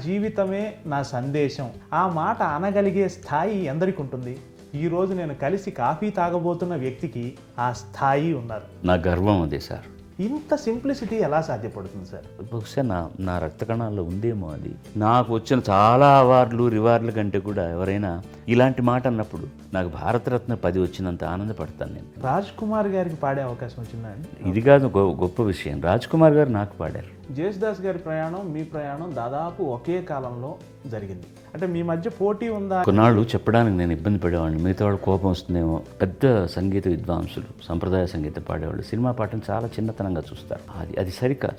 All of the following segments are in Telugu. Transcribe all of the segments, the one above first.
జీవితమే నా సందేశం. ఆ మాట అనగలిగే స్థాయి ఎందరికి ఉంటుంది? ఈరోజు నేను కలిసి కాఫీ తాగబోతున్న వ్యక్తికి ఆ స్థాయి ఉన్నారు. నా గర్వం అదే సార్. ఇంత సింప్లిసిటీ ఎలా సాధ్యపడుతుంది సార్? బహుశా నా రక్త కణాల్లో ఉందేమో అది. నాకు వచ్చిన చాలా అవార్డులు రివార్డుల కంటే కూడా ఎవరైనా ఇలాంటి మాట అన్నప్పుడు నాకు భారతరత్న 10 వచ్చినంత ఆనందపడతాను నేను. రాజ్ కుమార్ గారికి పాడే అవకాశం వచ్చిందా అండి? ఇది కాదు గొప్ప విషయం. రాజ్ కుమార్ గారు నాకు పాడారు. జేసుదాస్ గారి ప్రయాణం, మీ ప్రయాణం దాదాపు ఒకే కాలంలో జరిగింది. అంటే మీ మధ్య పోటీ ఉందా? కొన్నాళ్ళు చెప్పడానికి నేను ఇబ్బంది పడేవాడిని. మిగతా వాళ్ళు కోపం వస్తుందేమో. పెద్ద సంగీత విద్వాంసులు, సంప్రదాయ సంగీతం పాడేవాళ్ళు సినిమా పాటను చాలా చిన్నతనంగా చూస్తారు. అది సరికాదు.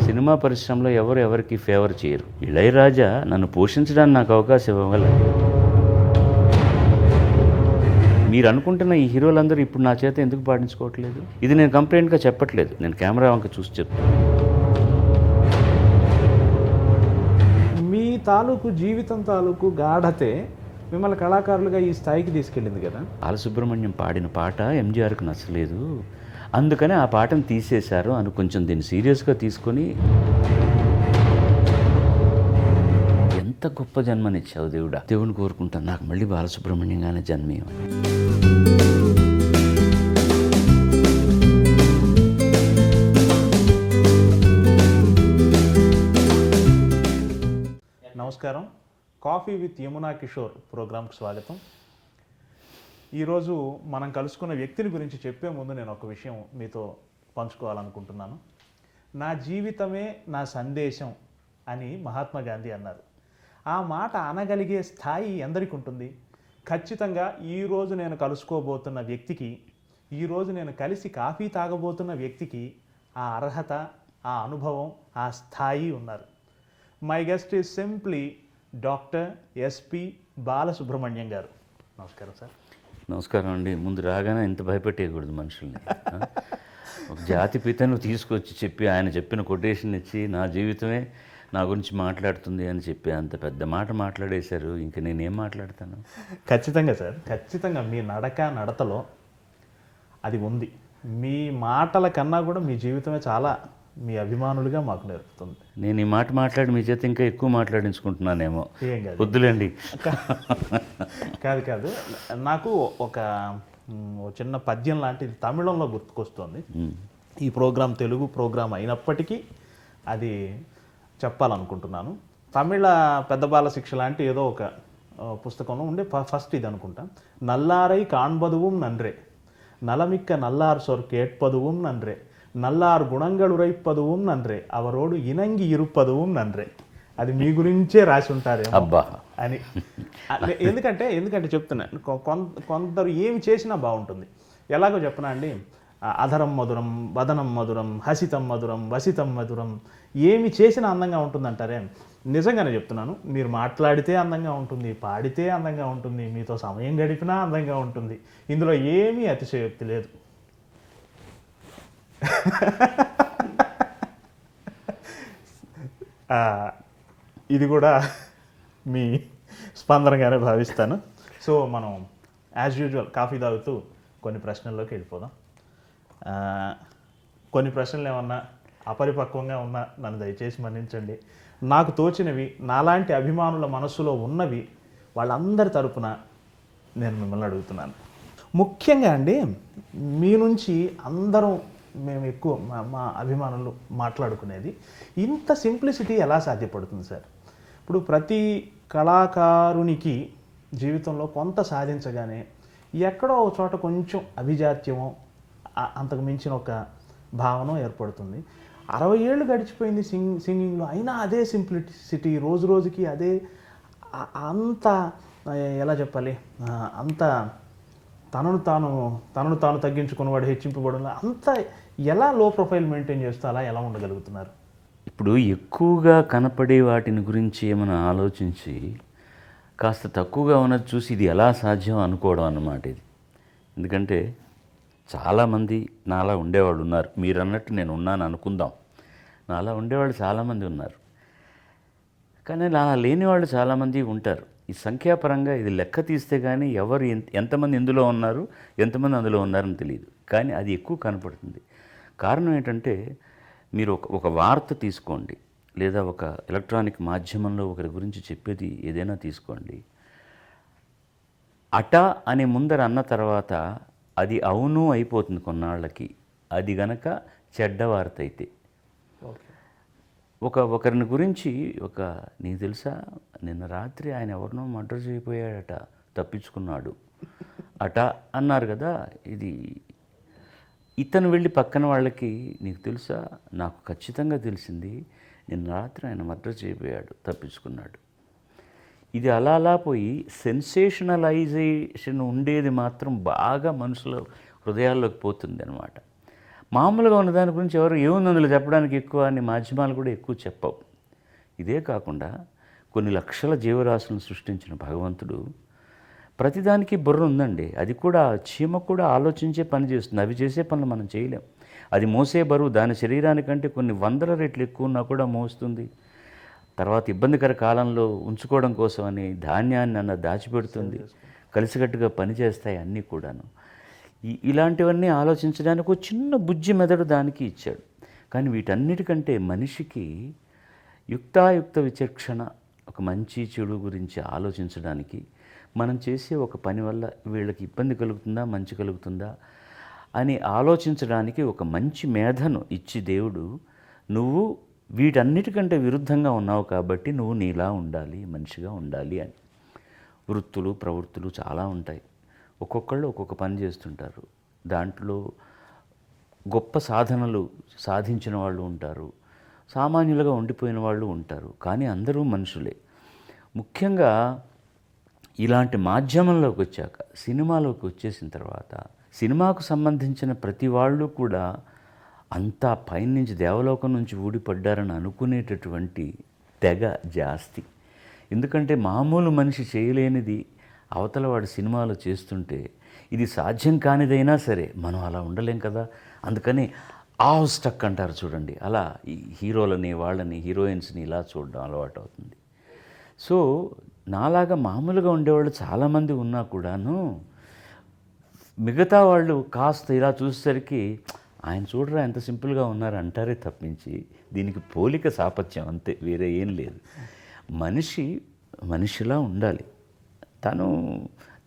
సినిమా పరిశ్రమలో ఎవరికి ఫేవర్ చేయరు. ఇళయరాజా నన్ను పోషించడానికి నాకు అవకాశం ఇవ్వగల. మీరు అనుకుంటున్న ఈ హీరోలందరూ ఇప్పుడు నా చేత ఎందుకు పాటించుకోవట్లేదు? ఇది నేను కంప్లైంట్గా చెప్పట్లేదు, నేను కెమెరా వంక చూసి చెప్తాను. మీ తాలూకు జీవితం తాలూకు గాఢతే మిమ్మల్ని కళాకారులుగా ఈ స్థాయికి తీసుకెళ్ళింది కదా. బాలసుబ్రహ్మణ్యం పాడిన పాట ఎంజీఆర్కి నచ్చలేదు, అందుకని ఆ పాటను తీసేశారు అని కొంచెం దీన్ని సీరియస్గా తీసుకొని, ఎంత గొప్ప జన్మనిచ్చావు దేవుడా, దేవుని కోరుకుంటాను నాకు మళ్ళీ బాలసుబ్రహ్మణ్యంగానే జన్మేమని. నమస్కారం. కాఫీ విత్ యమునా కిషోర్ ప్రోగ్రాంకి స్వాగతం. ఈరోజు మనం కలుసుకున్న వ్యక్తిని గురించి చెప్పే ముందు నేను ఒక విషయం మీతో పంచుకోవాలనుకుంటున్నాను. నా జీవితమే నా సందేశం అని మహాత్మా గాంధీ అన్నారు. ఆ మాట అనగలిగే స్థాయి ఎందరికి ఉంటుంది? ఖచ్చితంగా ఈరోజు నేను కలుసుకోబోతున్న వ్యక్తికి, ఈరోజు నేను కలిసి కాఫీ తాగబోతున్న వ్యక్తికి ఆ అర్హత, ఆ అనుభవం, ఆ స్థాయి ఉన్నారు. My guest is simply doctor SP Balasubrahmanyam గారు. నమస్కారం సార్. నమస్కారం అండి. ముందు రాగానే ఇంత భయపెట్టేయకూడదు మనుషుల్ని. ఒక జాతిపితను తీసుకొచ్చి చెప్పి ఆయన చెప్పిన కొటేషన్ ఇచ్చి నా జీవితమే నా గురించి మాట్లాడుతుంది అని చెప్పి అంత పెద్ద మాట మాట్లాడేశారు. ఇంక నేనేం మాట్లాడతాను? ఖచ్చితంగా సార్, ఖచ్చితంగా మీ నడతలో అది ఉంది. మీ మాటల కన్నా కూడా మీ జీవితమే చాలా మీ అభిమానులుగా మాకు నేర్పుతుంది. నేను ఈ మాట మాట్లాడి మీ చేత ఇంకా ఎక్కువ మాట్లాడించుకుంటున్నానేమో. ఏం కాదు, వద్దులేండి. కాదు. నాకు ఒక చిన్న పద్యం లాంటిది తమిళంలో గుర్తుకొస్తుంది. ఈ ప్రోగ్రాం తెలుగు ప్రోగ్రాం అయినప్పటికీ అది చెప్పాలనుకుంటున్నాను. తమిళ పెద్ద బాల శిక్ష లాంటి ఏదో ఒక పుస్తకంలో ఉండే ఫస్ట్ ఇది అనుకుంటా. నల్లారై కాண்பதுவும் நன்றே, நலமிக்க நல்லார் சொற் கேட்பதுவும் நன்றே, నల్లారు గుణంగళు రైప్పదుவும் నన్రే, అవరోడు ఇనంగి ఇరుప్పదుவும் నన్రే. అది మీ గురించే రాసి ఉంటారేమో అబ్బా అని. ఎందుకంటే చెప్తున్నాను, కొందరు ఏమి చేసినా బాగుంటుంది. ఎలాగో చెప్పనా అండి, అధరం మధురం, వదనం మధురం, హసితం మధురం, వసితం మధురం, ఏమి చేసినా అందంగా ఉంటుందంటారే. నిజంగానే చెప్తున్నాను, మీరు మాట్లాడితే అందంగా ఉంటుంది, పాడితే అందంగా ఉంటుంది, మీతో సమయం గడిపినా అందంగా ఉంటుంది. ఇందులో ఏమీ అతిశయోక్తి లేదు. ఇది కూడా మీ స్పందనగానే భావిస్తాను. సో మనం యాజ్ యూజువల్ కాఫీ తాగుతూ కొన్ని ప్రశ్నల్లోకి వెళ్ళిపోదాం. కొన్ని ప్రశ్నలు ఏమన్నా అపరిపక్వంగా ఉన్నా నన్ను దయచేసి మన్నించండి. నాకు తోచినవి, నాలాంటి అభిమానుల మనస్సులో ఉన్నవి వాళ్ళందరి తరపున నేను మిమ్మల్ని అడుగుతున్నాను. ముఖ్యంగా అండి, మీ నుంచి అందరం మేము ఎక్కువ మా అభిమానులు మాట్లాడుకునేది, ఇంత సింప్లిసిటీ ఎలా సాధ్యపడుతుంది సార్? ఇప్పుడు ప్రతి కళాకారునికి జీవితంలో కొంత సాధించగానే ఎక్కడో ఒక చోట కొంచెం అభిజాత్యమో అంతకు మించిన ఒక భావన ఏర్పడుతుంది. 60 ఏళ్ళు గడిచిపోయింది సింగింగ్లో, అయినా అదే సింప్లిసిటీ, రోజు రోజుకి అదే, అంత ఎలా చెప్పాలి, అంత తనను తాను తగ్గించుకున్నవాడు హెచ్చింపబడిన, అంత ఎలా లో ప్రొఫైల్ మెయింటైన్ చేస్తూ అలా ఎలా ఉండగలుగుతున్నారు? ఇప్పుడు ఎక్కువగా కనపడే వాటిని గురించి ఏమైనా ఆలోచించి కాస్త తక్కువగా ఉన్నది చూసి ఇది ఎలా సాధ్యం అనుకోవడం అన్నమాట ఇది. ఎందుకంటే చాలామంది నాలా ఉండేవాళ్ళు ఉన్నారు. మీరు అన్నట్టు నేను ఉన్నాను అనుకుందాం, నాలా ఉండేవాళ్ళు చాలామంది ఉన్నారు. కానీ నా లేని వాళ్ళు చాలామంది ఉంటారు. ఈ సంఖ్యాపరంగా ఇది లెక్క తీస్తే కానీ ఎవరు ఎంతమంది ఇందులో ఉన్నారు, ఎంతమంది అందులో ఉన్నారని తెలియదు. కానీ అది ఎక్కువ కనపడుతుంది. కారణం ఏంటంటే, మీరు ఒక వార్త తీసుకోండి, లేదా ఒక ఎలక్ట్రానిక్ మాధ్యమంలో ఒకరి గురించి చెప్పేది ఏదైనా తీసుకోండి. అట అని ముందర అన్న తర్వాత అది అవును అయిపోతుంది కొన్నాళ్ళకి. అది గనక చెడ్డ వార్త అయితే. ఓకే. ఒకరిని గురించి నీకు తెలుసా, నిన్న రాత్రి ఆయన ఎవరినో మర్డర్ చేయబోయాడట, తప్పించుకున్నాడు అట అన్నారు కదా. ఇతను వెళ్ళి పక్కన వాళ్ళకి, నీకు తెలుసా, నాకు ఖచ్చితంగా తెలిసింది, నిన్న రాత్రి ఆయన మర్డర్ చేయబోయాడు, తప్పించుకున్నాడు. ఇది అలా అలా పోయి సెన్సేషనలైజేషన్ ఉండేది మాత్రం బాగా మనుషుల హృదయాల్లోకి పోతుంది అనమాట. మామూలుగా ఉన్న దాని గురించి ఎవరు ఏముంది అందులో చెప్పడానికి ఎక్కువ అని మాధ్యమాలు కూడా ఎక్కువ చెప్పవు. ఇదే కాకుండా కొన్ని లక్షల జీవరాశులను సృష్టించిన భగవంతుడు ప్రతిదానికి బుర్ర ఉందండి. అది కూడా చీమ కూడా ఆలోచించే పని చేస్తుంది. అవి చేసే పనులు మనం చేయలేం. అది మోసే బరువు దాని శరీరానికంటే కొన్ని వందల రెట్లు ఎక్కువ ఉన్నా కూడా మోస్తుంది. తర్వాత ఇబ్బందికర కాలంలో ఉంచుకోవడం కోసం అని ధాన్యాన్ని దాచిపెడుతుంది. కలిసికట్టుగా పనిచేస్తాయి అన్నీ కూడాను. ఇలాంటివన్నీ ఆలోచించడానికి ఒక చిన్న బుజ్జి మెదడు దానికి ఇచ్చాడు. కానీ వీటన్నిటికంటే మనిషికి యుక్తాయుక్త విచక్షణ, ఒక మంచి చెడు గురించి ఆలోచించడానికి, మనం చేసే ఒక పని వల్ల వీళ్ళకి ఇబ్బంది కలుగుతుందా మంచి కలుగుతుందా అని ఆలోచించడానికి ఒక మంచి మేధను ఇచ్చి దేవుడు, నువ్వు వీటన్నిటికంటే విరుద్ధంగా ఉన్నావు కాబట్టి నువ్వు నీలా ఉండాలి, మనిషిగా ఉండాలి అని. వృత్తులు ప్రవృత్తులు చాలా ఉంటాయి. ఒక్కొక్కళ్ళు ఒక్కొక్క పని చేస్తుంటారు. దాంట్లో గొప్ప సాధనలు సాధించిన వాళ్ళు ఉంటారు, సామాన్యులుగా ఉండిపోయిన వాళ్ళు ఉంటారు. కానీ అందరూ మనుషులే. ముఖ్యంగా ఇలాంటి మాధ్యమంలోకి వచ్చాక, సినిమాలోకి వచ్చేసిన తర్వాత, సినిమాకు సంబంధించిన ప్రతి వాళ్ళు కూడా అంతా పైనుంచి దేవలోకం నుంచి ఊడిపడ్డారని అనుకునేటటువంటి తెగ జాస్తి. ఎందుకంటే మామూలు మనిషి చేయలేనిది అవతల వాడి సినిమాలో చేస్తుంటే ఇది సాధ్యం కానిదైనా సరే మనం అలా ఉండలేం కదా. అందుకని ఆవ్ స్టక్ అంటారు చూడండి, అలా ఈ హీరోలని వాళ్ళని హీరోయిన్స్ని ఇలా చూడడం అలవాటు అవుతుంది. సో నాలాగా మామూలుగా ఉండేవాళ్ళు చాలామంది ఉన్నా కూడాను మిగతా వాళ్ళు కాస్త ఇలా చూసేసరికి ఆయన చూడరా ఎంత సింపుల్గా ఉన్నారు అంటారే తప్పించి దీనికి పోలిక సాపత్యం అంతే, వేరే ఏం లేదు. మనిషిలా ఉండాలి.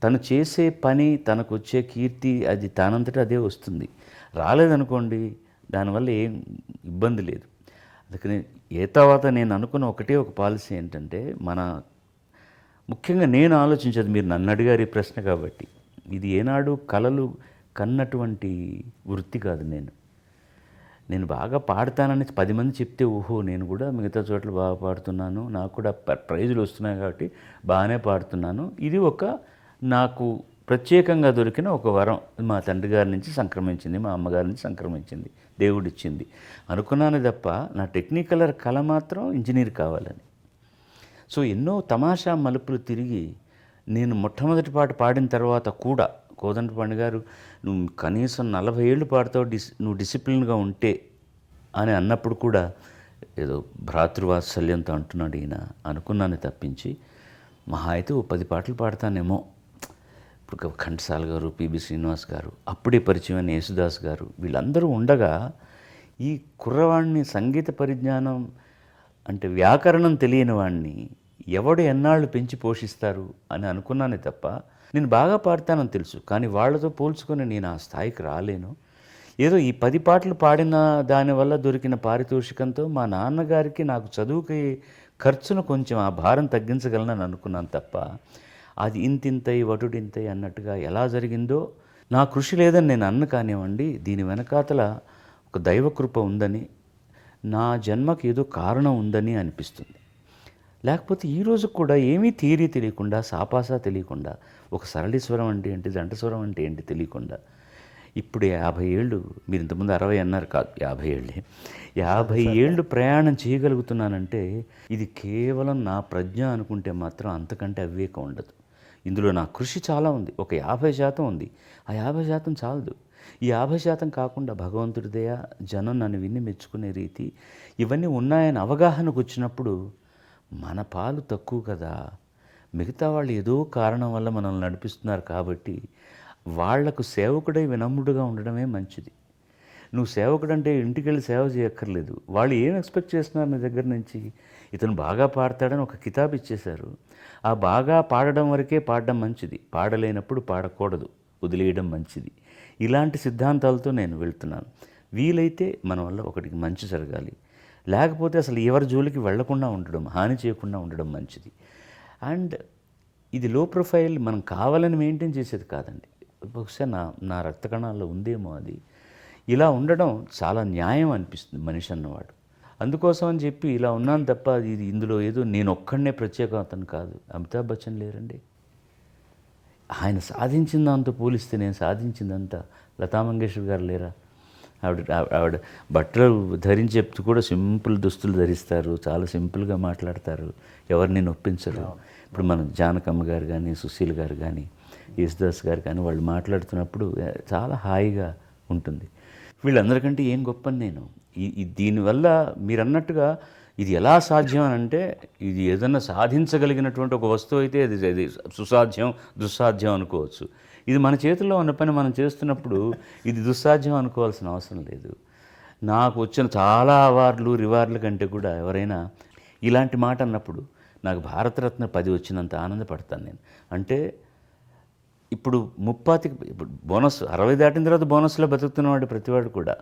తను చేసే పని, తనకు వచ్చే కీర్తి అది తానంతటా అదే వస్తుంది. రాలేదనుకోండి దానివల్ల ఏం ఇబ్బంది లేదు. అందుకని తర్వాత నేను అనుకున్న ఒక పాలసీ ఏంటంటే, ముఖ్యంగా నేను ఆలోచించేది, మీరు నన్ను అడిగారు ఈ ప్రశ్న కాబట్టి, ఇది ఏనాడు కలలు కన్నటువంటి వృత్తి కాదు. నేను బాగా పాడతానని 10 మంది చెప్తే ఓహో నేను కూడా మిగతా చోట్ల బాగా పాడుతున్నాను, నాకు కూడా ప్రైజులు వస్తున్నాయి కాబట్టి బాగానే పాడుతున్నాను, ఇది నాకు ప్రత్యేకంగా దొరికిన ఒక వరం, మా తండ్రి గారి నుంచి సంక్రమించింది, మా అమ్మగారి నుంచి సంక్రమించింది, దేవుడిచ్చింది అనుకున్నాను తప్ప నా టెక్నికల్ కళ మాత్రం ఇంజనీర్ కావాలని. సో ఎన్నో తమాషా మలుపులు తిరిగి నేను మొట్టమొదటి పాట పాడిన తర్వాత కూడా కోదండపాణి గారు, నువ్వు కనీసం 40 ఏళ్ళు పాడతావు, నువ్వు డిసిప్లిన్గా ఉంటే అని అన్నప్పుడు కూడా ఏదో భ్రాతృవాత్సల్యంతో అంటున్నాడు ఈయన అనుకున్నాను తప్పించి, మహా అయితే 10 పాటలు పాడతానేమో. ఇప్పుడు ఘంటసాల గారు, పిబి శ్రీనివాస్ గారు, అప్పుడే పరిచయమైన యేసుదాస్ గారు, వీళ్ళందరూ ఉండగా ఈ కుర్రవాడిని సంగీత పరిజ్ఞానం అంటే వ్యాకరణం తెలియని వాడిని ఎవడు ఎన్నాళ్ళు పెంచి పోషిస్తారు అని అనుకున్నానే తప్ప, నేను బాగా పాడతానని తెలుసు, కానీ వాళ్ళతో పోల్చుకొని నేను ఆ స్థాయికి రాలేను. ఏదో ఈ 10 పాటలు పాడిన దానివల్ల దొరికిన పారితోషికంతో మా నాన్నగారికి నాకు చదువుకి ఖర్చును కొంచెం ఆ భారం తగ్గించగలనని అనుకున్నాను తప్ప, అది ఇంతింతై వటుడింతై అన్నట్టుగా ఎలా జరిగిందో నా కృషి లేదని నేను అన్న కానివ్వండి, దీని వెనకాతల ఒక దైవకృప ఉందని, నా జన్మకి ఏదో కారణం ఉందని అనిపిస్తుంది. లేకపోతే ఈరోజు కూడా ఏమీ థియరీ తెలియకుండా, సాపాసా తెలియకుండా, ఒక సరళీస్వరం అంటే ఏంటి, జంటస్వరం అంటే ఏంటి తెలియకుండా, ఇప్పుడు 50 ఏళ్ళు, మీరు ఇంతకుముందు 60 అన్నారు, కాదు 50 ఏళ్ళే, 50 ఏళ్ళు ప్రయాణం చేయగలుగుతున్నానంటే ఇది కేవలం నా ప్రజ్ఞ అనుకుంటే మాత్రం అంతకంటే అవివేకం ఉండదు. ఇందులో నా కృషి చాలా ఉంది, ఒక 50% ఉంది. ఆ 50% చాలదు. ఈ 50% కాకుండా భగవంతుడి దయ, జనం నన్ను విని మెచ్చుకునే రీతి, ఇవన్నీ ఉన్నాయని అవగాహనకు వచ్చినప్పుడు మన పాలు తక్కువ కదా, మిగతా వాళ్ళు ఏదో కారణం వల్ల మనల్ని నడిపిస్తున్నారు కాబట్టి వాళ్లకు సేవకుడై వినమ్రుడుగా ఉండడమే మంచిది. నువ్వు సేవకుడు అంటే ఇంటికి వెళ్ళి సేవ చేయక్కర్లేదు. వాళ్ళు ఏం ఎక్స్పెక్ట్ చేస్తున్నారు నీ దగ్గర నుంచి? ఇతను బాగా పాడతాడని ఒక కితాబ్ ఇచ్చేశారు. ఆ బాగా పాడడం వరకే పాడడం మంచిది, పాడలేనప్పుడు పాడకూడదు, వదిలేయడం మంచిది. ఇలాంటి సిద్ధాంతాలతో నేను వెళ్తున్నాను. వీలైతే మన వల్ల ఒకటికి మంచి జరగాలి, లేకపోతే అసలు ఎవరి జోలికి వెళ్లకుండా ఉండడం, హాని చేయకుండా ఉండడం మంచిది. అండ్ ఇది లో ప్రొఫైల్ మనం కావాలని మెయింటైన్ చేసేది కాదండి. బహుశా నా రక్త కణాల్లో ఉందేమో అది. ఇలా ఉండడం చాలా న్యాయం అనిపిస్తుంది మనిషి అన్నవాడు. అందుకోసం అని చెప్పి ఇలా ఉన్నాను తప్ప ఇది ఇందులో ఏదో నేను ఒక్కడనే ప్రత్యేకతను కాదు. అమితాబ్ బచ్చన్ లేరండి, ఆయన సాధించిన దాంతో పోలిస్తే నేను సాధించిందంతా. లతా మంగేష్కర్ గారు లేరా? ఆవిడ బట్టలు ధరించి చెప్తూ కూడా సింపుల్ దుస్తులు ధరిస్తారు, చాలా సింపుల్గా మాట్లాడతారు, ఎవరిని నొప్పించరు. ఇప్పుడు మన జానకమ్మ గారు కానీ, సుశీల్ గారు కానీ, యేసుదాస్ గారు కానీ వాళ్ళు మాట్లాడుతున్నప్పుడు చాలా హాయిగా ఉంటుంది. వీళ్ళందరికంటే ఏం గొప్పని నేను దీనివల్ల మీరు అన్నట్టుగా ఇది ఎలా సాధ్యం అని అంటే, ఇది ఏదన్నా సాధించగలిగినటువంటి ఒక వస్తువు అయితే అది సుసాధ్యం దుస్సాధ్యం అనుకోవచ్చు. ఇది మన చేతుల్లో ఉన్న పని మనం చేస్తున్నప్పుడు ఇది దుస్సాధ్యం అనుకోవాల్సిన అవసరం లేదు. నాకు వచ్చిన చాలా అవార్డులు రివార్డుల కంటే కూడా ఎవరైనా ఇలాంటి మాట అన్నప్పుడు నాకు భారతరత్న 10 వచ్చినంత ఆనందపడతాను నేను. అంటే ఇప్పుడు ఇప్పుడు బోనస్ 60 దాటిన తర్వాత బోనస్లో బతుకుతున్నవాడు ప్రతివాడు కూడా.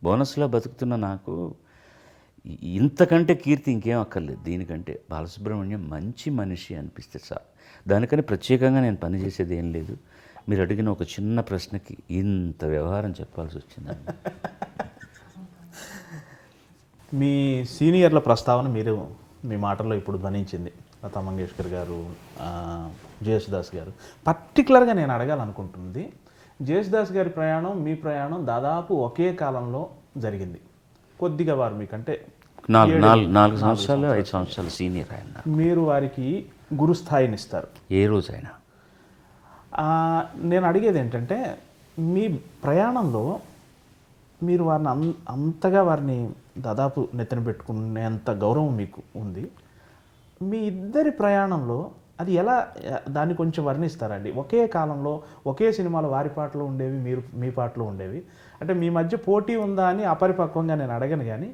బోనస్లో బతుకుతున్న నాకు ఇంతకంటే కీర్తి ఇంకేం అక్కర్లేదు. దీనికంటే బాలసుబ్రహ్మణ్యం మంచి మనిషి అనిపిస్తే చాలు. దానికని ప్రత్యేకంగా నేను పనిచేసేది ఏం లేదు. మీరు అడిగిన ఒక చిన్న ప్రశ్నకి ఇంత వ్యవహారం చెప్పాల్సి వచ్చిందండి. మీ సీనియర్ల ప్రస్తావన మీరు మీ మాటల్లో ఇప్పుడు ధ్వనించింది. లతా మంగేష్కర్ గారు, జేసుదాస్ గారు. పర్టికులర్గా నేను అడగాలనుకుంటుంది, జేసుదాస్ గారి ప్రయాణం మీ ప్రయాణం దాదాపు ఒకే కాలంలో జరిగింది. కొద్దిగా వారు మీకంటే 4 సంవత్సరాలు 5 సంవత్సరాలు సీనియర్ ఆయన. మీరు వారికి గురుస్థాయిని ఇస్తారు ఏ రోజైనా. నేను అడిగేది ఏంటంటే, మీ ప్రయాణంలో మీరు వారిని అంతగా వారిని దాదాపు నెత్తిన పెట్టుకునేంత గౌరవం మీకు ఉంది. మీ ఇద్దరి ప్రయాణంలో అది ఎలా, దాన్ని కొంచెం వర్ణిస్తారండి? ఒకే కాలంలో ఒకే సినిమాలో వారి పాటలు ఉండేవి, మీరు మీ పాటలు ఉండేవి. అంటే మీ మధ్య పోటీ ఉందా అని అపరిపక్వంగా నేను అడగను, కానీ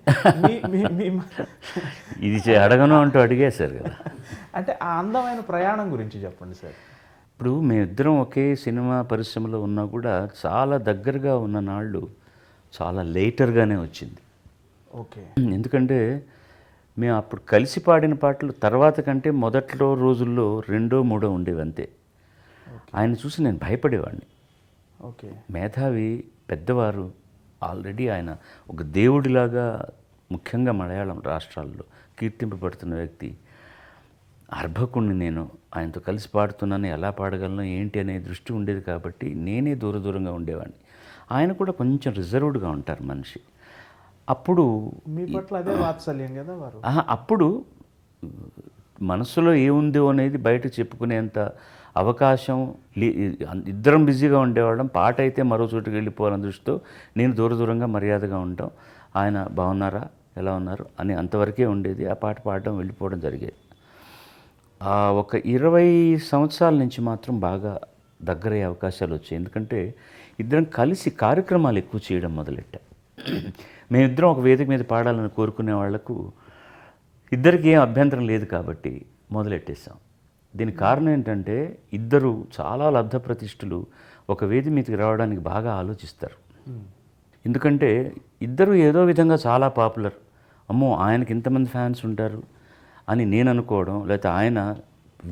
ఇది అడగను అంటూ అడిగేశారు కదా. అంటే ఆ అందమైన ప్రయాణం గురించి చెప్పండి సార్. ఇప్పుడు మేమిద్దరం ఒకే సినిమా పరిశ్రమలో ఉన్నా కూడా చాలా దగ్గరగా ఉన్న నాళ్ళు చాలా లేటర్గానే వచ్చింది. ఓకే. ఎందుకంటే మేము అప్పుడు కలిసి పాడిన పాటలు తర్వాత కంటే మొదట్లో రోజుల్లో 2, 3 ఉండేవి అంతే. ఆయన చూసి నేను భయపడేవాడిని. ఓకే. మేధావి, పెద్దవారు, ఆల్రెడీ ఆయన ఒక దేవుడిలాగా ముఖ్యంగా మలయాళం రాష్ట్రాల్లో కీర్తింపబడుతున్న వ్యక్తి. అర్భకుణ్ణి నేను, ఆయనతో కలిసి పాడుతున్నాను, ఎలా పాడగలను ఏంటి అనే దృష్టి ఉండేది కాబట్టి నేనే దూరంగా ఉండేవాడిని. ఆయన కూడా కొంచెం రిజర్వ్డ్గా ఉంటారు మనిషి. అప్పుడు మీ పట్ల అదే వాత్సల్యం కదా వారు. అప్పుడు మనసులో ఏముందో అనేది బయట చెప్పుకునేంత అవకాశం ఇద్దరం బిజీగా ఉండేవాళ్ళం. పాట అయితే మరో చోటుకి వెళ్ళిపోవాలని దృష్టితో నేను దూరంగా మర్యాదగా ఉంటాం. ఆయన బాగున్నారా, ఎలా ఉన్నారు అని అంతవరకే ఉండేది. ఆ పాట పాడడం, వెళ్ళిపోవడం జరిగేది. ఒక 20 సంవత్సరాల నుంచి మాత్రం బాగా దగ్గరయ్యే అవకాశాలు వచ్చాయి. ఎందుకంటే ఇద్దరం కలిసి కార్యక్రమాలు ఎక్కువ చేయడం మొదలెట్టాం. మేమిద్దరం ఒక వేదిక మీద పాడాలని కోరుకునే వాళ్లకు ఇద్దరికి ఏం అభ్యంతరం లేదు కాబట్టి మొదలెట్టేసాం. దీనికి కారణం ఏంటంటే ఇద్దరు చాలా లబ్ధప్రతిష్ఠులు ఒక వేది మీదకి రావడానికి బాగా ఆలోచిస్తారు. ఎందుకంటే ఇద్దరు ఏదో విధంగా చాలా పాపులర్, అమ్మో ఆయనకి ఇంతమంది ఫ్యాన్స్ ఉంటారు అని నేను అనుకోవడం, లేకపోతే ఆయన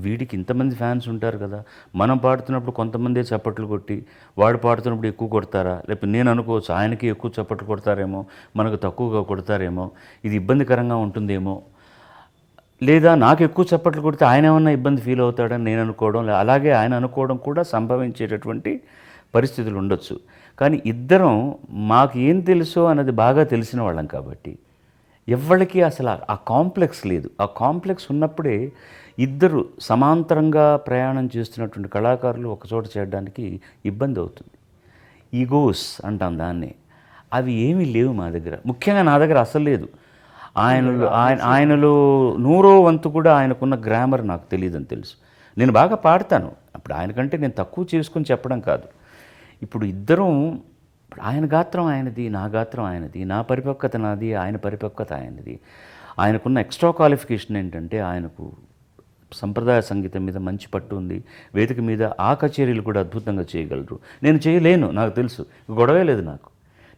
వీడికి ఇంతమంది ఫ్యాన్స్ ఉంటారు కదా, మనం పాడుతున్నప్పుడు కొంతమందే చప్పట్లు కొట్టి వాడు పాడుతున్నప్పుడు ఎక్కువ కొడతారా, లేకపోతే నేను అనుకోవచ్చు ఆయనకి ఎక్కువ చప్పట్లు కొడతారేమో, మనకు తక్కువగా కొడతారేమో, ఇది ఇబ్బందికరంగా ఉంటుందేమో, లేదా నాకు ఎక్కువ చప్పట్లు కొడితే ఆయన ఏమన్నా ఇబ్బంది ఫీల్ అవుతాడని నేను అనుకోవడం, అలాగే ఆయన అనుకోవడం కూడా సంభవించేటటువంటి పరిస్థితులు ఉండొచ్చు. కానీ ఇద్దరం మాకు ఏం తెలుసో అన్నది బాగా తెలిసిన వాళ్ళం కాబట్టి ఎవరికి అసలు ఆ కాంప్లెక్స్ లేదు. ఆ కాంప్లెక్స్ ఉన్నప్పుడే ఇద్దరు సమాంతరంగా ప్రయాణం చేస్తున్నటువంటి కళాకారులు ఒకచోట చేయడానికి ఇబ్బంది అవుతుంది. ఈగోస్ అంటాం దాన్ని. అవి ఏమీ లేవు మా దగ్గర, ముఖ్యంగా నా దగ్గర అసలు లేదు. ఆయనలో 100వ వంతు కూడా ఆయనకున్న గ్రామర్ నాకు తెలియదని తెలుసు. నేను బాగా పాడతాను, అప్పుడు ఆయనకంటే నేను తక్కువ చేసుకొని చెప్పడం కాదు. ఇప్పుడు ఇద్దరం ఇప్పుడు ఆయన గాత్రం ఆయనది, నా గాత్రం ఆయనది, నా పరిపక్వత నాది, ఆయన పరిపక్వత ఆయనది. ఆయనకున్న ఎక్స్ట్రా క్వాలిఫికేషన్ ఏంటంటే ఆయనకు సంప్రదాయ సంగీతం మీద మంచి పట్టు ఉంది. వేదిక మీద ఆ కచేరీలు కూడా అద్భుతంగా చేయగలరు. నేను చేయలేను, నాకు తెలుసు, గొడవే లేదు నాకు.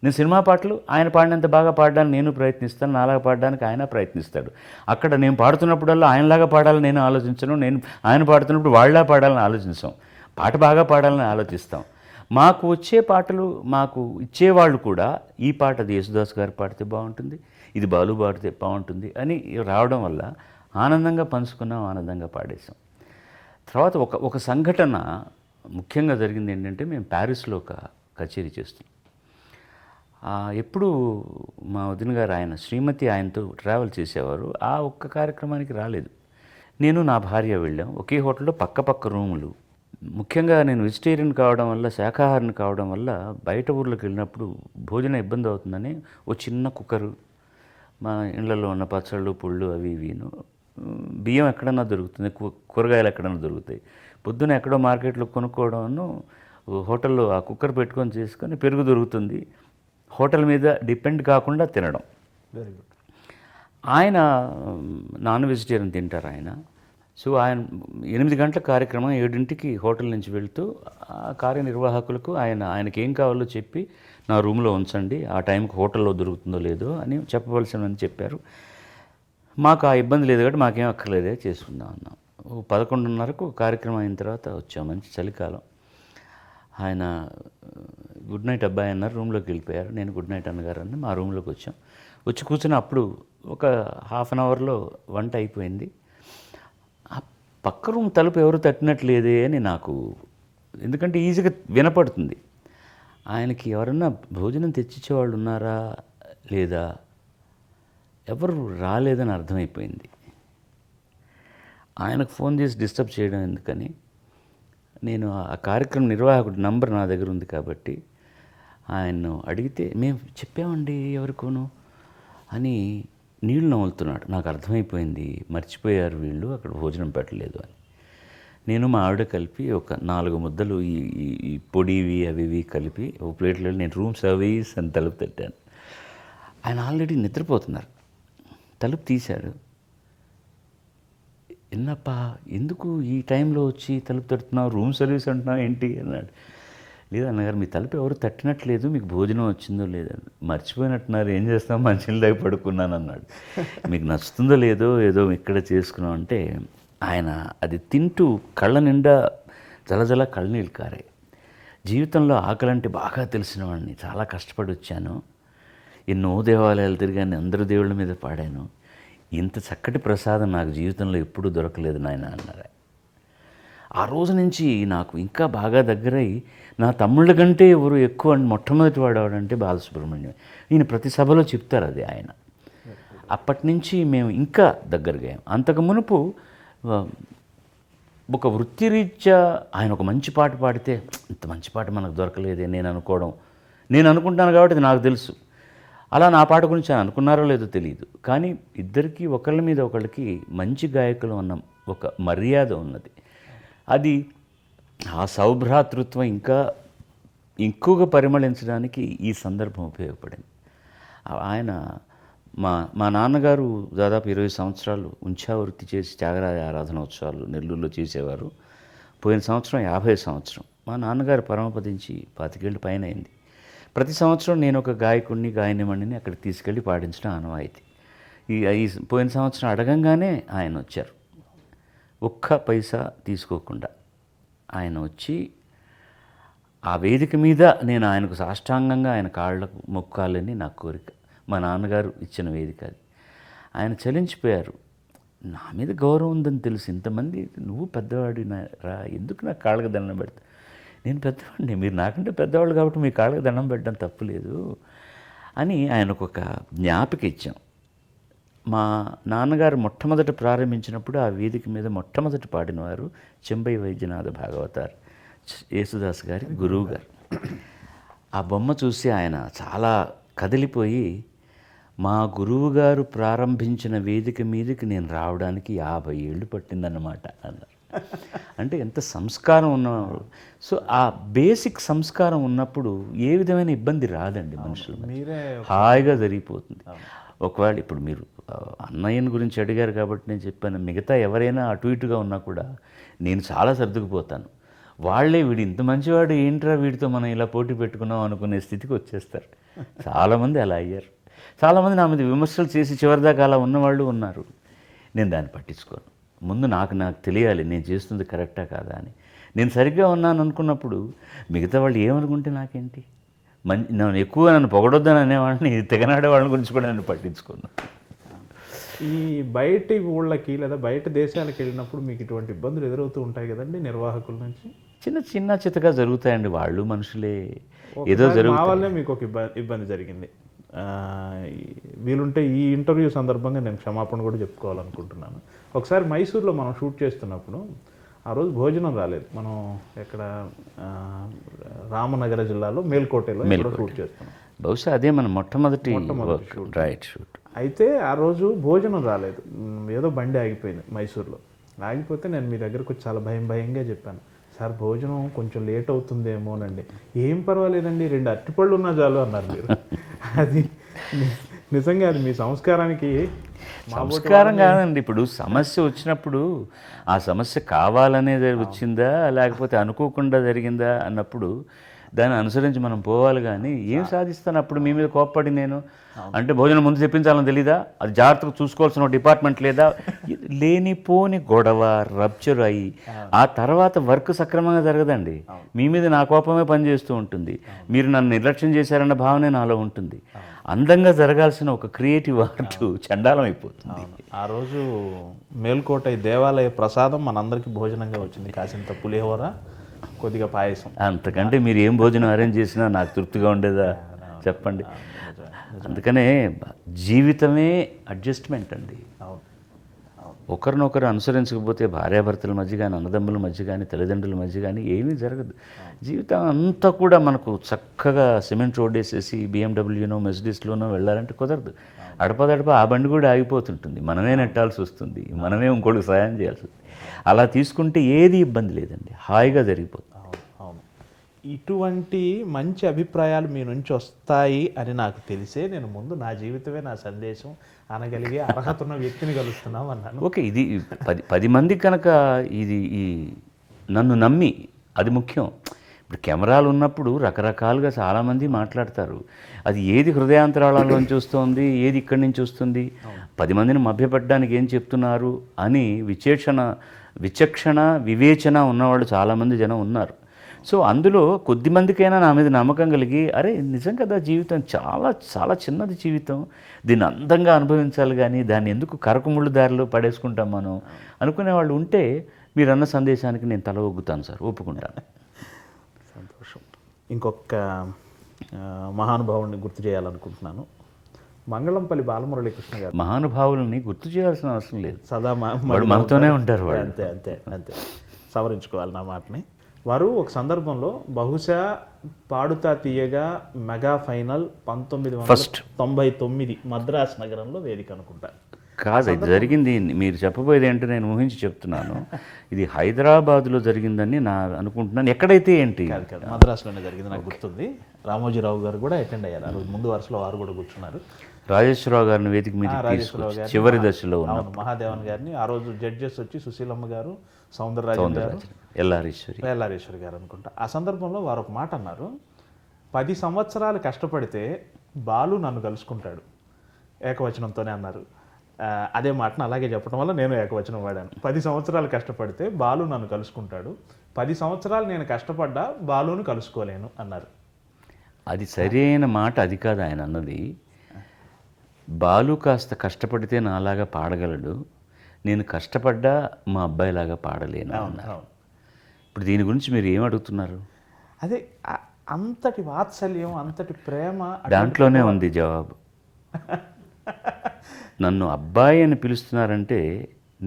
నేను సినిమా పాటలు ఆయన పాడినంత బాగా పాడడానికి నేను ప్రయత్నిస్తాను, నాలాగా పాడడానికి ఆయన ప్రయత్నిస్తాడు. అక్కడ నేను పాడుతున్నప్పుడల్లా ఆయనలాగా పాడాలని నేను ఆలోచించను, నేను ఆయన పాడుతున్నప్పుడు వాళ్ళలా పాడాలని ఆలోచించాం. పాట బాగా పాడాలని ఆలోచిస్తాం. మాకు వచ్చే పాటలు మాకు ఇచ్చేవాళ్ళు కూడా ఈ పాట అది యేసుదాస్ గారు పాడితే బాగుంటుంది, ఇది బాలు పాడితే బాగుంటుంది అని రావడం వల్ల ఆనందంగా పంచుకున్నాం, ఆనందంగా పాడేసాం. తర్వాత ఒక సంఘటన ముఖ్యంగా జరిగింది ఏంటంటే, మేము ప్యారిస్లో ఒక కచేరీ చేస్తున్నాం. ఎప్పుడు మా వదిన గారు ఆయన శ్రీమతి ఆయనతో ట్రావెల్ చేసేవారు. ఆ ఒక్క కార్యక్రమానికి రాలేదు. నేను నా భార్య వెళ్ళాం. ఒకే హోటల్లో పక్క రూములు. ముఖ్యంగా నేను వెజిటేరియన్ కావడం వల్ల, శాకాహారిని కావడం వల్ల బయట ఊర్లోకి వెళ్ళినప్పుడు భోజనం ఇబ్బంది అవుతుందని ఓ చిన్న కుక్కరు, మా ఇళ్ళల్లో ఉన్న పచ్చళ్ళు పుళ్ళు అవి ఇవిను, బియ్యం ఎక్కడన్నా దొరుకుతుంది, కూరగాయలు ఎక్కడన్నా దొరుకుతాయి. పొద్దున ఎక్కడో మార్కెట్లో కొనుక్కోవడం, హోటల్లో ఆ కుక్కర్ పెట్టుకొని చేసుకొని పెరుగు దొరుకుతుంది, హోటల్ మీద డిపెండ్ కాకుండా తినడం. Very good. ఆయన నాన్ వెజిటేరియన్ తింటారు ఆయన. సో ఆయన 8 గంటల కార్యక్రమం 7ంటికి హోటల్ నుంచి వెళ్తూ ఆ కార్యనిర్వాహకులకు ఆయనకి ఏం కావాలో చెప్పి నా రూమ్లో ఉంచండి, ఆ టైంకి హోటల్లో దొరుకుతుందో లేదో అని చెప్పవలసినని చెప్పారు. మాకు ఆ ఇబ్బంది లేదు కాబట్టి మాకేం అక్కర్లేదే, చేసుకుందాం అన్నాం. 11:30కు కార్యక్రమం అయిన తర్వాత వచ్చాం. మంచి చలికాలం. ఆయన గుడ్ నైట్ అబ్బాయి అన్నారు, రూమ్లోకి వెళ్ళిపోయారు. నేను గుడ్ నైట్ అన్నగారు అని మా రూమ్లోకి వచ్చాం. వచ్చి కూర్చుని అప్పుడు ఒక హాఫ్ అన్ అవర్లో వంట అయిపోయింది. ఆ పక్క రూమ్ తలుపు ఎవరు తట్టినట్లేదే అని నాకు, ఎందుకంటే ఈజీగా వినపడుతుంది. ఆయనకి ఎవరన్నా భోజనం తెచ్చిచ్చేవాళ్ళు ఉన్నారా లేదా, ఎవరు రాలేదని అర్థమైపోయింది. ఆయనకు ఫోన్ చేసి డిస్టర్బ్ చేయడం ఎందుకని, నేను ఆ కార్యక్రమం నిర్వాహకుడి నంబర్ నా దగ్గర ఉంది కాబట్టి ఆయన్ను అడిగితే, మేము చెప్పామండి ఎవరికోను అని నీళ్లు నవ్వులుతున్నాడు. నాకు అర్థమైపోయింది, మర్చిపోయారు వీళ్ళు, అక్కడ భోజనం పెట్టలేదు అని. నేను మా ఆవిడ కలిపి ఒక 4 ముద్దలు ఈ పొడివి అవి కలిపి ఒక ప్లేట్లో నేను రూమ్ సర్వీస్ అని తలుపు తట్టాను. ఆయన ఆల్రెడీ నిద్రపోతున్నారు. తలుపు తీశాడు. ఎన్నప్పా ఎందుకు ఈ టైంలో వచ్చి తలుపు తడుతున్నావు, రూమ్ సర్వీస్ అంటున్నావు ఏంటి అన్నాడు. లేదు అన్నగారు, మీ తలుపు ఎవరు తట్టినట్లేదు, మీకు భోజనం వచ్చిందో లేదో, మర్చిపోయినట్టున్నారు, ఏం చేస్తాం, మంచినీళ్ళ దగ్గర పడుకున్నాను అన్నాడు. మీకు నచ్చుతుందో లేదో ఏదో ఇక్కడ చేసుకున్నాం అంటే, ఆయన అది తింటూ కళ్ళ నిండా జలజల కళ్ళనీళ్ళు కారాయి. జీవితంలో ఆకలంటే బాగా తెలిసిన వాడిని, చాలా కష్టపడి వచ్చాను, ఎన్నో దేవాలయాలు తిరిగాను, అందరూ దేవుళ్ళ మీద పాడాను, ఇంత చక్కటి ప్రసాదం నాకు జీవితంలో ఎప్పుడూ దొరకలేదు నాయన అన్నారు. ఆ రోజు నుంచి నాకు ఇంకా బాగా దగ్గరై, నా తమ్ముళ్ళ కంటే ఎవరు ఎక్కువ మొట్టమొదటి వాడేవాడంటే బాలసుబ్రహ్మణ్యం. ఈయన ప్రతి సభలో చెప్తారు అది ఆయన. అప్పటి నుంచి మేము ఇంకా దగ్గరగా. అంతకు మునుపు ఒక వృత్తిరీత్యా ఆయన ఒక మంచి పాట పాడితే, ఇంత మంచి పాట మనకు దొరకలేదే నేను అనుకుంటాను కాబట్టి అది నాకు తెలుసు. అలా నా పాట గురించి ఆయన అనుకున్నారో లేదో తెలియదు. కానీ ఇద్దరికీ ఒకళ్ళ మీద ఒకళ్ళకి మంచి గాయకులు ఉన్న ఒక మర్యాద ఉన్నది. అది ఆ సౌభ్రాతృత్వం ఇంకా ఎక్కువగా పరిమళించడానికి ఈ సందర్భం ఉపయోగపడింది. ఆయన మా నాన్నగారు దాదాపు 20 సంవత్సరాలు ఉంచా వృత్తి చేసి త్యాగరాజ ఆరాధన ఉత్సవాలు నెల్లూరులో చేసేవారు. పోయిన సంవత్సరం 50 సంవత్సరం. మా నాన్నగారు పరమపదించి 25 ఏళ్ళ పైన అయింది. ప్రతి సంవత్సరం నేను ఒక గాయకుడిని గాయనిమణిని అక్కడికి తీసుకెళ్ళి పాడించడం ఆనవాయితీ. ఈ పోయిన సంవత్సరం అడగంగానే ఆయన వచ్చారు. ఒక్క పైసా తీసుకోకుండా ఆయన వచ్చి ఆ వేదిక మీద నేను ఆయనకు సాష్టాంగంగా ఆయన కాళ్ళకు మొక్కాలని నా కోరిక. మా నాన్నగారు ఇచ్చిన వేదిక అది. ఆయన చలించిపోయారు. నా మీద గౌరవం ఉందని తెలుసు, ఇంతమంది, నువ్వు పెద్దవాడి రా, ఎందుకు నా కాళ్ళకు దండం పెడతా, నేను పెద్దవాడిని, మీరు నాకంటే పెద్దవాళ్ళు కాబట్టి మీ కాళ్ళకు దండం పెట్టడం తప్పులేదు అని ఆయనకు ఒక జ్ఞాపిక ఇచ్చాం. మా నాన్నగారు మొట్టమొదట ప్రారంభించినప్పుడు ఆ వేదిక మీద మొట్టమొదటి పాడినవారు చెంబై వైద్యనాథ భాగవతార్, యేసుదాస్ గారి గురువు గారు. ఆ బొమ్మ చూసి ఆయన చాలా కదిలిపోయి, మా గురువుగారు ప్రారంభించిన వేదిక మీదకి నేను రావడానికి 50 ఏళ్ళు పట్టిందన్నమాట అన్నారు. అంటే ఎంత సంస్కారం ఉన్నవాడు. సో ఆ బేసిక్ సంస్కారం ఉన్నప్పుడు ఏ విధమైన ఇబ్బంది రాదండి మనుషులు, మీరే హాయిగా జరిగిపోతుంది. ఒకవేళ ఇప్పుడు మీరు అన్నయ్యని గురించి అడిగారు కాబట్టి నేను చెప్పాను, మిగతా ఎవరైనా అటు ఇటుగా ఉన్నా కూడా నేను చాలా సర్దుకుపోతాను. వాళ్ళే వీడు ఇంత మంచివాడు ఏంట్రా వీడితో మనం ఇలా పోటీ పెట్టుకున్నాం అనుకునే స్థితికి వచ్చేస్తారు. చాలామంది అలా అయ్యారు. చాలామంది నా మీద విమర్శలు చేసి చివరిదాకా అలా ఉన్నవాళ్ళు ఉన్నారు. నేను దాన్ని పట్టించుకోను. ముందు నాకు తెలియాలి నేను చేస్తుంది కరెక్టా కాదా అని. నేను సరిగ్గా ఉన్నాను అనుకున్నప్పుడు మిగతా వాళ్ళు ఏమనుకుంటే నాకేంటి. నన్ను ఎక్కువ పొగడొద్దని అనేవాడిని, తెగనాడే వాళ్ళ గురించి కూడా నేను పట్టించుకోను. ఈ బయటి ఊళ్ళకి లేదా బయట దేశాలకు వెళ్ళినప్పుడు మీకు ఇటువంటి ఇబ్బందులు ఎదురవుతూ ఉంటాయి కదండి నిర్వాహకుల నుంచి? చిన్న చితగా జరుగుతాయండి, వాళ్ళు మనుషులే, ఏదో మా జరుగుతుంది. వల్లే మీకు ఒక ఇబ్బంది జరిగింది. వీలుంటే ఈ ఇంటర్వ్యూ సందర్భంగా నేను క్షమాపణ కూడా చెప్పుకోవాలనుకుంటున్నాను. ఒకసారి మైసూర్లో మనం షూట్ చేస్తున్నప్పుడు ఆ రోజు భోజనం రాలేదు. మనం ఎక్కడ రామనగర జిల్లాలో మేల్కోటలో షూట్ చేస్తున్నాం. బహుశా అదే మన మొట్టమొదటి రైట్ షూట్. అయితే ఆ రోజు భోజనం రాలేదు. ఏదో బండి ఆగిపోయింది మైసూర్లో. ఆగిపోతే నేను మీ దగ్గరకు వచ్చి చాలా భయంగా చెప్పాను, సార్ భోజనం కొంచెం లేట్ అవుతుందేమోనండి. ఏం పర్వాలేదండి, 2 అరటిపళ్ళు ఉన్నా చాలు అన్నారు మీరు. అది నిజంగా అది మీ సంస్కారానికి సంస్కారం కాదండి. ఇప్పుడు సమస్య వచ్చినప్పుడు ఆ సమస్య కావాలనే వచ్చిందా లేకపోతే అనుకోకుండా జరిగిందా అన్నప్పుడు దాన్ని అనుసరించి మనం పోవాలి. కానీ ఏం సాధిస్తాను అప్పుడు మీ మీద కోప్పడి నేను అంటే భోజనం ముందు చెప్పించాలని తెలీదా, అది జాగ్రత్తగా చూసుకోవాల్సిన డిపార్ట్మెంట్ లేదా, లేనిపోని గొడవ రప్చర్ అయ్యి ఆ తర్వాత వర్క్ సక్రమంగా జరగదండి. మీ మీద నా కోపమే పనిచేస్తూ ఉంటుంది, మీరు నన్ను నిర్లక్ష్యం చేశారన్న భావనే నాలో ఉంటుంది. అందంగా జరగాల్సిన ఒక క్రియేటివ్ ఆర్ట్ చండాలం అయిపోతుంది. ఆ రోజు మేల్కోట దేవాలయ ప్రసాదం మనందరికీ భోజనంగా వచ్చింది. కాసింత పులిహోర, కొద్దిగా పాయసం. అంతకంటే మీరు ఏం భోజనం అరేంజ్ చేసినా నాకు తృప్తిగా ఉండేదా చెప్పండి. అందుకనే జీవితమే అడ్జస్ట్మెంట్ అండి. ఒకరినొకరు అనుసరించకపోతే భార్యాభర్తల మధ్య కానీ, అన్నదమ్ముల మధ్య కానీ, తల్లిదండ్రుల మధ్య కానీ ఏమీ జరగదు. జీవితం అంతా కూడా మనకు చక్కగా సిమెంట్ రోడ్ వేసేసి బిఎండబ్ల్యూనో మెర్సిడీస్లోనో వెళ్ళాలంటే కుదరదు. అడపదడప ఆ బండి కూడా ఆగిపోతుంటుంది, మనమే నెట్టాల్సి వస్తుంది, మనమే ఇంకోటికి సహాయం చేయాల్సి వస్తుంది. అలా తీసుకుంటే ఏది ఇబ్బంది లేదండి, హాయిగా జరిగిపోతుంది. అవును, ఇటువంటి మంచి అభిప్రాయాలు మీ నుంచి వస్తాయి అని నాకు తెలిసే నేను ముందు నా జీవితమే నా సందేశం అనగలిగే అర్హత ఉన్న వ్యక్తిని కలుస్తున్నాం అన్నాను. ఓకే, ఇది 10 మంది కనుక ఇది నన్ను నమ్మి, అది ముఖ్యం. ఇప్పుడు కెమెరాలు ఉన్నప్పుడు రకరకాలుగా చాలామంది మాట్లాడతారు, అది ఏది హృదయాంతరాళంలోంచి వస్తుంది, ఏది ఇక్కడి నుంచి వస్తుంది, 10 మందిని మభ్యపెట్టడానికి ఏం చెప్తున్నారు అని విచక్షణ వివేచన ఉన్నవాళ్ళు చాలామంది జనం ఉన్నారు. సో అందులో కొద్ది మందికైనా నా మీద నమ్మకం కలిగి, అరే నిజం కదా, జీవితం చాలా చాలా చిన్నది జీవితం, దీన్ని అందంగా అనుభవించాలి కానీ దాన్ని ఎందుకు కరకుముళ్ళు దారిలో పడేసుకుంటాం మనం అనుకునే వాళ్ళు ఉంటే మీరన్న సందేశానికి నేను తల ఒగ్గుతాను సార్, ఒప్పుకుంటాను. సంతోషం. ఇంకొక మహానుభావుడిని గుర్తు చేయాలనుకుంటున్నాను, మంగళంపల్లి బాలమురళీకృష్ణ గారు. మహానుభావులని గుర్తు చేయాల్సిన అవసరం లేదు, సదా మనతోనే ఉంటారు వాళ్ళు. అంతే అంతే అంతే సవరించుకోవాలి నా మాటని. వారు ఒక సందర్భంలో బహుశా పాడుతా తీయగా మెగా ఫైనల్ 1999 మద్రాస్ నగరంలో వేదిక అనుకుంటా. కాదు, ఇది జరిగింది, మీరు చెప్పబోయేది ఏంటో నేను ఊహించి చెప్తున్నాను. ఇది హైదరాబాద్లో జరిగిందని నా అనుకుంటున్నాను. ఎక్కడైతే ఏంటి, మద్రాసులోనే జరిగింది నాకు గుర్తుంది. రామోజీరావు గారు కూడా అటెండ్ అయ్యారు. ఆ రోజు ముందు వరుసలో వారు కూడా కూర్చున్నారు. రాజేశ్వరరావు గారిని వేదిక మీద తీసుకొచ్చి చివరి దశలో ఉన్న మహాదేవన్ గారిని, ఆ రోజు జడ్జెస్ వచ్చి సుశీలమ్మ గారు, సౌందరరాజన్ గారు, ఎల్లారీశ్వరి గారు అనుకుంటా. ఆ సందర్భంలో వారు ఒక మాట అన్నారు, 10 సంవత్సరాలు కష్టపడితే బాలు నన్ను కలుసుకుంటాడు, ఏకవచనంతోనే అన్నారు. అదే మాటను అలాగే చెప్పడం వల్ల నేను ఏకవచనం వాడాను. 10 సంవత్సరాలు కష్టపడితే బాలు నన్ను కలుసుకుంటాడు, 10 సంవత్సరాలు నేను కష్టపడ్డా బాలును కలుసుకోలేను అన్నారు. అది సరైన మాట, అది కాదు ఆయన అన్నది. బాలు కాస్త కష్టపడితే నాలాగా పాడగలడు, నేను కష్టపడ్డా మా అబ్బాయిలాగా పాడలేను అన్నారు. ఇప్పుడు దీని గురించి మీరు ఏం అడుగుతున్నారు? అదే అంతటి వాత్సల్యం, అంతటి ప్రేమ దాంట్లోనే ఉంది జవాబు. నన్ను అబ్బాయి అని పిలుస్తున్నారంటే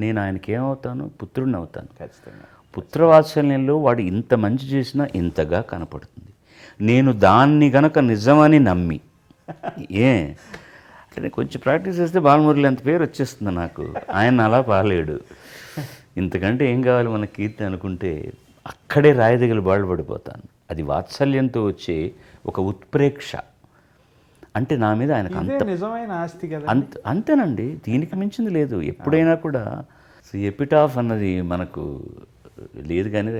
నేను ఆయనకి ఏమవుతాను? పుత్రుడిని అవుతాను. ఖచ్చితంగా పుత్రవాత్సల్యంలో వాడు ఇంత మంచి చేసినా ఇంతగా కనపడుతుంది. నేను దాన్ని గనక నిజమని నమ్మి అంటే కొంచెం ప్రాక్టీస్ చేస్తే బాలమురళి అంత పేరు వచ్చేస్తుంది నాకు. ఆయన అలా పాలేడు. ఇంతకంటే ఏం కావాలి మన కీర్తి అనుకుంటే అక్కడే రాయదగిలి బాళ్ళు పడిపోతాను. అది వాత్సల్యంతో వచ్చే ఒక ఉత్ప్రేక్ష. అంటే నా మీద ఆయనకు ఇదే నిజమైన ఆస్తి కదా. అంతేనండి, దీనికి మించింది లేదు. ఎప్పుడైనా కూడా ఎపిటాఫ్ అన్నది మనకు లేదు, కానీ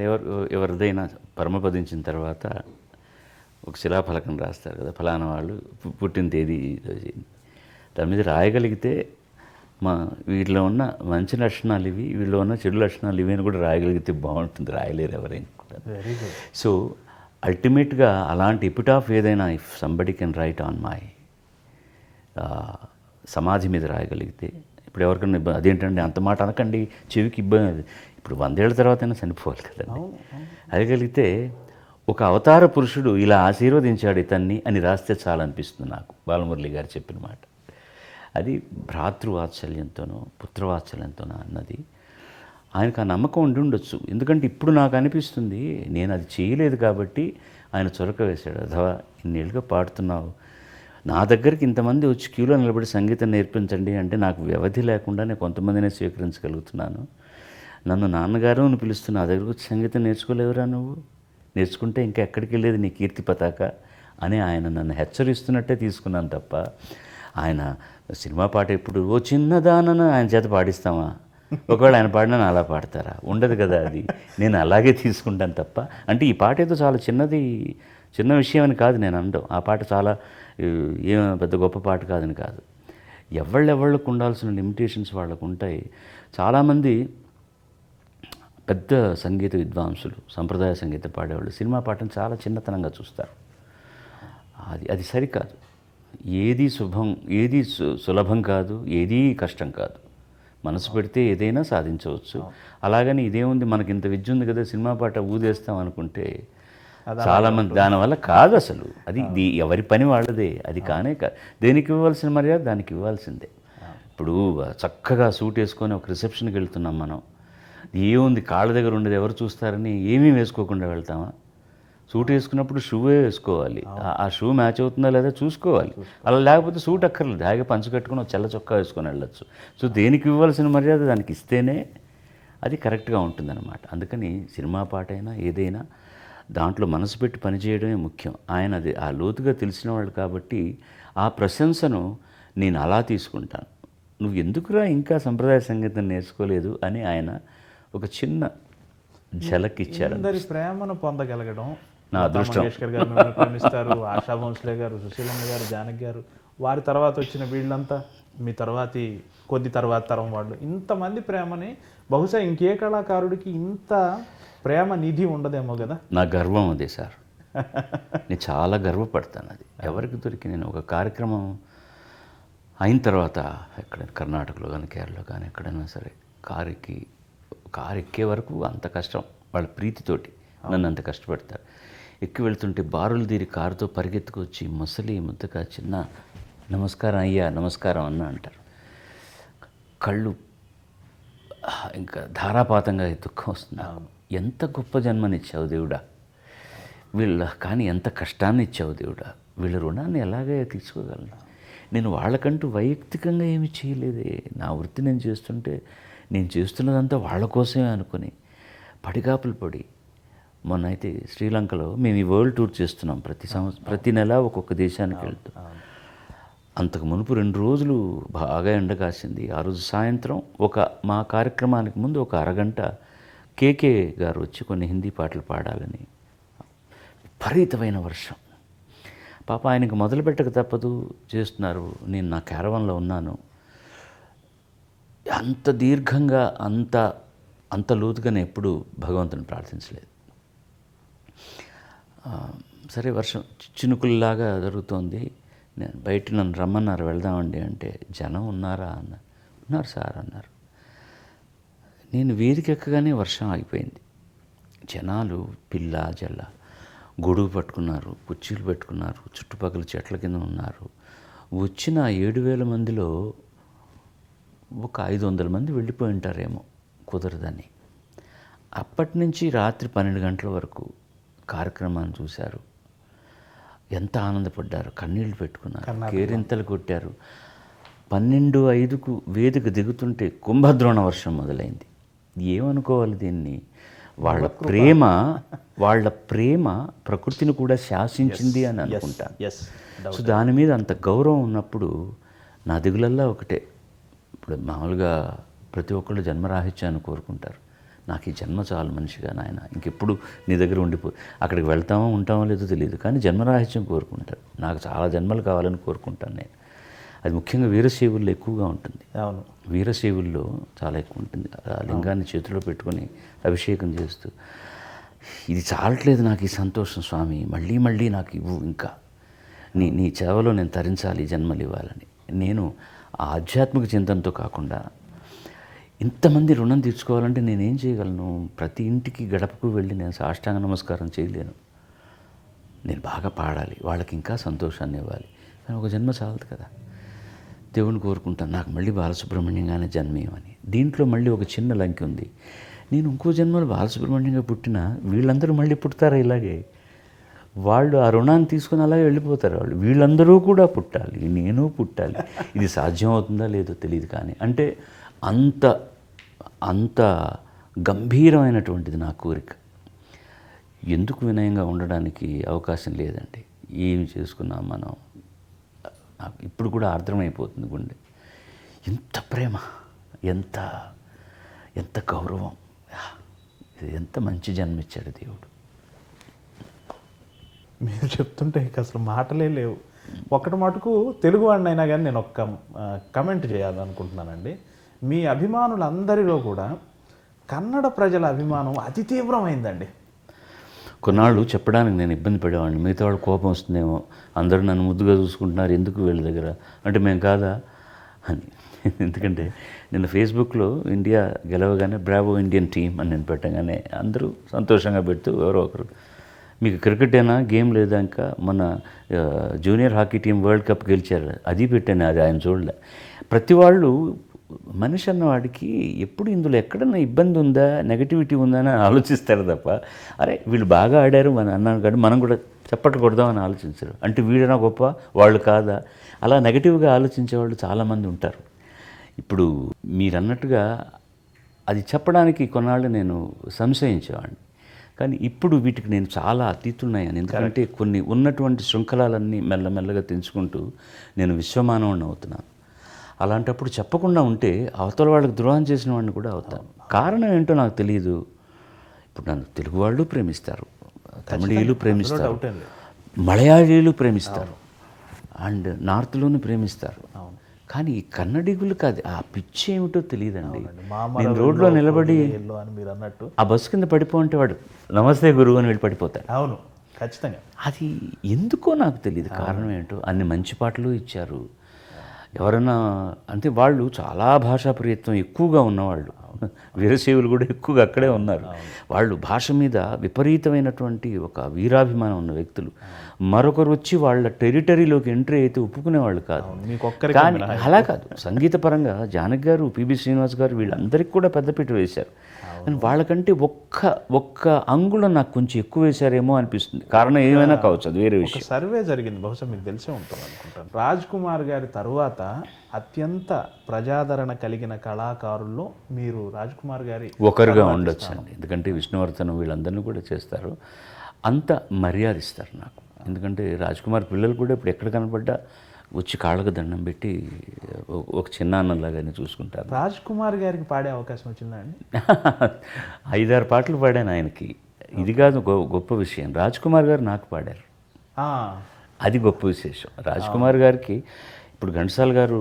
ఎవరిదైనా పరమపదించిన తర్వాత ఒక శిలాఫలకం రాస్తారు కదా, ఫలానా వాళ్ళు పుట్టిన తేదీ దాని మీద రాయగలిగితే మా వీటిలో ఉన్న మంచి లక్షణాలు ఇవి, వీళ్ళలో ఉన్న చెడు లక్షణాలు ఇవి అని కూడా రాయగలిగితే బాగుంటుంది. రాయలేరు ఎవరైనా కూడా. Very good. సో అల్టిమేట్గా అలాంటి ఎపిటాఫ్ ఏదైనా, if somebody can write on my సమాధి మీద రాయగలిగితే, ఇప్పుడు ఎవరికైనా అదేంటండి అంత మాట అనకండి, చెవికి ఇబ్బంది, ఇప్పుడు 100 ఏళ్ల తర్వాతైనా చనిపోవాలి కదండి. అడగలిగితే ఒక అవతార పురుషుడు ఇలా ఆశీర్వదించాడు ఇతన్ని అని రాస్తే చాలనిపిస్తుంది నాకు, బాలమురళి గారు చెప్పిన మాట. అది భ్రాతృవాత్సల్యంతోనో పుత్రవాత్సల్యంతోనో అన్నది ఆయనకు ఆ నమ్మకం ఉండి ఉండొచ్చు. ఎందుకంటే ఇప్పుడు నాకు అనిపిస్తుంది, నేను అది చేయలేదు కాబట్టి ఆయన చొరక వేశాడు. అథవా ఇన్నేళ్ళుగా పాడుతున్నావు, నా దగ్గరికి ఇంతమంది వచ్చి క్యూలో నిలబడి సంగీతం నేర్పించండి అంటే నాకు వ్యవధి లేకుండా నేను కొంతమందినే స్వీకరించగలుగుతున్నాను. నన్ను నాన్నగారు అని పిలుస్తున్నా, నా దగ్గరకు వచ్చి సంగీతం నేర్చుకోలేవురా నువ్వు, నేర్చుకుంటే ఇంకా ఎక్కడికి వెళ్ళేది నీ కీర్తి పతాక అని ఆయన నన్ను హెచ్చరిస్తున్నట్టే తీసుకున్నాను తప్ప, ఆయన సినిమా పాట ఇప్పుడు ఓ చిన్నదానను ఆయన చేత పాడిస్తామా, ఒకవేళ ఆయన పాడినా అలా పాడతారా, ఉండదు కదా. అది నేను అలాగే తీసుకుంటాను తప్ప, అంటే ఈ పాట ఏదో చాలా చిన్న విషయం అని కాదు నేను అనడం. ఆ పాట చాలా ఏం పెద్ద గొప్ప పాట కాదని కాదు. ఎవళ్ళకు ఉండాల్సిన లిమిటేషన్స్ వాళ్ళకు ఉంటాయి. చాలామంది పెద్ద సంగీత విద్వాంసులు, సంప్రదాయ సంగీతం పాడేవాళ్ళు సినిమా పాటను చాలా చిన్నతనంగా చూస్తారు. అది సరికాదు. ఏది శుభం, ఏది సులభం కాదు, ఏదీ కష్టం కాదు. మనసు పెడితే ఏదైనా సాధించవచ్చు. అలాగని ఇదేముంది మనకి ఇంత విద్య ఉంది కదా సినిమా పాట ఊదేస్తాం అనుకుంటే చాలామంది దానివల్ల కాదు అసలు. అది ఎవరి పని వాళ్ళదే, అది కానే కాదు. దేనికి ఇవ్వాల్సిన మర్యాద దానికి ఇవ్వాల్సిందే. ఇప్పుడు చక్కగా సూట్ వేసుకొని ఒక రిసెప్షన్కి వెళ్తున్నాం మనం, ఏముంది కాళ్ళ దగ్గర ఉండేది ఎవరు చూస్తారని ఏమీ వేసుకోకుండా వెళ్తామా? సూట్ వేసుకున్నప్పుడు షూవే వేసుకోవాలి. ఆ షూ మ్యాచ్ అవుతుందా లేదా చూసుకోవాలి. అలా లేకపోతే సూట్ అక్కర్లేదు, హాయిగా పంచు కట్టుకుని చల్ల చొక్కా వేసుకొని వెళ్ళచ్చు. సో దేనికి ఇవ్వాల్సిన మర్యాద దానికి ఇస్తేనే అది కరెక్ట్గా ఉంటుందన్నమాట. అందుకని సినిమా పాట అయినా ఏదైనా దాంట్లో మనసు పెట్టి పనిచేయడమే ముఖ్యం. ఆయన అది ఆ లోతుగా తెలిసిన వాళ్ళు కాబట్టి ఆ ప్రశంసను నేను అలా తీసుకుంటాను. నువ్వు ఎందుకురా ఇంకా సంప్రదాయ సంగీతం నేర్చుకోలేదు అని ఆయన ఒక చిన్న ఝలక్ ఇచ్చారు. అందరి ప్రేమను పొందగలగడం నా అదృష్టం. మంగేష్కర్ గారు మిమ్మల్ని ప్రేమిస్తారు, ఆశా భోంస్లే గారు, సుశీలమ్మ గారు, జానకి గారు, వారి తర్వాత వచ్చిన వీళ్ళంతా మీ తర్వాతి కొద్ది తర్వాత తరం వాళ్ళు, ఇంతమంది ప్రేమని బహుశా ఇంకే కళాకారుడికి ఇంత ప్రేమ నిధి ఉండదేమో కదా. నా గర్వం అదే సార్. నేను చాలా గర్వపడతాను. అది ఎవరికి దొరికి, నేను ఒక కార్యక్రమం అయిన తర్వాత ఎక్కడ కర్ణాటకలో కానీ కేరళలో కానీ ఎక్కడైనా సరే కారు ఎక్కే వరకు అంత కష్టం, వాళ్ళ ప్రీతితోటి నన్ను అంత కష్టపడతారు. ఎక్కి వెళ్తుంటే బారులు తీరి కారుతో పరిగెత్తుకొచ్చి ముసలి ముద్దగా చిన్న నమస్కారం అయ్యా, నమస్కారం అన్న అంటారు. కళ్ళు ఇంకా ధారాపాతంగా దుఃఖం వస్తుంది. ఎంత గొప్ప జన్మనిచ్చావు దేవుడా, కానీ ఎంత కష్టాన్ని ఇచ్చావు దేవుడా, వీళ్ళ రుణాన్ని ఎలాగే తీసుకోగలను. నేను వాళ్ళకంటూ వైయక్తికంగా ఏమి చేయలేదే. నా వృత్తి నేను చేస్తుంటే నేను చేస్తున్నదంతా వాళ్ళ కోసమే అనుకుని పడిగాపులు పడి, మొన్న అయితే శ్రీలంకలో మేము ఈ వరల్డ్ టూర్ చేస్తున్నాం. ప్రతి నెల ఒక్కొక్క దేశానికి వెళ్తాం. అంతకు మునుపు 2 రోజులు బాగా ఎండ కాసింది. ఆ రోజు సాయంత్రం మా కార్యక్రమానికి ముందు ఒక అరగంట కేకే గారు వచ్చి కొన్ని హిందీ పాటలు పాడాలని, విపరీతమైన వర్షం. పాప ఆయనకు మొదలు పెట్టక తప్పదు, చేస్తున్నారు. నేను నా క్యారవాన్లో ఉన్నాను. అంత దీర్ఘంగా అంత లోతుగా నేను ఎప్పుడు భగవంతుని ప్రార్థించలేదు. సరే వర్షం చినుకుల్లాగా జరుగుతోంది. నేను బయట నన్ను రమ్మన్నారు, వెళ్దామండి అంటే, జనం ఉన్నారా అన్నారు. ఉన్నారు సార్ అన్నారు. నేను వేదిక ఎక్కగానే వర్షం ఆగిపోయింది. జనాలు పిల్ల జల్ల గొడుగు పట్టుకున్నారు, కుర్చీలు పెట్టుకున్నారు, చుట్టుపక్కల చెట్ల కింద ఉన్నారు. వచ్చిన 7,000 మందిలో ఒక 500 మంది వెళ్ళిపోయి ఉంటారేమో కుదరదని. అప్పటి నుంచి రాత్రి 12 గంటల వరకు కార్యక్రమాన్ని చూశారు. ఎంత ఆనందపడ్డారు, కన్నీళ్లు పెట్టుకున్నారు, కేరింతలు కొట్టారు. 12:05కు వేదిక దిగుతుంటే కుంభద్రోణ వర్షం మొదలైంది. ఏమనుకోవాలి దీన్ని, వాళ్ళ ప్రేమ ప్రకృతిని కూడా శాసించింది అని అనుకుంటాను. ఎస్. సో దాని మీద అంత గౌరవం ఉన్నప్పుడు నా దిగులల్లా ఒకటే. ఇప్పుడు మామూలుగా ప్రతి ఒక్కళ్ళు జన్మరాహిత్యాన్ని కోరుకుంటారు. నాకు ఈ జన్మ చాలు మనిషిగా నాయన, ఇంకెప్పుడు నీ దగ్గర అక్కడికి వెళ్తామో ఉంటామో లేదో తెలియదు, కానీ జన్మరాహిత్యం కోరుకుంటారు. నాకు చాలా జన్మలు కావాలని కోరుకుంటాను నేను. అది ముఖ్యంగా వీరశైవుల్లో ఎక్కువగా ఉంటుంది. అవును, వీరశైవుల్లో చాలా ఎక్కువ ఉంటుంది. ఆ లింగాన్ని చేతిలో పెట్టుకొని అభిషేకం చేస్తూ, ఇది చాలట్లేదు నాకు ఈ సంతోషం స్వామి, మళ్ళీ మళ్ళీ నాకు ఇవ్వు, ఇంకా నీ సేవలో నేను తరించాలి, జన్మలు ఇవ్వాలని. నేను ఆ ఆధ్యాత్మిక చింతనతో కాకుండా ఇంతమంది రుణం తీర్చుకోవాలంటే నేనేం చేయగలను? ప్రతి ఇంటికి గడపకు వెళ్ళి నేను సాష్టాంగ నమస్కారం చేయలేను. నేను బాగా పాడాలి, వాళ్ళకి ఇంకా సంతోషాన్ని ఇవ్వాలి. కానీ ఒక జన్మ చాలదు కదా. దేవుని కోరుకుంటాను నాకు మళ్ళీ బాలసుబ్రహ్మణ్యంగానే జన్మేయమని. దీంట్లో మళ్ళీ ఒక చిన్న లంకి ఉంది. నేను ఇంకో జన్మలో బాలసుబ్రహ్మణ్యంగా పుట్టినా వీళ్ళందరూ మళ్ళీ పుడతారా ఇలాగే? వాళ్ళు ఆ రుణాన్ని తీసుకుని అలాగే వెళ్ళిపోతారు. వీళ్ళందరూ కూడా పుట్టాలి, నేను పుట్టాలి. ఇది సాధ్యం అవుతుందా లేదో తెలియదు, కానీ అంటే అంత గంభీరమైనటువంటిది నా కోరిక. ఎందుకు వినయంగా ఉండడానికి అవకాశం లేదండి. ఏమి చేసుకున్నాం మనం, నాకు ఇప్పుడు కూడా అర్థమైపోతుంది గుండె. ఎంత ప్రేమ, ఎంత గౌరవం, ఎంత మంచి జన్మిచ్చాడు దేవుడు. మీరు చెప్తుంటే ఇక అసలు మాటలే లేవు. ఒక్కటి మటుకు తెలుగు వాడినైనా కానీ నేను ఒక్క కమెంట్ చేయాలనుకుంటున్నానండి. మీ అభిమానులందరిలో కూడా కన్నడ ప్రజల అభిమానం అతి తీవ్రమైందండి. కొన్నాళ్ళు చెప్పడానికి నేను ఇబ్బంది పడేవాడిని. మిగతా వాళ్ళు కోపం వస్తుందేమో, అందరూ నన్ను ముద్దుగా చూసుకుంటున్నారు, ఎందుకు వీళ్ళ దగ్గర అంటే మేము కాదా అని. ఎందుకంటే నిన్న ఫేస్బుక్లో ఇండియా గెలవగానే బ్రావో ఇండియన్ టీమ్ అని నేను పెట్టగానే అందరూ సంతోషంగా పెడుతూ ఎవరో ఒకరు మీకు క్రికెట్ అయినా గేమ్ లేదా, ఇంకా మన junior hockey team world cup గెలిచారు అది పెట్టాను, అది ఆయన చూడలే. ప్రతి వాళ్ళు మనిషి అన్నవాడికి ఎప్పుడు ఇందులో ఎక్కడన్నా ఇబ్బంది ఉందా, నెగటివిటీ ఉందా అని ఆలోచిస్తారు తప్ప, అరే వీళ్ళు బాగా ఆడారు మన అన్నాను కానీ మనం కూడా చప్పట్లు కొడదామని ఆలోచించరు. అంటే వీడనా గొప్ప, వాళ్ళు కాదా, అలా నెగటివ్గా ఆలోచించేవాళ్ళు చాలామంది ఉంటారు. ఇప్పుడు మీరు అన్నట్టుగా అది చెప్పడానికి కొన్నాళ్ళు నేను సంశయించేవాడిని, కానీ ఇప్పుడు వీటికి నేను చాలా అతీతున్నాయని. ఎందుకంటే కొన్ని ఉన్నటువంటి శృంఖలాలన్నీ మెల్లమెల్లగా తెంచుకుంటూ నేను విశ్వమానవుని అవుతున్నాను. అలాంటప్పుడు చెప్పకుండా ఉంటే అవతల వాళ్ళకి ద్రోహం చేసిన వాడిని కూడా అవుతాను. కారణం ఏంటో నాకు తెలియదు. ఇప్పుడు నన్ను తెలుగు వాళ్ళు ప్రేమిస్తారు, తమిళీయులు ప్రేమిస్తారు, మలయాళీలు ప్రేమిస్తారు, అండ్ నార్త్లోనూ ప్రేమిస్తారు. కానీ ఈ కన్నడిగులకు అది ఆ పిచ్చి ఏమిటో తెలియదండి. నేను రోడ్లో నిలబడి మీరు అన్నట్టు ఆ బస్సు కింద పడిపోంటే వాడు నమస్తే గురువు అని వెళ్ళి పడిపోతాడు. అవును, ఖచ్చితంగా. అది ఎందుకో నాకు తెలియదు, కారణం ఏంటో. అన్ని మంచి పాటలు ఇచ్చారు. ఎవరైనా అంటే వాళ్ళు చాలా భాషా ప్రియత్వం ఎక్కువగా ఉన్నవాళ్ళు, వీరశైవులు కూడా ఎక్కువగా అక్కడే ఉన్నారు. వాళ్ళు భాష మీద విపరీతమైనటువంటి ఒక వీరాభిమానం ఉన్న వ్యక్తులు. మరొకరు వచ్చి వాళ్ళ టెరిటరీలోకి ఎంట్రీ అయితే ఒప్పుకునేవాళ్ళు కాదు. కానీ అలా కాదు, సంగీతపరంగా జానకి గారు, పిబి శ్రీనివాస్ గారు వీళ్ళందరికీ కూడా పెద్దపీట వేశారు. కానీ వాళ్ళకంటే ఒక్క అంగుళం నాకు కొంచెం ఎక్కువ వేశారేమో అనిపిస్తుంది. కారణం ఏమైనా కావచ్చు, అది వేరే విషయం. సర్వే జరిగింది, బహుశా మీకు తెలిసే ఉంటుంది అనుకుంటాను. రాజ్ కుమార్ గారి తరువాత అత్యంత ప్రజాదరణ కలిగిన కళాకారుల్లో మీరు రాజ్ కుమార్ గారి ఒకరుగా ఉండొచ్చండి. ఎందుకంటే విష్ణువర్ధన్ వీళ్ళందరినీ కూడా చేస్తారు, అంత మర్యాదిస్తారు నాకు. ఎందుకంటే రాజ్ కుమార్ పిల్లలు కూడా ఇప్పుడు ఎక్కడ కనపడ్డా వచ్చి కాళ్ళకు దండం పెట్టి ఒక చిన్న అన్నలాగానే చూసుకుంటారు. రాజ్ కుమార్ గారికి పాడే అవకాశం వచ్చిందా అండి? 5-6 పాటలు పాడాను ఆయనకి. ఇది కాదు గొప్ప విషయం, రాజ్ కుమార్ గారు నాకు పాడారు, అది గొప్ప విశేషం. రాజ్ కుమార్ గారికి ఇప్పుడు ఘంటసాల గారు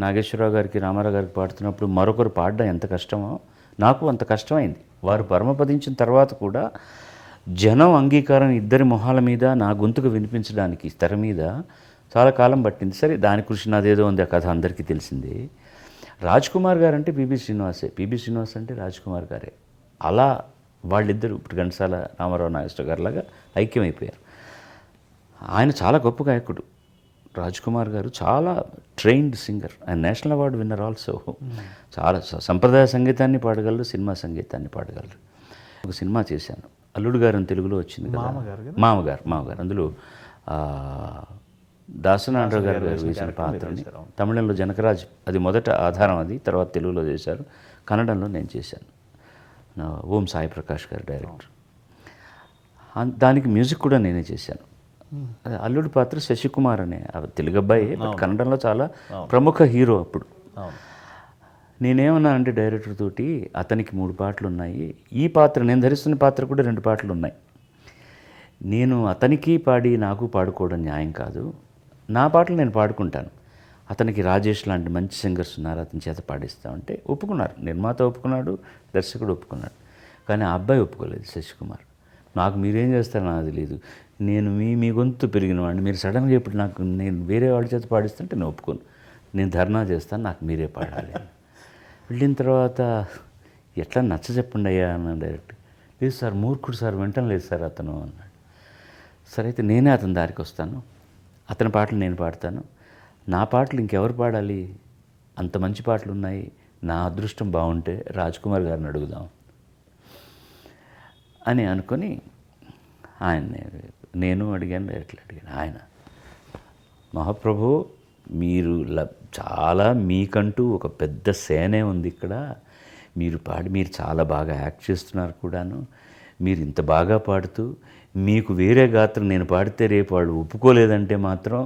నాగేశ్వరరావు గారికి రామారావు గారికి పాడుతున్నప్పుడు మరొకరు పాడడం ఎంత కష్టమో నాకు అంత కష్టమైంది. వారు పరమపదించిన తర్వాత కూడా జనం అంగీకారం ఇద్దరి మొహాల మీద నా గొంతుకు వినిపించడానికి తెర మీద చాలా కాలం పట్టింది. సరే దాని కృషి నాదేదో ఉంది, ఆ కథ అందరికీ తెలిసింది. రాజ్ కుమార్ గారు అంటే పిబి శ్రీనివాస్ అంటే రాజ్ కుమార్ గారే. అలా వాళ్ళిద్దరు ఇప్పుడు ఘంటసాల రామారావు నాగేశ్వర గారు లాగా ఐక్యమైపోయారు. ఆయన చాలా గొప్ప గాయకుడు. రాజ్ కుమార్ గారు చాలా ట్రైన్డ్ సింగర్, ఆయన నేషనల్ అవార్డు విన్నర్ ఆల్సో. చాలా సంప్రదాయ సంగీతాన్ని పాడగలరు, సినిమా సంగీతాన్ని పాడగలరు. ఒక సినిమా చేశాను, అల్లుడు గారు అని తెలుగులో వచ్చింది కదా, మామగారు. అందులో దాసనారాయణరావు గారు వేసిన పాత్రని తమిళంలో జనకరాజ్ అది మొదట ఆధారం, అది తర్వాత తెలుగులో చేశారు, కన్నడంలో నేను చేశాను. ఓం సాయి ప్రకాష్ గారు డైరెక్టర్. దానికి మ్యూజిక్ కూడా నేనే చేశాను. అల్లుడి పాత్ర శశికుమార్ అనే తెలుగు అబ్బాయి, బట్ కన్నడంలో చాలా ప్రముఖ హీరో అప్పుడు. నేనేమన్నానంటే డైరెక్టర్ తోటి, అతనికి 3 పాటలు ఉన్నాయి, ఈ పాత్ర నేను ధరిస్తున్న పాత్ర కూడా 2 పాటలు ఉన్నాయి, నేను అతనికి పాడి నాకు పాడుకోవడం న్యాయం కాదు, నా పాటలు నేను పాడుకుంటాను, అతనికి రాజేష్ లాంటి మంచి సింగర్స్ ఉన్నారు, అతని చేత పాడిస్తామంటే ఒప్పుకున్నారు. నిర్మాత ఒప్పుకున్నాడు, దర్శకుడు ఒప్పుకున్నాడు. కానీ ఆ అబ్బాయి ఒప్పుకోలేదు, శశికుమార్. నాకు మీరేం చేస్తారో నాకు తెలియదు, నేను మీ గొంతు పెరిగిన వాడిని, మీరు సడన్గా ఇప్పుడు నాకు నేను వేరే వాళ్ళ చేత పాడిస్తుంటే నేను ఒప్పుకోను, నేను ధర్నా చేస్తాను, నాకు మీరే పాడాలి. వెళ్ళిన తర్వాత ఎట్లా నచ్చ చెప్పండి అయ్యా అన్నాను డైరెక్ట్. లేదు సార్, మూర్ఖుడు సార్, వింటం లేదు సార్ అతను అన్నాడు. సరే అయితే నేనే అతని దారికి వస్తాను, అతని పాటలు నేను పాడతాను, నా పాటలు ఇంకెవరు పాడాలి, అంత మంచి పాటలు ఉన్నాయి, నా అదృష్టం బాగుంటే రాజ్ కుమార్ గారిని అడుగుదాం అని అనుకొని నేను అడిగాను, డైరెక్ట్లు అడిగాను. ఆయన, మహాప్రభు మీరు చాలా మీకంటూ ఒక పెద్ద సేనే ఉంది ఇక్కడ, మీరు చాలా బాగా యాక్ట్ చేస్తున్నారు కూడాను, మీరు ఇంత బాగా పాడుతూ మీకు వేరే గాత్రం నేను పాడితే రేపు వాళ్ళు ఒప్పుకోలేదంటే మాత్రం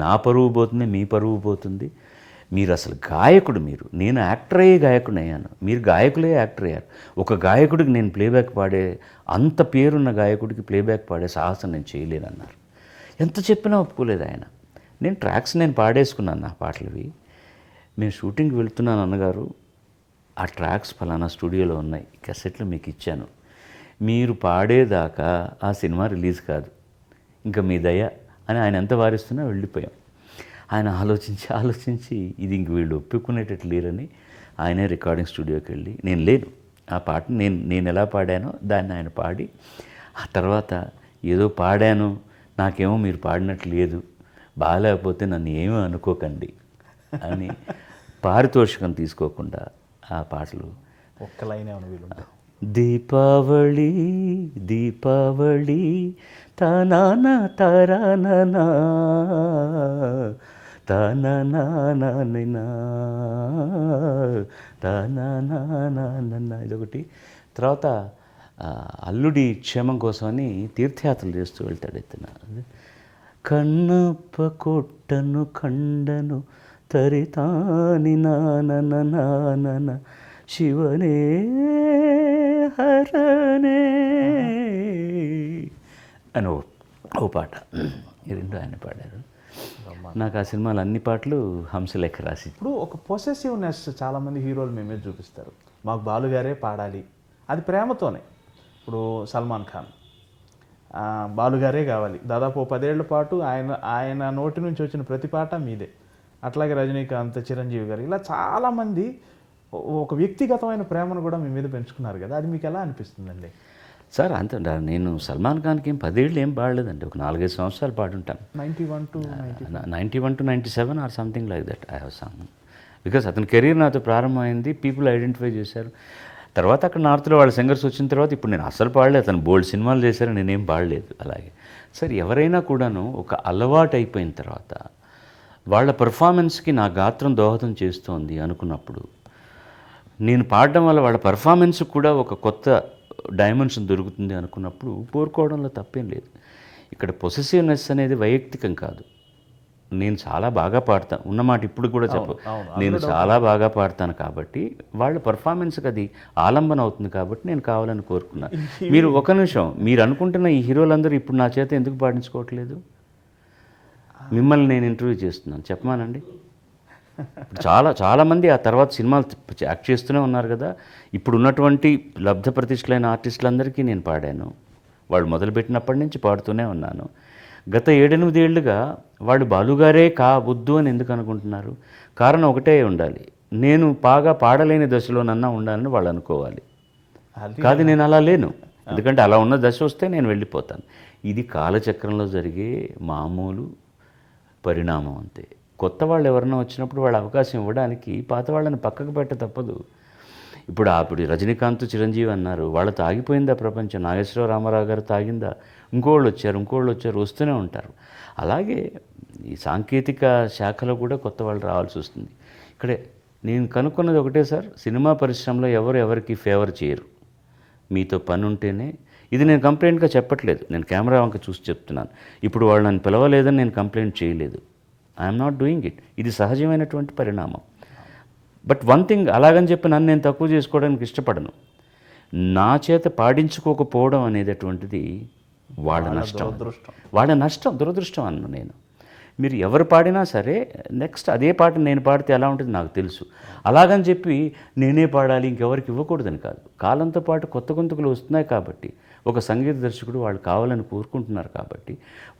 నా పరువు పోతుంది, మీ పరువు పోతుంది, మీరు అసలు గాయకుడు, నేను యాక్టర్ అయ్యే గాయకుడు అయ్యాను, మీరు గాయకులే యాక్టర్ అయ్యారు. ఒక గాయకుడికి నేను ప్లేబ్యాక్ పాడే, అంత పేరున్న గాయకుడికి ప్లేబ్యాక్ పాడే సాహసం నేను చేయలేనన్నారు. ఎంత చెప్పినా ఒప్పుకోలేదు ఆయన. నేను ట్రాక్స్ నేను పాడేసుకున్నాను, నా పాటలవి. మేము షూటింగ్కి వెళ్తున్నాను అన్నగారు, ఆ ట్రాక్స్ ఫలానా స్టూడియోలో ఉన్నాయి, క్యాసెట్లు మీకు ఇచ్చాను, మీరు పాడేదాకా ఆ సినిమా రిలీజ్ కాదు, ఇంకా మీ దయ అని ఆయన ఎంత వారిస్తున్నా వెళ్ళిపోయాం. ఆయన ఆలోచించి ఇది ఇంక వీళ్ళు ఒప్పుకునేటట్లు లేరని ఆయనే రికార్డింగ్ స్టూడియోకి వెళ్ళి, నేను లేను, ఆ పాట నేను ఎలా పాడానో దాన్ని ఆయన పాడి, ఆ తర్వాత ఏదో పాడాను, నాకేమో మీరు పాడినట్లు లేదు, బాగాలేకపోతే నన్ను ఏమీ అనుకోకండి అని పారితోషికం తీసుకోకుండా ఆ పాటలు ఒక్క లైన్ వీలు. దీపావళి దీపావళి తనానా తరాననా తననా తననా ఇదొకటి. తర్వాత అల్లుడి క్షేమం కోసమని తీర్థయాత్రలు చేస్తూ వెళ్తాడు ఎత్తున. కన్నప్ప కొట్టను ఖండను తరితాని నానన శివనే హరనే అని ఓ పాట, ఈ 2 ఆయన పాడారు. నాకు ఆ సినిమాలో అన్ని పాటలు హంసలేఖ రాసి. ఇప్పుడు ఒక పొసెసివ్నెస్ చాలామంది హీరోలు మేమే చూపిస్తారు, మాకు బాలుగారే పాడాలి, అది ప్రేమతోనే. ఇప్పుడు సల్మాన్ ఖాన్ బాలుగారే కావాలి, దాదాపు 10 ఏళ్ల పాటు ఆయన నోటి నుంచి వచ్చిన ప్రతి పాట మీదే. అట్లాగే రజనీకాంత్, చిరంజీవి గారు, ఇలా చాలామంది ఒక వ్యక్తిగతమైన ప్రేమను కూడా మీ మీద పెంచుకున్నారు కదా, అది మీకు ఎలా అనిపిస్తుందండి? సార్ అంతే, నేను సల్మాన్ ఖాన్కి 10 ఏళ్ళు ఏం పాడలేదండి, ఒక 4-5 సంవత్సరాలు పాడుంటాను. 91 to 97 or something like that I have song. Because అతని కెరీర్ నాతో ప్రారంభమైంది, పీపుల్ ఐడెంటిఫై చేశారు. తర్వాత అక్కడ నార్త్లో వాళ్ళ సింగర్స్ వచ్చిన తర్వాత ఇప్పుడు నేను అస్సలు పాడలేదు, అతను బోల్డ్ సినిమాలు చేశారు, నేనేం పాడలేదు. అలాగే సార్, ఎవరైనా కూడాను ఒక అలవాటు అయిపోయిన తర్వాత వాళ్ళ పెర్ఫార్మెన్స్కి నా గాత్రం దోహదం చేస్తోంది అనుకున్నప్పుడు, నేను పాడడం వల్ల వాళ్ళ పెర్ఫార్మెన్స్కి కూడా ఒక కొత్త డైమెన్షన్ దొరుకుతుంది అనుకున్నప్పుడు కోరుకోవడంలో తప్పేం లేదు. ఇక్కడ పొసెసివ్నెస్ అనేది వైయక్తికం కాదు. నేను చాలా బాగా పాడతాను ఉన్నమాట, ఇప్పుడు కూడా నేను చాలా బాగా పాడతాను కాబట్టి వాళ్ళ పర్ఫార్మెన్స్కి అది ఆలంబన అవుతుంది కాబట్టి నేను కావాలని కోరుకున్నాను. మీరు ఒక నిమిషం, మీరు అనుకుంటున్న ఈ హీరోలందరూ ఇప్పుడు నా చేత ఎందుకు పాడించుకోవట్లేదు? మిమ్మల్ని నేను ఇంటర్వ్యూ చేస్తున్నాను, చెప్పమానండి. చాలామంది ఆ తర్వాత సినిమాలు యాక్ట్ చేస్తూనే ఉన్నారు కదా. ఇప్పుడు ఉన్నటువంటి లబ్ధ ప్రతిష్ఠలైన ఆర్టిస్టులందరికీ నేను పాడాను, వాళ్ళు మొదలుపెట్టినప్పటి నుంచి పాడుతూనే ఉన్నాను. గత 7-8 ఏళ్ళుగా వాళ్ళు బాలుగారే కావద్దు అని ఎందుకు అనుకుంటున్నారు? కారణం ఒకటే ఉండాలి, నేను బాగా పాడలేని దశలోనన్నా ఉండాలని వాళ్ళు అనుకోవాలి. కాదు, నేను అలా లేను, ఎందుకంటే అలా ఉన్న దశ వస్తే నేను వెళ్ళిపోతాను. ఇది కాలచక్రంలో జరిగే మామూలు పరిణామం అంతే. కొత్త వాళ్ళు ఎవరైనా వచ్చినప్పుడు వాళ్ళ అవకాశం ఇవ్వడానికి పాత వాళ్ళని పక్కకు పెట్ట తప్పదు. ఇప్పుడు రజనీకాంత్, చిరంజీవి అన్నారు, వాళ్ళతో ఆగిపోయిందా ప్రపంచం? నాగేశ్వరరావు, రామారావు గారు తాగిందా? ఇంకోళ్ళు వచ్చారు వస్తూనే ఉంటారు. అలాగే ఈ సాంకేతిక శాఖలో కూడా కొత్త వాళ్ళు రావాల్సి వస్తుంది. ఇక్కడే నేను కనుక్కున్నది ఒకటే సార్, సినిమా పరిశ్రమలో ఎవరు ఎవరికి ఫేవర్ చేయరు. మీతో పని ఉంటేనే, ఇది నేను కంప్లైంట్గా చెప్పట్లేదు, నేను కెమెరా వంక చూసి చెప్తున్నాను. ఇప్పుడు వాళ్ళు నన్ను పిలవలేదని నేను కంప్లైంట్ చేయలేదు. I'm not doing it. ఇది సహజమైనటువంటి పరిణామం. బట్ వన్ థింగ్, అలాగని చెప్పి నన్ను నేను తక్కువ చేసుకోవడానికి ఇష్టపడను. నా చేత పాడించుకోకపోవడం అనేటటువంటిది వాళ్ళ నష్టం, వాళ్ళ నష్టం, దురదృష్టం అన్న నేను. మీరు ఎవరు పాడినా సరే నెక్స్ట్ అదే పాట నేను పాడితే ఎలా ఉంటుంది నాకు తెలుసు. అలాగని చెప్పి నేనే పాడాలి ఇంకెవరికి ఇవ్వకూడదని కాదు. కాలంతో పాటు కొత్త గొంతుకులు వస్తున్నాయి కాబట్టి, ఒక సంగీత దర్శకుడు వాళ్ళు కావాలని కోరుకుంటున్నారు కాబట్టి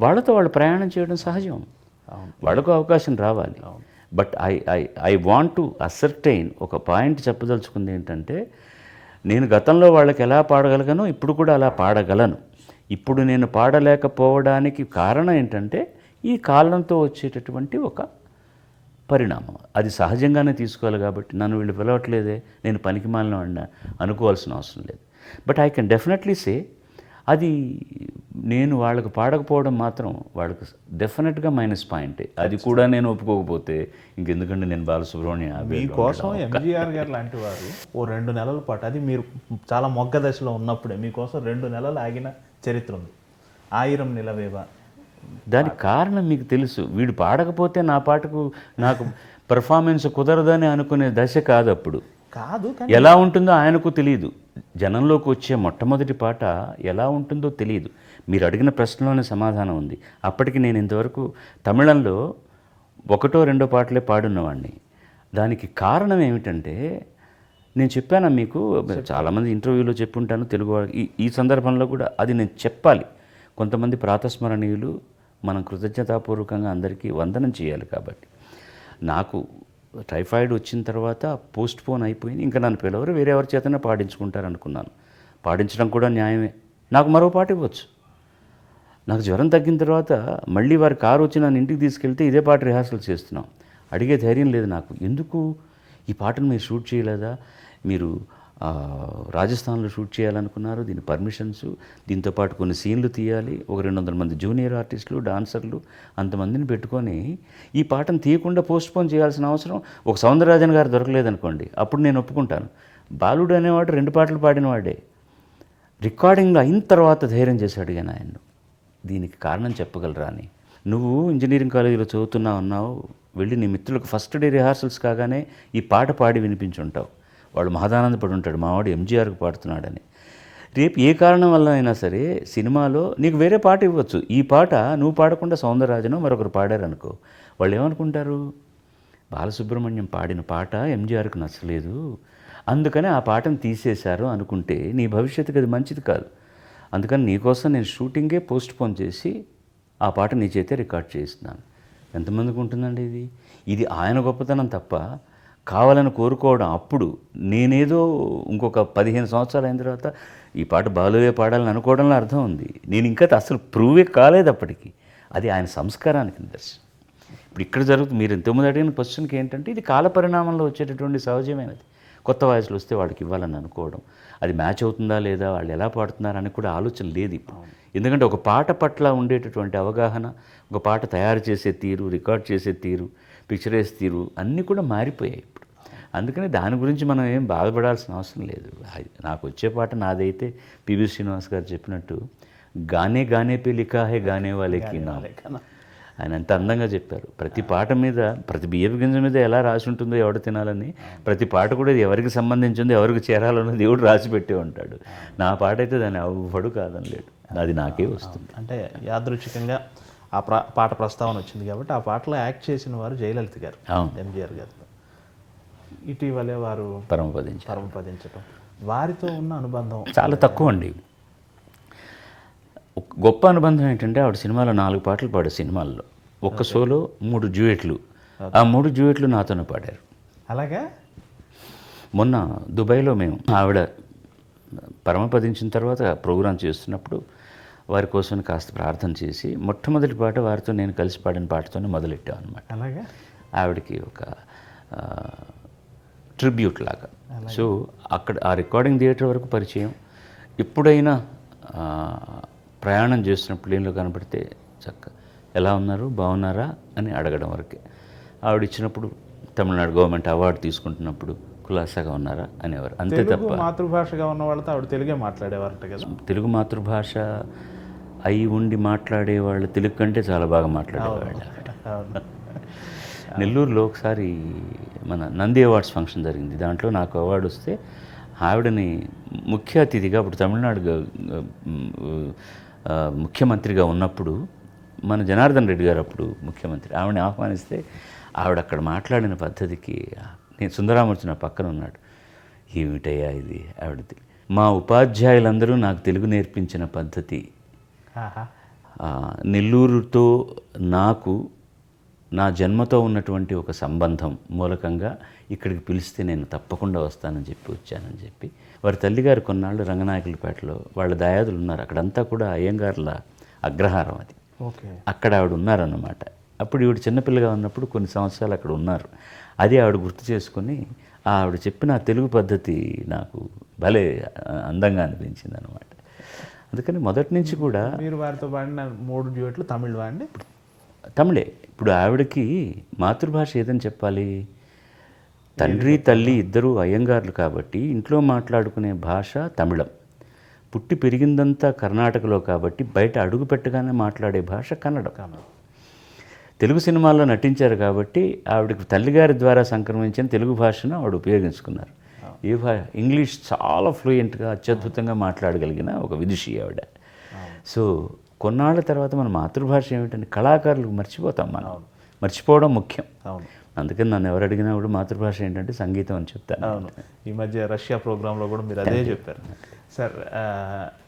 వాళ్ళతో వాళ్ళు ప్రయాణం చేయడం సహజం. వాళ్ళకు అవకాశం రావాలి. But I want to ascertain, ఒక పాయింట్ చెప్పదలుచుకుంది ఏంటంటే, నేను గతంలో వాళ్ళకి ఎలా పాడగలిగానో ఇప్పుడు కూడా అలా పాడగలను. ఇప్పుడు నేను పాడలేకపోవడానికి కారణం ఏంటంటే ఈ కాలంతో వచ్చేటటువంటి ఒక పరిణామం. అది సహజంగానే తీసుకోవాలి. కాబట్టి నన్ను వీళ్ళు పిలవట్లేదే, నేను పనికిమాలిన వాడినా అనుకోవాల్సిన అవసరం లేదు. But I can definitely say, అది నేను వాళ్ళకు పాడకపోవడం మాత్రం వాళ్ళకు డెఫినెట్గా మైనస్ పాయింటే. అది కూడా నేను ఒప్పుకోకపోతే ఇంకెందుకంటే నేను బాలసుబ్రహ్మణ్యం మీకోసం ఎంజీఆర్ గారు లాంటి వారు ఓ 2 నెలల పాటు, అది మీరు చాలా మొగ్గ దశలో ఉన్నప్పుడే మీకోసం 2 నెలలు ఆగిన చరిత్ర ఉంది. ఆయిరం నిలవేవా. దానికి కారణం మీకు తెలుసు. వీడు పాడకపోతే నా పాటకు నాకు పెర్ఫార్మెన్స్ కుదరదని అనుకునే దశ కాదు అప్పుడు. కాదు, ఎలా ఉంటుందో ఆయనకు తెలియదు. జనంలోకి వచ్చే మొట్టమొదటి పాట ఎలా ఉంటుందో తెలియదు. మీరు అడిగిన ప్రశ్నలోనే సమాధానం ఉంది. అప్పటికి నేను ఇంతవరకు తమిళంలో 1-2 పాటలే పాడున్నవాడిని. దానికి కారణం ఏమిటంటే, నేను చెప్పాను మీకు, చాలామంది ఇంటర్వ్యూలో చెప్పుంటాను తెలుగు ఈ సందర్భంలో కూడా అది నేను చెప్పాలి. కొంతమంది ప్రాతస్మరణీయులు మనం కృతజ్ఞతాపూర్వకంగా అందరికీ వందనం చేయాలి. కాబట్టి నాకు టైఫాయిడ్ వచ్చిన తర్వాత పోస్ట్ పోన్ అయిపోయింది. ఇంకా నన్ను పిలవరు, వేరే ఎవరి చేతనే పాడించుకుంటారు అనుకున్నాను. పాడించడం కూడా న్యాయమే. నాకు మరో పాట ఇవ్వచ్చు. నాకు జ్వరం తగ్గిన తర్వాత మళ్ళీ వారి కారు వచ్చి నన్ను ఇంటికి తీసుకెళ్తే ఇదే పాట రిహార్సల్ చేస్తున్నాం. అడిగే ధైర్యం లేదు నాకు. ఎందుకు ఈ పాటను మీరు షూట్ చేయలేదా? మీరు రాజస్థాన్లో షూట్ చేయాలనుకున్నారు, దీని పర్మిషన్స్, దీంతోపాటు కొన్ని సీన్లు తీయాలి, ఒక 200 మంది జూనియర్ ఆర్టిస్టులు, డాన్సర్లు, అంతమందిని పెట్టుకొని ఈ పాటను తీయకుండా పోస్ట్పోన్ చేయాల్సిన అవసరం ఒక సౌందరరాజన్ గారు దొరకలేదనుకోండి, అప్పుడు నేను ఒప్పుకుంటాను. బాలుడు అనేవాడు 2 పాటలు పాడినవాడే. రికార్డింగ్లో అయిన తర్వాత ధైర్యం చేసి అడిగాను ఆయన్ను, దీనికి కారణం చెప్పగలరా అని. నువ్వు ఇంజనీరింగ్ కాలేజీలో చదువుతున్నావు అన్నావు, వెళ్ళి నీ మిత్రులకు ఫస్ట్ డే రిహార్సల్స్ కాగానే ఈ పాట పాడి వినిపించుంటావు. వాడు మహదానందపడి ఉంటాడు, మావాడు ఎంజీఆర్కి పాడుతున్నాడని. రేపు ఏ కారణం వల్ల అయినా సరే సినిమాలో నీకు వేరే పాట ఇవ్వచ్చు. ఈ పాట నువ్వు పాడకుండా సౌందరరాజను మరొకరు పాడారనుకో, వాళ్ళు ఏమనుకుంటారు? బాలసుబ్రహ్మణ్యం పాడిన పాట ఎంజీఆర్కి నచ్చలేదు, అందుకని ఆ పాటను తీసేశారు అనుకుంటే నీ భవిష్యత్తుకి అది మంచిది కాదు. అందుకని నీకోసం నేను షూటింగే పోస్ట్పోన్ చేసి ఆ పాట నీ చేతే రికార్డ్ చేస్తున్నాను. ఎంతమందికి ఉంటుందండి ఇది? ఇది ఆయన గొప్పతనం తప్ప కావాలని కోరుకోవడం. అప్పుడు నేనేదో ఇంకొక 15 సంవత్సరాలు అయిన తర్వాత ఈ పాట బాలువే పాడాలని అనుకోవడంలో అర్థం ఉంది. నేను ఇంకా అసలు ప్రూవే కాలేదు అప్పటికి. అది ఆయన సంస్కారానికి నిదర్శనం. ఇప్పుడు ఇక్కడ జరుగుతుంది. మీరు ఇంతకుముందు అడిగిన క్వశ్చన్కి ఏంటంటే, ఇది కాల పరిణామంలో వచ్చేటటువంటి సహజమైనది. కొత్త వాయిస్లు వస్తే వాళ్ళకి ఇవ్వాలని అనుకోవడం, అది మ్యాచ్ అవుతుందా లేదా, వాళ్ళు ఎలా పాడుతున్నారని కూడా ఆలోచన లేదు ఇప్పుడు. ఎందుకంటే ఒక పాట పట్ల ఉండేటటువంటి అవగాహన, ఒక పాట తయారు చేసే తీరు, రికార్డ్ చేసే తీరు, పిక్చరైజ్ తీరు అన్నీ కూడా మారిపోయాయి ఇప్పుడు. అందుకని దాని గురించి మనం ఏం బాధపడాల్సిన అవసరం లేదు. నాకు వచ్చే పాట నాదైతే పివి శ్రీనివాస్ గారు చెప్పినట్టు గానే గానే పే లిఖా హై గానే వాలేకి నామ్. ఆయన ఎంత అందంగా చెప్పారు. ప్రతి పాట మీద, ప్రతి బియ్యపు గింజ మీద ఎలా రాసి ఉంటుందో ఎవడు తినాలని, ప్రతి పాట కూడా ఇది ఎవరికి సంబంధించిందో, ఎవరికి చేరాలన్నో దేవుడు రాసి పెట్టే ఉంటాడు. నా పాట అయితే దాన్ని అవ్వడు కాదని లేడు, అది నాకే వస్తుంది. అంటే యాదృచ్ఛికంగా ఆ పాట ప్రస్తావన వచ్చింది కాబట్టి ఆ పాటలో యాక్ట్ చేసిన వారు జయలలిత గారు, ఎంజీఆర్ గారు. ఇటీవలే వారు పరమపదించటం, వారితో ఉన్న అనుబంధం చాలా తక్కువ అండి. గొప్ప అనుబంధం ఏంటంటే, ఆవిడ సినిమాలో 4 పాటలు పాడే సినిమాల్లో ఒక్క షోలో 3 డ్యూయెట్లు, ఆ 3 డ్యూయెట్లు నాతోనే పాడారు. అలాగా మొన్న దుబాయ్లో మేము ఆవిడ పరమపదించిన తర్వాత ప్రోగ్రాం చేస్తున్నప్పుడు వారి కోసం కాస్త ప్రార్థన చేసి మొట్టమొదటి పాట వారితో నేను కలిసి పాడిన పాటతోనే మొదలెట్టాం అనమాట. అలాగా ఆవిడకి ఒక ట్రిబ్యూట్ లాగా. సో అక్కడ ఆ రికార్డింగ్ థియేటర్ వరకు పరిచయం. ఎప్పుడైనా ప్రయాణం చేస్తున్న ప్లేన్లో కనబడితే ఎలా ఉన్నారు, బాగున్నారా అని అడగడం వరకే. ఆవిడ ఇచ్చినప్పుడు తమిళనాడు గవర్నమెంట్ అవార్డు తీసుకుంటున్నప్పుడు కులాసాగా ఉన్నారా అనేవారు, అంతే తెలుగు తప్ప. మాతృభాషగా ఉన్న వాళ్ళతో ఆవిడ తెలుగే మాట్లాడేవారట కదా. తెలుగు మాతృభాష అయి ఉండి మాట్లాడేవాళ్ళు తెలుగు కంటే చాలా బాగా మాట్లాడేవాళ్ళు. అవును. నెల్లూరులో ఒకసారి మన నంది అవార్డ్స్ ఫంక్షన్ జరిగింది. దాంట్లో నాకు అవార్డు వస్తే ఆవిడని ముఖ్య అతిథిగా, అప్పుడు తమిళనాడు ముఖ్యమంత్రిగా ఉన్నప్పుడు మన జనార్దన్ రెడ్డి గారు అప్పుడు ముఖ్యమంత్రి, ఆవిడని ఆహ్వానిస్తే ఆవిడ అక్కడ మాట్లాడిన పద్ధతికి, నేను సుందరామూర్తి నా పక్కన ఉన్నాడు, ఏమిటయ్యా ఇది ఆవిడది. మా ఉపాధ్యాయులందరూ నాకు తెలుగు నేర్పించిన పద్ధతి, ఆహా. నెల్లూరుతో నాకు నా జన్మతో ఉన్నటువంటి ఒక సంబంధం మూలకంగా ఇక్కడికి పిలిస్తే నేను తప్పకుండా వస్తానని చెప్పి వచ్చానని చెప్పి. వారి తల్లిగారు కొన్నాళ్ళు రంగనాయకులపేటలో వాళ్ళ దాయాదులు ఉన్నారు, అక్కడంతా కూడా అయ్యంగార్ల అగ్రహారం అది, ఓకే. అక్కడ ఆవిడ ఉన్నారన్నమాట. అప్పుడు ఈవిడ చిన్నపిల్లగా ఉన్నప్పుడు కొన్ని సంవత్సరాలు అక్కడ ఉన్నారు. అది ఆవిడ గుర్తు చేసుకొని ఆవిడ చెప్పిన తెలుగు పద్ధతి నాకు భలే అందంగా అనిపించింది అనమాట. అందుకని మొదటి నుంచి కూడా మీరు వారితో పాడిన 3 డ్యూయట్లు తమిళ్ అండి? తమిళే. ఇప్పుడు ఆవిడకి మాతృభాష ఏదని చెప్పాలి, తండ్రి తల్లి ఇద్దరూ అయ్యంగార్లు కాబట్టి ఇంట్లో మాట్లాడుకునే భాష తమిళం. పుట్టి పెరిగిందంతా కర్ణాటకలో కాబట్టి బయట అడుగు పెట్టగానే మాట్లాడే భాష కన్నడం. తెలుగు సినిమాల్లో నటించారు కాబట్టి ఆవిడకి తల్లిగారి ద్వారా సంక్రమించిన తెలుగు భాషను ఆవిడ ఉపయోగించుకున్నారు. ఇంగ్లీష్ చాలా ఫ్లూయెంట్గా అత్యద్భుతంగా మాట్లాడగలిగిన ఒక విదుషి ఆవిడ. సో కొన్నాళ్ళ తర్వాత మన మాతృభాష ఏమిటని కళాకారులకు మర్చిపోతాం మనం. మర్చిపోవడం ముఖ్యం. అవును. అందుకని నన్ను ఎవరు అడిగినా కూడా మాతృభాష ఏంటంటే సంగీతం అని చెప్తాను. అవును. ఈ మధ్య రష్యా ప్రోగ్రాంలో కూడా మీరు అదే చెప్పారు. సార్,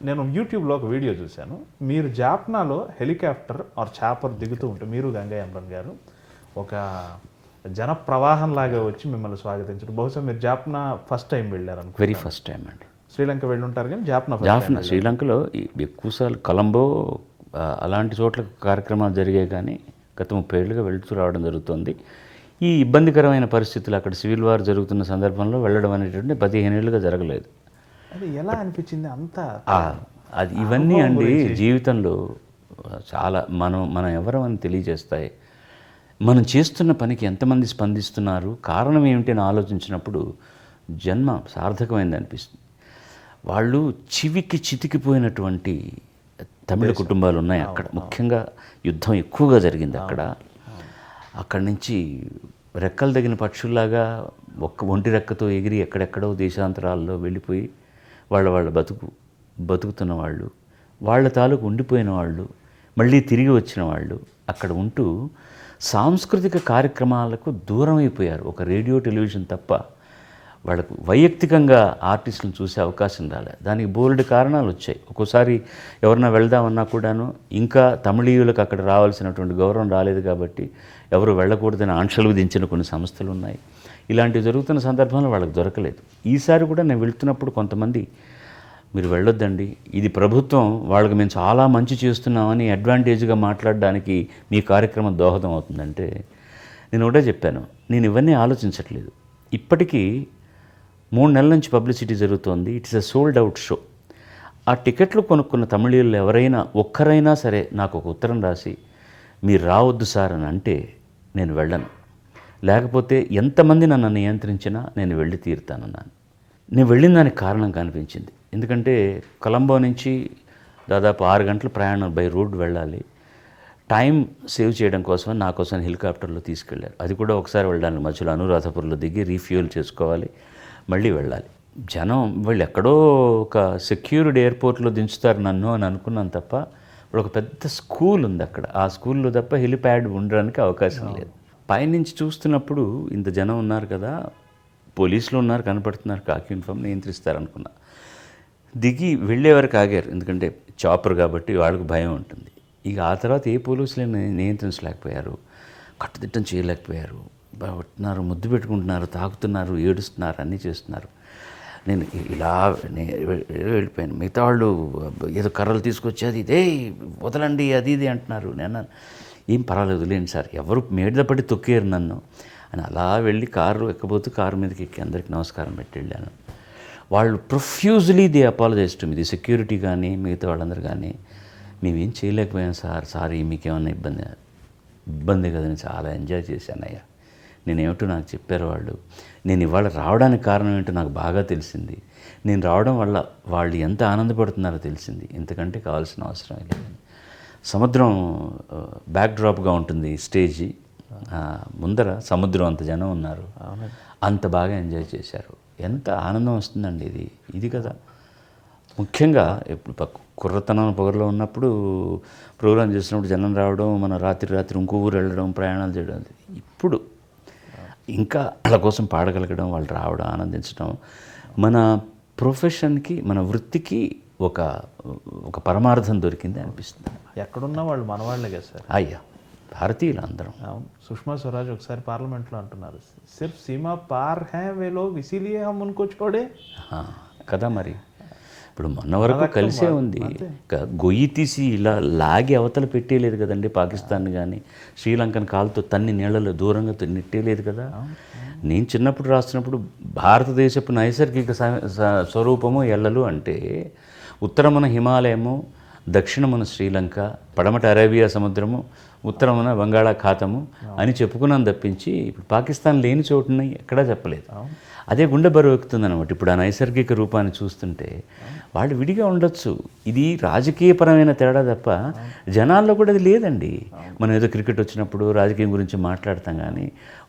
నేను యూట్యూబ్లో ఒక వీడియో చూశాను. మీరు జాప్నాలో హెలికాప్టర్ ఆర్ చాపర్ దిగుతూ ఉంటే మీరు గంగయ్య అమరన్ గారు ఒక జన ప్రవాహం లాగా వచ్చి మిమ్మల్ని స్వాగతించడం. బహుశా మీరు జాప్నా ఫస్ట్ టైం వెళ్ళారు అనుకో. వెరీ ఫస్ట్ టైం అండి. శ్రీలంక వెళ్ళి ఉంటారు కానీ జాప్నా శ్రీలంకలో ఎక్కువసార్లు కొలంబో అలాంటి చోట్ల కార్యక్రమాలు జరిగాయి కానీ గత 30 ఏళ్ళుగా వెళుతూ రావడం జరుగుతుంది. ఈ ఇబ్బందికరమైన పరిస్థితులు అక్కడ సివిల్ వార్ జరుగుతున్న సందర్భంలో వెళ్ళడం అనేటువంటి 15 ఏళ్ళుగా జరగలేదు. అది ఎలా అనిపించింది అంతా? అది ఇవన్నీ అండి జీవితంలో చాలా మనం ఎవరం అని తెలియజేస్తాయి. మనం చేస్తున్న పనికి ఎంతమంది స్పందిస్తున్నారు, కారణం ఏమిటి అని ఆలోచించినప్పుడు జన్మ సార్థకమైంది అనిపిస్తుంది. వాళ్ళు చివికి చితికిపోయినటువంటి తమిళ కుటుంబాలు ఉన్నాయి అక్కడ. ముఖ్యంగా యుద్ధం ఎక్కువగా జరిగింది అక్కడ. అక్కడి నుంచి రెక్కలు తగిన పక్షుల్లాగా ఒంటి రెక్కతో ఎగిరి ఎక్కడెక్కడో దేశాంతరాల్లో వెళ్ళిపోయి వాళ్ళ బతుకుతున్న వాళ్ళు, వాళ్ళ తాలూకు ఉండిపోయిన వాళ్ళు, మళ్ళీ తిరిగి వచ్చిన వాళ్ళు అక్కడ ఉంటూ సాంస్కృతిక కార్యక్రమాలకు దూరం అయిపోయారు. ఒక రేడియో టెలివిజన్ తప్ప వాళ్ళకు వైయక్తికంగా ఆర్టిస్టులను చూసే అవకాశం రాలేదు. దానికి బోలెడు కారణాలు వచ్చాయి. ఒక్కోసారి ఎవరన్నా వెళ్దామన్నా కూడాను ఇంకా తమిళీయులకు అక్కడ రావాల్సినటువంటి గౌరవం రాలేదు కాబట్టి ఎవరు వెళ్ళకూడదని ఆంక్షలు విధించిన కొన్ని సంస్థలు ఉన్నాయి. ఇలాంటివి జరుగుతున్న సందర్భంలో వాళ్ళకి దొరకలేదు. ఈసారి కూడా నేను వెళ్తున్నప్పుడు కొంతమంది మీరు వెళ్ళొద్దండి, ఇది ప్రభుత్వం, వాళ్ళకి మేము చాలా మంచి చేస్తున్నామని అడ్వాంటేజ్గా మాట్లాడడానికి మీ కార్యక్రమం దోహదం అవుతుందంటే నేను ఒకటే చెప్పాను, నేను ఇవన్నీ ఆలోచించట్లేదు. ఇప్పటికీ 3 నెలల నుంచి పబ్లిసిటీ జరుగుతోంది. It's a sold out show. ఆ టికెట్లు కొనుక్కున్న తమిళీయులు ఎవరైనా ఒక్కరైనా సరే నాకు ఒక ఉత్తరం రాసి మీరు రావద్దు సార్ అని అంటే నేను వెళ్ళను. లేకపోతే ఎంతమంది నన్ను నియంత్రించినా నేను వెళ్ళి తీరుతానన్నాను. నేను వెళ్ళిన దానికి కారణం కనిపించింది. ఎందుకంటే కొలంబో నుంచి దాదాపు 6 గంటల ప్రయాణం బై రోడ్ వెళ్ళాలి. టైం సేవ్ చేయడం కోసం నా కోసం హెలికాప్టర్లో తీసుకెళ్ళారు. అది కూడా ఒకసారి వెళ్ళడానికి మధ్యలో అనురాధపురంలో దిగి రీఫ్యూయల్ చేసుకోవాలి, మళ్ళీ వెళ్ళాలి. జనం వాళ్ళు ఎక్కడో ఒక సెక్యూర్డ్ ఎయిర్పోర్ట్లో దించుతారు నన్ను అని అనుకున్నాను తప్ప, ఇప్పుడు ఒక పెద్ద స్కూల్ ఉంది అక్కడ, ఆ స్కూల్లో తప్ప హెలిప్యాడ్ ఉండడానికి అవకాశం లేదు. పైనుంచి చూస్తున్నప్పుడు ఇంత జనం ఉన్నారు కదా, పోలీసులు ఉన్నారు కనపడుతున్నారు, కాకి యూనిఫామ్ నియంత్రిస్తారు అనుకున్నా. దిగి వెళ్ళే వరకు ఆగారు, ఎందుకంటే చాపర్ కాబట్టి వాళ్ళకు భయం ఉంటుంది. ఇక ఆ తర్వాత ఏ పోలీసులు నియంత్రించలేకపోయారు, కట్టుదిట్టం చేయలేకపోయారు. పట్టున్నారు, ముద్దు పెట్టుకుంటున్నారు, తాకుతున్నారు, ఏడుస్తున్నారు, అన్నీ చేస్తున్నారు. నేను ఇలా వెళ్ళిపోయాను. మిగతా వాళ్ళు ఏదో కర్రలు తీసుకొచ్చేది ఇదే వదలండి అది ఇది అంటున్నారు. నేను ఏం పర్వాలేదు లేండి సార్, ఎవరు మీద పడి తొక్కారు నన్ను అని అలా వెళ్ళి కారు ఎక్కబోతూ కారు మీదకి ఎక్కి అందరికి నమస్కారం పెట్టి వెళ్ళాను. వాళ్ళు profusely they apologise to me, the security కానీ మిగతా వాళ్ళందరూ కానీ మేమేం చేయలేకపోయాం సార్, సారీ మీకేమన్నా ఇబ్బంది కదని చాలా ఎంజాయ్ చేశానయ్యా. నేనేమిటో నాకు చెప్పారు వాళ్ళు. నేను ఇవాళ రావడానికి కారణం ఏంటో నాకు బాగా తెలిసింది. నేను రావడం వల్ల వాళ్ళు ఎంత ఆనందపడుతున్నారో తెలిసింది. ఇంతకంటే కావాల్సిన అవసరం లేదు. సముద్రం బ్యాక్డ్రాప్గా ఉంటుంది స్టేజీ, ముందర సముద్రం అంత జనం ఉన్నారు, అంత బాగా ఎంజాయ్ చేశారు. ఎంత ఆనందం వస్తుందండి ఇది కదా ముఖ్యంగా. ఇప్పుడు కుర్రతనం పొగరలో ఉన్నప్పుడు ప్రోగ్రాం చేసినప్పుడు జనం రావడం, మన రాత్రి ఇంకో ఊరు వెళ్ళడం, ప్రయాణాలు చేయడం. ఇప్పుడు ఇంకా వాళ్ళ కోసం పాడగలగడం, వాళ్ళు రావడం, ఆనందించడం మన ప్రొఫెషన్కి, మన వృత్తికి ఒక పరమార్థం దొరికింది అనిపిస్తుంది. ఎక్కడున్నా వాళ్ళు మనవాళ్ళే కదా సార్. అయ్యా, భారతీయులు అందరం. అవును, సుష్మా స్వరాజ్ ఒకసారి పార్లమెంట్లో అంటున్నారు, సిర్ఫ్ సీమా పార్ హై వే లోగ్ ఇసీలియే హమ్ ఉన్కో ఛోడే. కదా మరి. ఇప్పుడు మొన్న వరకు కలిసే ఉంది. గొయ్యి తీసి ఇలా లాగి అవతల పెట్టేయలేదు కదండి పాకిస్తాన్ కానీ, శ్రీలంకను కాలుతో తన్ని నీళ్ళలో దూరంగా నెట్టేయలేదు కదా. నేను చిన్నప్పుడు రాస్తున్నప్పుడు భారతదేశపు నైసర్గిక స్వరూపము ఎల్లలు అంటే ఉత్తరమున హిమాలయము, దక్షిణమున శ్రీలంక, పడమట అరేబియా సముద్రము, ఉత్తరమున బంగాళాఖాతము అని చెప్పుకున్నాను తప్పించి ఇప్పుడు పాకిస్తాన్ లేని చోటుని ఎక్కడా చెప్పలేదు. అదే గుండె బరువు ఎక్కుతుంది అనమాట. ఇప్పుడు ఆ నైసర్గిక రూపాన్ని చూస్తుంటే వాళ్ళు విడిగా ఉండొచ్చు. ఇది రాజకీయపరమైన తేడా తప్ప జనాల్లో కూడా అది లేదండి. మనం ఏదో క్రికెట్ వచ్చినప్పుడు రాజకీయం గురించి మాట్లాడతాం కానీ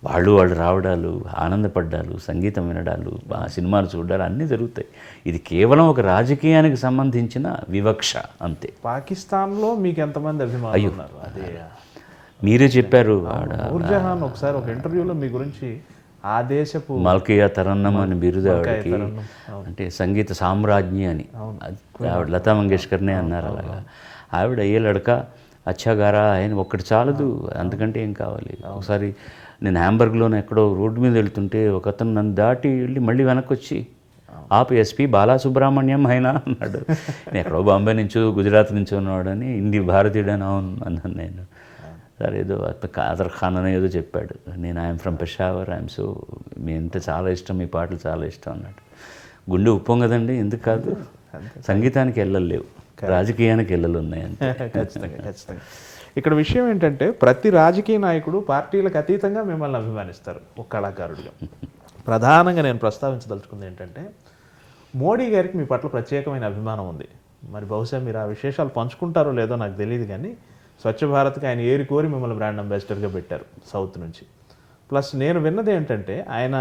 వాళ్ళు రావడాలు, ఆనందపడ్డాలు, సంగీతం వినడాలు, సినిమాలు చూడాలు అన్నీ జరుగుతాయి. ఇది కేవలం ఒక రాజకీయానికి సంబంధించిన వివక్ష అంతే. పాకిస్తాన్లో మీకు ఎంతమంది అభిమానులు ఉన్నారు? అదే మీరే చెప్పారు. నూర్జహాన్ ఒకసారి ఒక ఇంటర్వ్యూలో మీ గురించి ఆ దేశపు మల్కియా తరన్నం అని బిరుదు ఆవిడకి, అంటే సంగీత సామ్రాజ్ఞి అని. ఆవిడ లతా మంగేష్కర్నే అన్నారు అలాగా. ఆవిడ ఏ లడక అచ్చాగారా ఆయన ఒక్కటి చాలదు, అంతకంటే ఏం కావాలి. ఒకసారి నేను హ్యాంబర్గ్లోనే ఎక్కడో రోడ్డు మీద వెళ్తుంటే ఒక అతను నన్ను దాటి వెళ్ళి మళ్ళీ వెనక్కి వచ్చి ఆపు ఎస్పీ బాలసుబ్రహ్మణ్యం అయినా అన్నాడు. నేను ఎక్కడో బాంబే నుంచో గుజరాత్ నుంచో ఉన్నవాడని, ఇండి భారతీయుడని అవును అన్నాను నేను. సరే ఏదో కాదర్ ఖాన్ అని ఏదో చెప్పాడు. నేను ఐఎమ్ ఫ్రమ్ పెషావర్, సో మీ అంటే చాలా ఇష్టం, మీ పాటలు చాలా ఇష్టం అన్నాడు. గుండె ఉప్పం కదండి, ఎందుకు కాదు. సంగీతానికి ఎల్లలు లేవు, రాజకీయానికి ఎల్లలు ఉన్నాయంటే. ఖచ్చితంగా. ఇక్కడ విషయం ఏంటంటే ప్రతి రాజకీయ నాయకుడు పార్టీలకు అతీతంగా మిమ్మల్ని అభిమానిస్తారు ఒక కళాకారుడిగా. ప్రధానంగా నేను ప్రస్తావించదలుచుకుంది ఏంటంటే మోడీ గారికి మీ పట్ల ప్రత్యేకమైన అభిమానం ఉంది. మరి బహుశా మీరు ఆ విశేషాలు పంచుకుంటారో లేదో నాకు తెలియదు కానీ స్వచ్ఛ భారత్కి ఆయన ఏరి కోరి మిమ్మల్ని బ్రాండ్ అంబాసిడర్గా పెట్టారు సౌత్ నుంచి. ప్లస్ నేను విన్నది ఏంటంటే ఆయన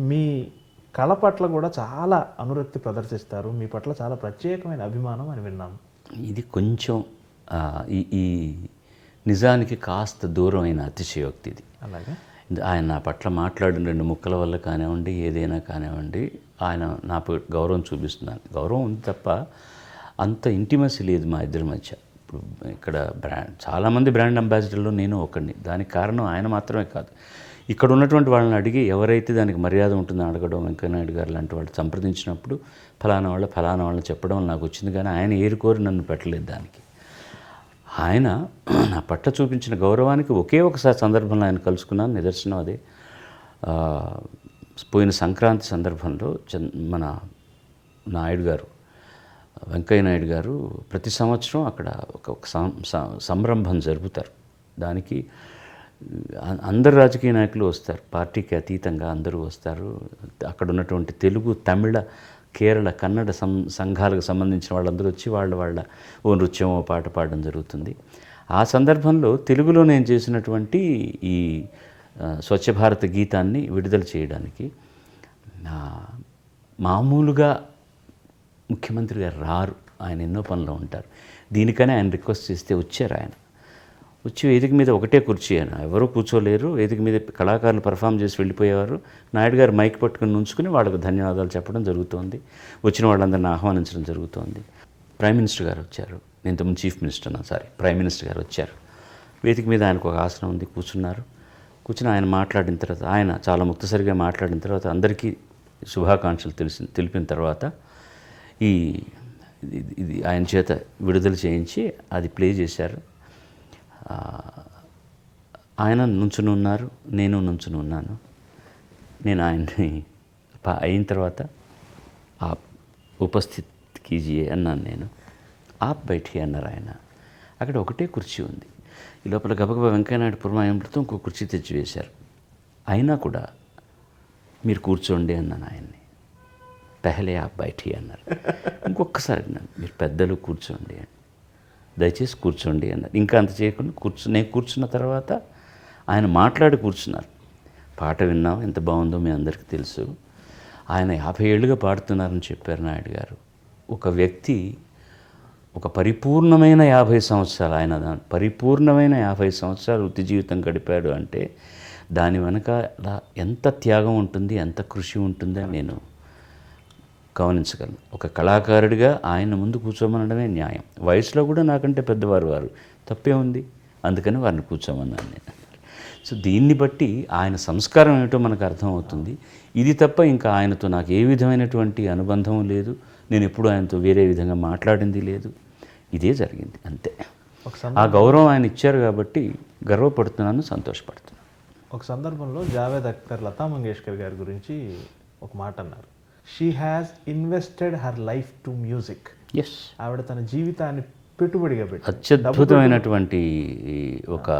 మీ కళ పట్ల కూడా చాలా అనురక్తి ప్రదర్శిస్తారు, మీ పట్ల చాలా ప్రత్యేకమైన అభిమానం అని విన్నాను. ఇది కొంచెం ఈ నిజానికి కాస్త దూరం అయిన అతిశయోక్తి ఇది. అలాగే ఆయన నా పట్ల మాట్లాడిన 2 ముక్కల వల్ల కానివ్వండి, ఏదైనా కానివ్వండి, ఆయన నా గౌరవం చూపిస్తున్నాను. గౌరవం ఉంది తప్ప అంత ఇంటిమసీ లేదు మా ఇద్దరి మధ్య. ఇప్పుడు ఇక్కడ చాలామంది బ్రాండ్ అంబాసిడర్లో నేను ఒకడిని. దానికి కారణం ఆయన మాత్రమే కాదు, ఇక్కడ ఉన్నటువంటి వాళ్ళని అడిగి ఎవరైతే దానికి మర్యాద ఉంటుందో అడగడం, వెంకయ్యనాయుడు గారు లాంటి వాళ్ళు సంప్రదించినప్పుడు ఫలానా వాళ్ళని చెప్పడం నాకు వచ్చింది. కానీ ఆయన ఏరుకోరి నన్ను పెట్టలేదు దానికి. ఆయన నా పట్ల చూపించిన గౌరవానికి ఒకే ఒకసారి సందర్భంలో ఆయన కలుసుకున్నాను. నిదర్శనం అదే. పోయిన సంక్రాంతి సందర్భంలో మన నాయుడు గారు, వెంకయ్య నాయుడు గారు ప్రతి సంవత్సరం అక్కడ ఒక సంరంభం జరుపుతారు. దానికి అందరు రాజకీయ నాయకులు వస్తారు, పార్టీకి అతీతంగా అందరూ వస్తారు. అక్కడ ఉన్నటువంటి తెలుగు, తమిళ, కేరళ, కన్నడ సంఘాలకు సంబంధించిన వాళ్ళందరూ వచ్చి వాళ్ళ ఓ నృత్యం, ఓ పాట పాడడం జరుగుతుంది. ఆ సందర్భంలో తెలుగులో నేను చేసినటువంటి ఈ స్వచ్ఛ భారత్ గీతాన్ని విడుదల చేయడానికి మామూలుగా ముఖ్యమంత్రి గారు రారు, ఆయన ఎన్నో పనులు ఉంటారు. దీనికనే ఆయన రిక్వెస్ట్ చేస్తే వచ్చారు. ఆయన వచ్చి వేదిక మీద ఒకటే కుర్చీ, ఆయన ఎవరూ కూర్చోలేరు. వేదిక మీద కళాకారులు పర్ఫామ్ చేసి వెళ్ళిపోయేవారు. నాయుడు గారు మైక్ పట్టుకుని ఉంచుకుని వాళ్ళకు ధన్యవాదాలు చెప్పడం జరుగుతోంది. వచ్చిన వాళ్ళందరిని ఆహ్వానించడం జరుగుతోంది. ప్రైమ్ మినిస్టర్ గారు వచ్చారు. నేను ఇంతకుముందు చీఫ్ మినిస్టర్ ప్రైమ్ మినిస్టర్ గారు వచ్చారు. వేదిక మీద ఆయనకు ఒక ఆసనం ఉంది, కూర్చున్నారు. కూర్చుని ఆయన మాట్లాడిన తర్వాత, ఆయన చాలా ముక్తసరిగా మాట్లాడిన తర్వాత అందరికీ శుభాకాంక్షలు తెలిపిన తర్వాత ఇది ఆయన చేత విడుదల చేయించి అది ప్లే చేశారు. ఆయన నుంచుని ఉన్నారు, నేను నుంచుని ఉన్నాను. నేను ఆయన్ని అయిన తర్వాత ఆ ఉపస్థిత్ కీజియే అన్నాను నేను. ఆప్ బైఠి అన్నారు ఆయన. అక్కడ ఒకటే కుర్చీ ఉంది. ఈ లోపల గబగబా వెంకయ్యనాయుడు పురమాయింపులతో ఇంకో కుర్చీ తెచ్చి వేశారు. అయినా కూడా మీరు కూర్చోండి అన్నాను ఆయన్ని. పెహలే ఆప్ బైఠి అన్నారు. ఇంకొకసారి అన్నాను, మీరు పెద్దలు కూర్చోండి అని, దయచేసి కూర్చోండి అన్నారు. ఇంకా అంత చేయకుండా నేను కూర్చున్న తర్వాత ఆయన మాట్లాడి కూర్చున్నారు. పాట విన్నాం, ఎంత బాగుందో మీ అందరికీ తెలుసు. ఆయన 50 ఏళ్ళుగా పాడుతున్నారని చెప్పారు నాయుడు గారు. ఒక వ్యక్తి ఒక పరిపూర్ణమైన 50 సంవత్సరాలు, ఆయన పరిపూర్ణమైన 50 సంవత్సరాలు వృత్తి జీవితం గడిపాడు అంటే దాని వెనక ఎంత త్యాగం ఉంటుంది, ఎంత కృషి ఉంటుందని నేను గమనించగలను. ఒక కళాకారుడిగా ఆయన ముందు కూర్చోమనడమే న్యాయం. వయసులో కూడా నాకంటే పెద్దవారు వారు, తప్పే ఉంది, అందుకని వారిని కూర్చోమన్నాను నేను. సో దీన్ని బట్టి ఆయన సంస్కారం ఏమిటో మనకు అర్థమవుతుంది. ఇది తప్ప ఇంకా ఆయనతో నాకు ఏ విధమైనటువంటి అనుబంధం లేదు. నేను ఎప్పుడు ఆయనతో వేరే విధంగా మాట్లాడింది లేదు. ఇదే జరిగింది అంతే. ఆ గౌరవం ఆయన ఇచ్చారు కాబట్టి గర్వపడుతున్నాను, సంతోషపడుతున్నాను. ఒక సందర్భంలో జావేద్ అఖ్తర్ లతా మంగేష్కర్ గారి గురించి ఒక మాట అన్నారు. She has invested her life to music. Yes, ఆవిడ తన జీవితాన్ని పెట్టుబడిగా పెట్టి, అత్యద్భుతమైనటువంటి ఒక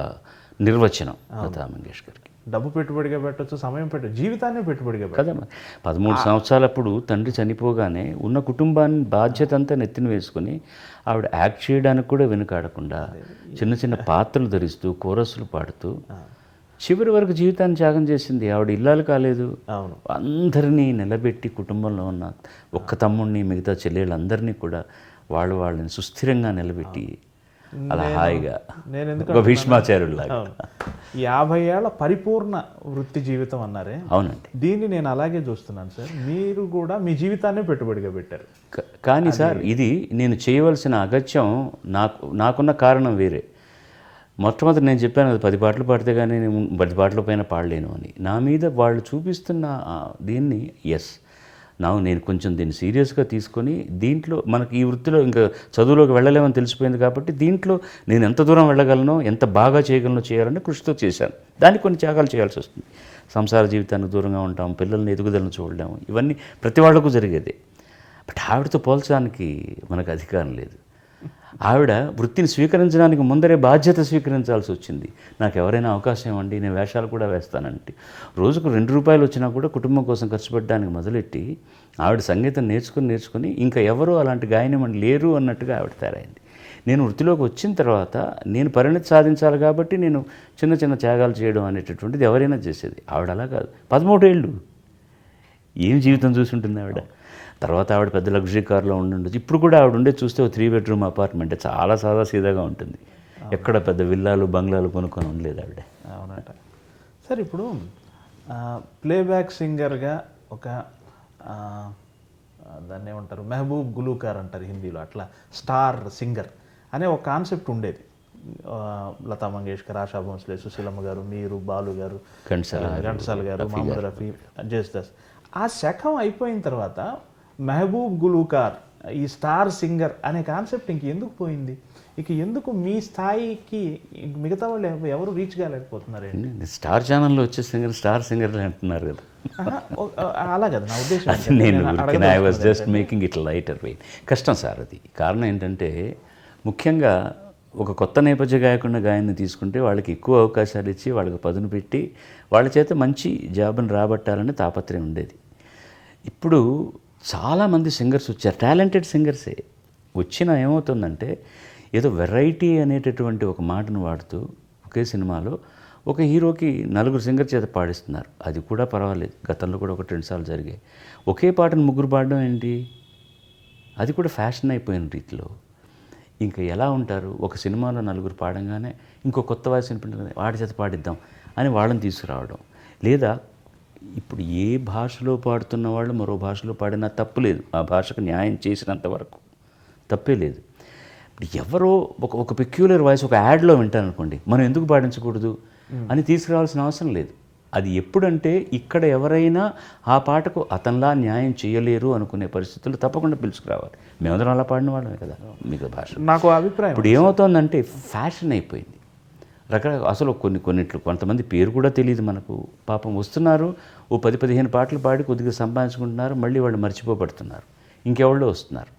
నిర్వచనం లతా మంగేష్కర్కి. డబ్బు పెట్టుబడిగా పెట్టచ్చు, సమయం జీవితాన్ని పెట్టుబడిగా కదా. 13 సంవత్సరాలప్పుడు తండ్రి చనిపోగానే ఉన్న కుటుంబాన్ని బాధ్యత అంతా నెత్తిన వేసుకొని ఆవిడ యాక్ట్ చేయడానికి కూడా వెనుకాడకుండా చిన్న చిన్న పాత్రలు ధరిస్తూ కోరస్సులు పాడుతూ చివరి వరకు జీవితాన్ని త్యాగం చేసింది. ఆవిడ ఇల్లాలు కాలేదు. అవును, అందరినీ నిలబెట్టి కుటుంబంలో ఉన్న ఒక్క తమ్ముడిని, మిగతా చెల్లెళ్ళందరినీ కూడా వాళ్ళని సుస్థిరంగా నిలబెట్టి అలా హాయిగా ఒక భీష్మాచార్యుడిలాగా 50 ఏళ్ల పరిపూర్ణ వృత్తి జీవితం అన్నారే. అవునండి, దీన్ని నేను అలాగే చూస్తున్నాను సార్. మీరు కూడా మీ జీవితాన్ని పెట్టుబడిగా పెట్టారు. కానీ సార్, ఇది నేను చేయవలసిన అగత్యం నాకున్న కారణం వేరే. మొట్టమొదటి నేను చెప్పాను కదా, 10 పాటలు పాడితే కానీ నేను 10 పాటల పైన పాడలేను అని. నా మీద వాళ్ళు చూపిస్తున్న దీన్ని నేను కొంచెం దీన్ని సీరియస్గా తీసుకొని, దీంట్లో మనకి ఈ వృత్తిలో ఇంకా చదువులోకి వెళ్ళలేమని తెలిసిపోయింది కాబట్టి దీంట్లో నేను ఎంత దూరం వెళ్ళగలనో, ఎంత బాగా చేయగలనో చేయాలని కృషితో చేశాను. దానికి కొన్ని త్యాగాలు చేయాల్సి వస్తుంది. సంసార జీవితానికి దూరంగా ఉంటాం, పిల్లల్ని ఎదుగుదలను చూడలేము, ఇవన్నీ ప్రతి వాళ్లకు జరిగేదే. బట్ ఆవిడతో పోల్చడానికి మనకు అధికారం లేదు. ఆవిడ వృత్తిని స్వీకరించడానికి ముందరే బాధ్యత స్వీకరించాల్సి వచ్చింది. నాకు ఎవరైనా అవకాశం ఇవ్వండి, నేను వేషాలు కూడా వేస్తానంటే రోజుకు 2 రూపాయలు వచ్చినా కూడా కుటుంబం కోసం ఖర్చు పెట్టడానికి మొదలెట్టి ఆవిడ సంగీతం నేర్చుకుని ఇంకా ఎవరూ అలాంటి గాయనమని లేరు అన్నట్టుగా ఆవిడ తయారైంది. నేను వృత్తిలోకి వచ్చిన తర్వాత నేను పరిణతి సాధించాలి కాబట్టి నేను చిన్న చిన్న త్యాగాలు చేయడం అనేటటువంటిది ఎవరైనా చేసేది. ఆవిడ అలా కాదు. 13 ఏళ్ళు ఏం జీవితం చూసి ఉంటుంది ఆవిడ. తర్వాత ఆవిడ పెద్ద లగ్జరీ కార్లో ఉండొచ్చు. ఇప్పుడు కూడా ఆవిడ ఉండే చూస్తే ఒక 3 బెడ్రూమ్ అపార్ట్మెంట్, చాలా సాదాసీదాగా ఉంటుంది. ఎక్కడ పెద్ద విల్లాలు బంగ్లాలు కొనుక్కొని ఉండలేదు ఆవిడ. అవునట సార్. ఇప్పుడు ప్లేబ్యాక్ సింగర్గా ఒక దాన్ని ఏమంటారు, మెహబూబ్ గులూకార్ అంటారు హిందీలో, అట్లా స్టార్ సింగర్ అనే ఒక కాన్సెప్ట్ ఉండేది. లతా మంగేష్కర్, ఆశా భోంస్లే, సుశీలమ్మ గారు, మీరు, బాలు గారు, ఘంటసాల గారు, మహమ్మద్ రఫీ, జేసుదాస్. ఆ శకం అయిపోయిన తర్వాత మెహబూబ్ గులూకార్, ఈ స్టార్ సింగర్ అనే కాన్సెప్ట్ ఎందుకు పోయింది? ఇక ఎందుకు మీ స్థాయికి మిగతా వాళ్ళు ఎవరు రీచ్ కాలేకపోతున్నారండి? స్టార్ ఛానల్లో వచ్చే స్టార్ సింగర్లు అంటున్నారు కదా. అలా కదా నా ఉద్దేశం. I was just making it lighter weight. కష్టం సార్ అది. కారణం ఏంటంటే, ముఖ్యంగా ఒక కొత్త నేపథ్య గాయన్ని తీసుకుంటే వాళ్ళకి ఎక్కువ అవకాశాలు ఇచ్చి వాళ్ళకి పదును పెట్టి వాళ్ళ చేత మంచి జాబ్ని రాబట్టాలని తాపత్రయం ఉండేది. ఇప్పుడు చాలామంది సింగర్స్ వచ్చారు, టాలెంటెడ్ సింగర్సే వచ్చినా ఏమవుతుందంటే, ఏదో వెరైటీ అనేటటువంటి ఒక మాటను వాడుతూ ఒకే సినిమాలో ఒక హీరోకి 4 సింగర్ చేత పాడిస్తున్నారు. అది కూడా పర్వాలేదు, గతంలో కూడా 1-2 సార్లు జరిగాయి. ఒకే పాటను 3 పాడడం ఏంటి? అది కూడా ఫ్యాషన్ అయిపోయిన రీతిలో. ఇంకా ఎలా ఉంటారు? ఒక సినిమాలో 4 పాడంగానే ఇంకో కొత్త వాయిస్ వినిపించగానే వాడి చేత పాడిద్దాం అని వాళ్ళని తీసుకురావడం. లేదా ఇప్పుడు ఏ భాషలో పాడుతున్న వాళ్ళు మరో భాషలో పాడినా తప్పులేదు, ఆ భాషకు న్యాయం చేసినంత వరకు తప్పే లేదు. ఇప్పుడు ఎవరో ఒక పెక్యులర్ వాయిస్ ఒక యాడ్లో వింటారనుకోండి, మనం ఎందుకు పాడించకూడదు అని తీసుకురావాల్సిన అవసరం లేదు. అది ఎప్పుడంటే ఇక్కడ ఎవరైనా ఆ పాటకు అతనిలా న్యాయం చేయలేరు అనుకునే పరిస్థితులు తప్పకుండా పిలుచుకురావాలి. మేమందరం అలా పాడిన వాళ్ళమే కదా మిగతా భాష. నాకు అభిప్రాయం. ఇప్పుడు ఏమవుతోందంటే ఫ్యాషన్ అయిపోయింది. అసలు కొన్నిట్లు కొంతమంది పేరు కూడా తెలియదు మనకు. పాపం వస్తున్నారు, ఓ 10-15 పాటలు పాడి కొద్దిగా సంపాదించుకుంటున్నారు, మళ్ళీ వాళ్ళు మర్చిపోబడుతున్నారు, ఇంకెవళ్ళో వస్తున్నారు.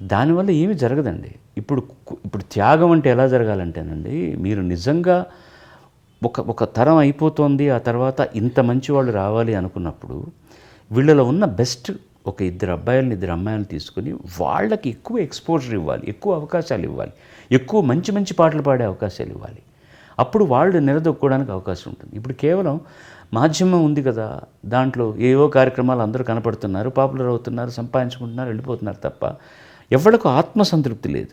దానివల్ల ఏమీ జరగదండి. ఇప్పుడు త్యాగం అంటే ఎలా జరగాలంటేనండి, మీరు నిజంగా ఒక తరం అయిపోతుంది, ఆ తర్వాత ఇంత మంచి వాళ్ళు రావాలి అనుకున్నప్పుడు వీళ్ళలో ఉన్న బెస్ట్ ఒక 2 అబ్బాయిలని 2 అమ్మాయిలను తీసుకుని వాళ్ళకి ఎక్కువ ఎక్స్పోజర్ ఇవ్వాలి, ఎక్కువ అవకాశాలు ఇవ్వాలి, ఎక్కువ మంచి మంచి పాటలు పాడే అవకాశాలు ఇవ్వాలి. అప్పుడు వాళ్ళు నిలదొక్కుకోవడానికి అవకాశం ఉంటుంది. ఇప్పుడు కేవలం మాధ్యమం ఉంది కదా, దాంట్లో ఏవో కార్యక్రమాలు అందరూ కనపడుతున్నారు, పాపులర్ అవుతున్నారు, సంపాదించుకుంటున్నారు, వెళ్ళిపోతున్నారు తప్ప ఎవరికి ఆత్మసంతృప్తి లేదు.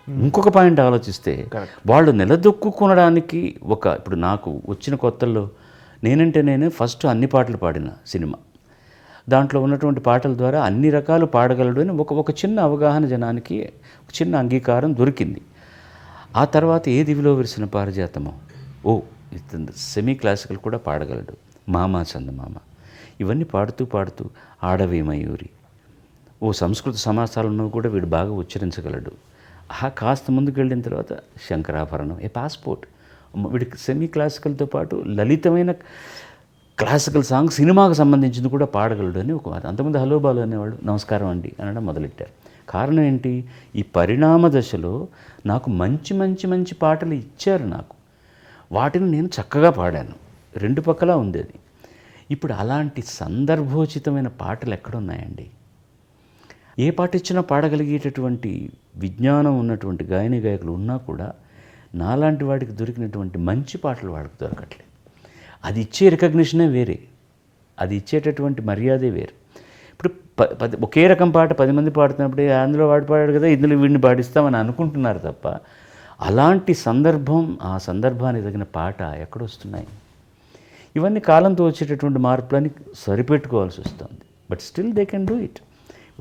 ఇంకొక పాయింట్ ఆలోచిస్తే వాళ్ళు నిలదొక్కుకోవడానికి ఇప్పుడు నాకు వచ్చిన కొత్తల్లో నేనంటే నేనే ఫస్ట్ అన్ని పాటలు పాడిన సినిమా. దాంట్లో ఉన్నటువంటి పాటల ద్వారా అన్ని రకాలు పాడగలడు అని ఒక చిన్న అవగాహన జనానికి, ఒక చిన్న అంగీకారం దొరికింది. ఆ తర్వాత ఏ దివిలో విరిసిన పారిజాతమో, ఇతను సెమీ క్లాసికల్ కూడా పాడగలడు, మామ చందమామ, ఇవన్నీ పాడుతూ పాడుతూ ఆడవి మయూరి, సంస్కృత సమాసాలను కూడా వీడు బాగా ఉచ్చరించగలడు. కాస్త ముందుకు వెళ్ళిన తర్వాత శంకరాభరణం, పాస్పోర్ట్, వీడికి సెమీ క్లాసికల్తో పాటు లలితమైన క్లాసికల్ సాంగ్ సినిమాకు సంబంధించింది కూడా పాడగలడు అని ఒక మాట. అంతకుముందు హలో బాలు అనేవాడు, నమస్కారం అండి అనడం మొదలెట్టారు. కారణం ఏంటి? ఈ పరిణామ దశలో నాకు మంచి మంచి మంచి పాటలు ఇచ్చారు. వాటిని నేను చక్కగా పాడాను, 2 పక్కలా ఉండేది. ఇప్పుడు అలాంటి సందర్భోచితమైన పాటలు ఎక్కడున్నాయండి? ఏ పాట ఇచ్చినా పాడగలిగేటటువంటి విజ్ఞానం ఉన్నటువంటి గాయని గాయకులు ఉన్నా కూడా నాలాంటి వాడికి దొరికినటువంటి మంచి పాటలు వాడికి దొరకట్లేదు. అది ఇచ్చే రికగ్నిషనే వేరే, అది ఇచ్చేటటువంటి మర్యాదే వేరే. ఇప్పుడు ఒకే రకం పాట 10 మంది పాడుతున్నప్పుడు అందులో వాడు పాడాడు కదా, ఇందులో వీడిని పాడిస్తామని అనుకుంటున్నారు తప్ప అలాంటి సందర్భం, ఆ సందర్భానికి తగిన పాట ఎక్కడొస్తున్నాయి? ఇవన్నీ కాలంతో వచ్చేటటువంటి మార్పులని సరిపెట్టుకోవాల్సి వస్తుంది. But still they can do it.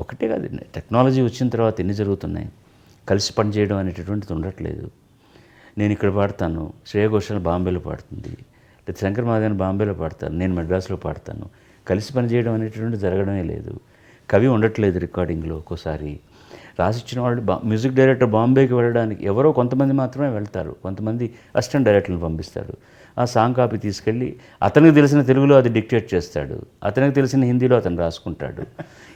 ఒకటే కాదు, టెక్నాలజీ వచ్చిన తర్వాత ఎన్ని జరుగుతున్నాయి. కలిసి పనిచేయడం అనేటటువంటిది ఉండట్లేదు. నేను ఇక్కడ పాడతాను, శ్రేయ ఘోషాల్ బాంబేలో పాడుతుంది, లేదా శంకర్ మహాదేవన్ బాంబేలో పాడతాను, నేను మద్రాసులో పాడతాను. కలిసి పనిచేయడం అనేటటువంటి జరగడమే లేదు. కవి ఉండట్లేదు రికార్డింగ్లో. ఒక్కోసారి రాసిచ్చిన వాళ్ళు మ్యూజిక్ డైరెక్టర్ బాంబేకి వెళ్ళడానికి ఎవరో కొంతమంది మాత్రమే వెళ్తారు, కొంతమంది అసిస్టెంట్ డైరెక్టర్ని పంపిస్తాడు. ఆ సాంగ్ కాపీ తీసుకెళ్ళి అతనికి తెలిసిన తెలుగులో అది డిక్టేట్ చేస్తాడు, అతనికి తెలిసిన హిందీలో అతను రాసుకుంటాడు.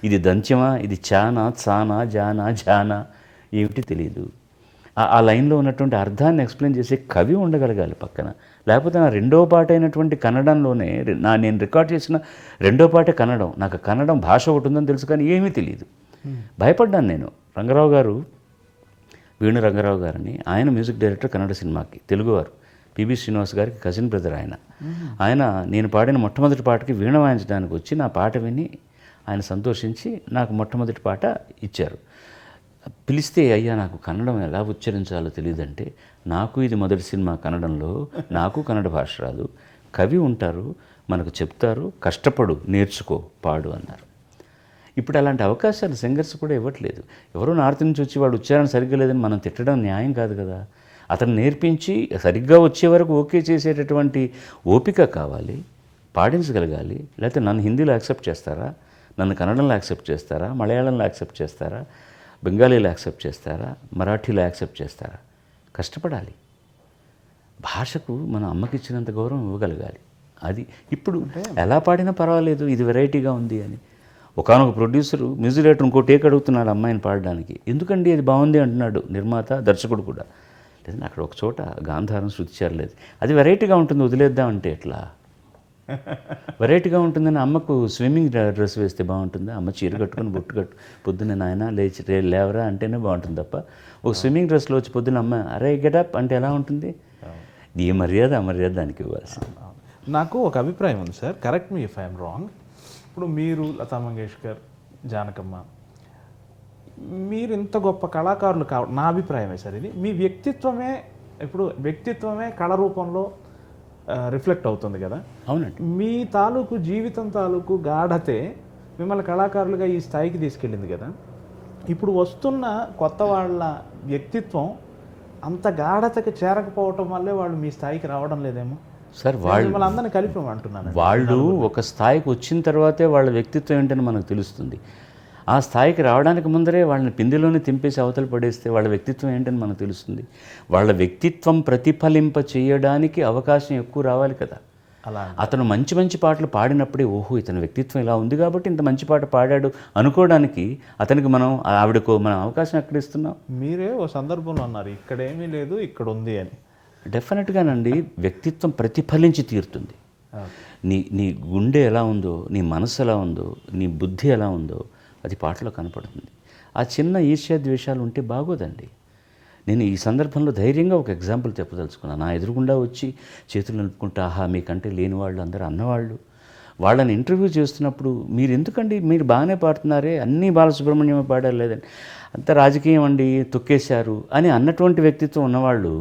ఇది దంత్యమా, ఇది చానా, సానా, జానా, జానా ఏమిటి తెలియదు. ఆ లైన్లో ఉన్నటువంటి అర్థాన్ని ఎక్స్ప్లెయిన్ చేసే కవి ఉండగలగాలి పక్కన. లేకపోతే నా 2వ పాట అయినటువంటి కన్నడంలోనే నేను రికార్డ్ చేసిన 2వ పాటే కన్నడం. నాకు కన్నడం భాష ఒకటి ఉందని తెలుసు, కానీ ఏమీ తెలియదు. భయపడ్డాను నేను. రంగారావు గారు, వేణు రంగారావు గారని, ఆయన మ్యూజిక్ డైరెక్టర్ కన్నడ సినిమాకి, తెలుగువారు, పిబి శ్రీనివాస్ గారికి కజిన్ బ్రదర్ ఆయన నేను పాడిన మొట్టమొదటి పాటకి వీణ వాయించడానికి వచ్చి నా పాట విని ఆయన సంతోషించి నాకు మొట్టమొదటి పాట ఇచ్చారు. పిలిస్తే, అయ్యా నాకు కన్నడం ఎలా ఉచ్చరించాలో తెలియదంటే, నాకు ఇది మొదటి సినిమా కన్నడంలో, నాకు కన్నడ భాష రాదు, కవి ఉంటారు మనకు చెప్తారు, కష్టపడు, నేర్చుకో, పాడు అన్నారు. ఇప్పుడు అలాంటి అవకాశాలు సింగర్స్ కూడా ఇవ్వట్లేదు. ఎవరో నార్త్ నుంచి వచ్చి వాడు ఉచ్చారణ సరిగ్గా లేదని మనం తిట్టడం న్యాయం కాదు కదా. అతను నేర్పించి సరిగ్గా వచ్చే వరకు ఓకే చేసేటటువంటి ఓపిక కావాలి, పాడించగలగాలి. లేకపోతే నన్ను హిందీలో యాక్సెప్ట్ చేస్తారా, నన్ను కన్నడంలో యాక్సెప్ట్ చేస్తారా, మలయాళంలో యాక్సెప్ట్ చేస్తారా, బెంగాలీలో యాక్సెప్ట్ చేస్తారా, మరాఠీలో యాక్సెప్ట్ చేస్తారా? కష్టపడాలి. భాషకు మన అమ్మకి ఇచ్చినంత గౌరవం ఇవ్వగలగాలి. అది ఇప్పుడు ఎలా పాడినా పర్వాలేదు, ఇది వెరైటీగా ఉంది అని. ఒకానొక ప్రొడ్యూసరు మ్యూజిక్ డైరెక్టర్ ఇంకో టేక్ అడుగుతున్నాడు అమ్మాయిని పాడడానికి. ఎందుకండి అది బాగుంది అంటున్నాడు నిర్మాత, దర్శకుడు కూడా. లేదంటే అక్కడ ఒక చోట గాంధారం శృతి చేరలేదు, అది వెరైటీగా ఉంటుంది, వదిలేద్దామంటే ఎట్లా? వెరైటీగా ఉంటుందని అమ్మకు స్విమ్మింగ్ డ్రెస్ వేస్తే బాగుంటుందా? అమ్మ చీర కట్టుకుని బొట్టు పొద్దున్న నాయన లేవరా అంటేనే బాగుంటుంది తప్ప ఒక స్విమ్మింగ్ డ్రెస్లో వచ్చి పొద్దున్న అమ్మ అరే గెటప్ అంటే ఎలా ఉంటుంది? ఏ మర్యాద అమర్యాద దానికి ఇవ్వాల్సింది. నాకు ఒక అభిప్రాయం ఉంది sir, correct me if I'm wrong. ఇప్పుడు మీరు లతా మంగేష్కర్, జానకమ్మ, మీరు ఇంత గొప్ప కళాకారులు నా అభిప్రాయమే సార్ ఇది. మీ వ్యక్తిత్వమే కళ రూపంలో రిఫ్లెక్ట్ అవుతుంది కదా. అవునండి. మీ తాలూకు జీవితం తాలూకు గాఢతే మిమ్మల్ని కళాకారులుగా ఈ స్థాయికి తీసుకెళ్ళింది కదా. ఇప్పుడు వస్తున్న కొత్త వాళ్ళ వ్యక్తిత్వం అంత గాఢతకి చేరకపోవటం వల్లే వాళ్ళు మీ స్థాయికి రావడం లేదేమో సార్. మిమ్మల్ని అందరినీ కలిపి అంటున్నాను. వాళ్ళు ఒక స్థాయికి వచ్చిన తర్వాతే వాళ్ళ వ్యక్తిత్వం ఏంటని మనకు తెలుస్తుంది. ఆ స్థాయికి రావడానికి ముందరే వాళ్ళని పిందెలోనే తింపేసి అవతల పడేస్తే వాళ్ళ వ్యక్తిత్వం ఏంటని మనకు తెలుస్తుంది. వాళ్ళ వ్యక్తిత్వం ప్రతిఫలింప చేయడానికి అవకాశం ఎక్కువ రావాలి కదా. అలా అతను మంచి మంచి పాటలు పాడినప్పుడే ఓహో ఇతని వ్యక్తిత్వం ఇలా ఉంది కాబట్టి ఇంత మంచి పాట పాడాడు అనుకోవడానికి అతనికి మనం ఆవిడకు మనం అవకాశం ఎక్కడ ఇస్తున్నాం? మీరే ఓ సందర్భంలో అన్నారు ఇక్కడేమీ లేదు ఇక్కడ ఉంది అని. డెఫినెట్గానండి వ్యక్తిత్వం ప్రతిఫలించి తీరుతుంది. నీ నీ గుండె ఎలా ఉందో, నీ మనసు ఎలా ఉందో, నీ బుద్ధి ఎలా ఉందో అది పాటలో కనపడుతుంది. ఆ చిన్న ఈర్ష్య ద్వేషాలు ఉంటే బాగోదండి. నేను ఈ సందర్భంలో ధైర్యంగా ఒక ఎగ్జాంపుల్ చెప్పదలుచుకున్నాను. నా ఎదురుగుండా వచ్చి చేతులు నిలుపుకుంటా ఆహా మీకంటే లేని వాళ్ళు అందరూ అన్నవాళ్ళు వాళ్ళని ఇంటర్వ్యూ చేస్తున్నప్పుడు మీరు ఎందుకండి మీరు బాగానే పాడుతున్నారే అన్నీ బాలసుబ్రహ్మణ్యం పాడారు లేదండి అంత రాజకీయం అండి తొక్కేశారు అని అన్నటువంటి వ్యక్తిత్వం ఉన్నవాళ్ళు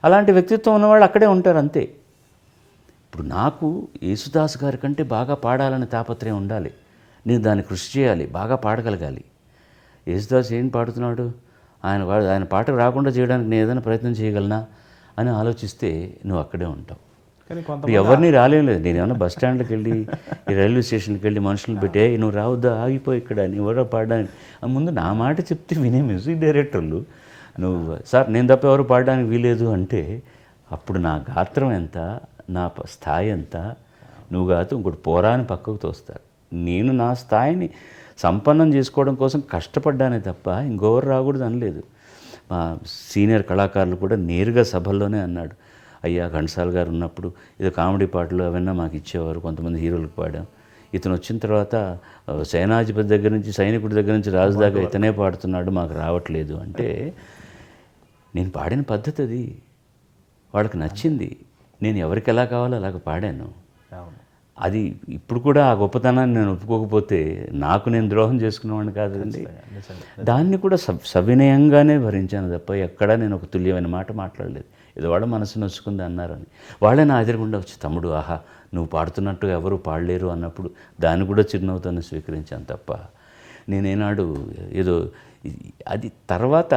అలాంటి వ్యక్తిత్వం ఉన్నవాళ్ళు అక్కడే ఉంటారు అంతే. ఇప్పుడు నాకు యేసుదాస్ గారి కంటే బాగా పాడాలని తాపత్రయం ఉండాలి. నేను దాన్ని కృషి చేయాలి, బాగా పాడగలగాలి. యేసుదాస్ ఏం పాడుతున్నాడు, ఆయన పాటకు రాకుండా చేయడానికి నేను ఏదైనా ప్రయత్నం చేయగలనా అని ఆలోచిస్తే నువ్వు అక్కడే ఉంటావు. కానీ ఎవరిని రాలేం లేదు. నేను ఏమన్నా బస్ స్టాండ్కి వెళ్ళి ఈ రైల్వే స్టేషన్కి వెళ్ళి మనుషులను పెట్టే నువ్వు రావద్దా ఆగిపోయి ఇక్కడ అని ఎవరో పాడడానికి ముందు నా మాట చెప్తే వినే మ్యూజిక్ డైరెక్టర్లు నువ్వు సార్ నేను తప్ప ఎవరు పాడడానికి వీలేదు అంటే అప్పుడు నా గాత్రం ఎంత, నా స్థాయి ఎంత, నువ్వు కాదు ఇంకోటి పోరాని పక్కకు తోస్తారు. నేను నా స్థాయిని సంపన్నం చేసుకోవడం కోసం కష్టపడ్డానే తప్ప ఇంకొవరు రాకూడదు అనలేదు. మా సీనియర్ కళాకారులు కూడా నేరుగా సభల్లోనే అన్నాడు, అయ్యా ఘంటసాల గారు ఉన్నప్పుడు ఏదో కామెడీ పాటలు అవన్నీ మాకు ఇచ్చేవారు, కొంతమంది హీరోలకు పాడాం. ఇతను వచ్చిన తర్వాత సేనాధిపతి దగ్గర నుంచి సైనికుడి దగ్గర నుంచి రాజు దాకా ఇతనే పాడుతున్నాడు, మాకు రావట్లేదు అంటే నేను పాడిన పద్ధతి అది వాళ్ళకి నచ్చింది. నేను ఎవరికి ఎలా కావాలో అలాగ పాడాను. అది ఇప్పుడు కూడా ఆ గొప్పతనాన్ని నేను ఒప్పుకోకపోతే నాకు నేను ద్రోహం చేసుకునేవాడిని కాదండి. దాన్ని కూడా సవినయంగానే భరించాను తప్ప ఎక్కడా నేను ఒక తుల్యమైన మాట మాట్లాడలేదు. ఏదో వాళ్ళ మనసు నొచ్చుకుంది అన్నారని వాళ్ళే నా ఎదురుగుండా వచ్చి తమ్ముడు ఆహా నువ్వు పాడుతున్నట్టుగా ఎవరు పాడలేరు అన్నప్పుడు దాన్ని కూడా చిరునవ్వుతోనే స్వీకరించాను తప్ప నేనేనాడు ఏదో అది తర్వాత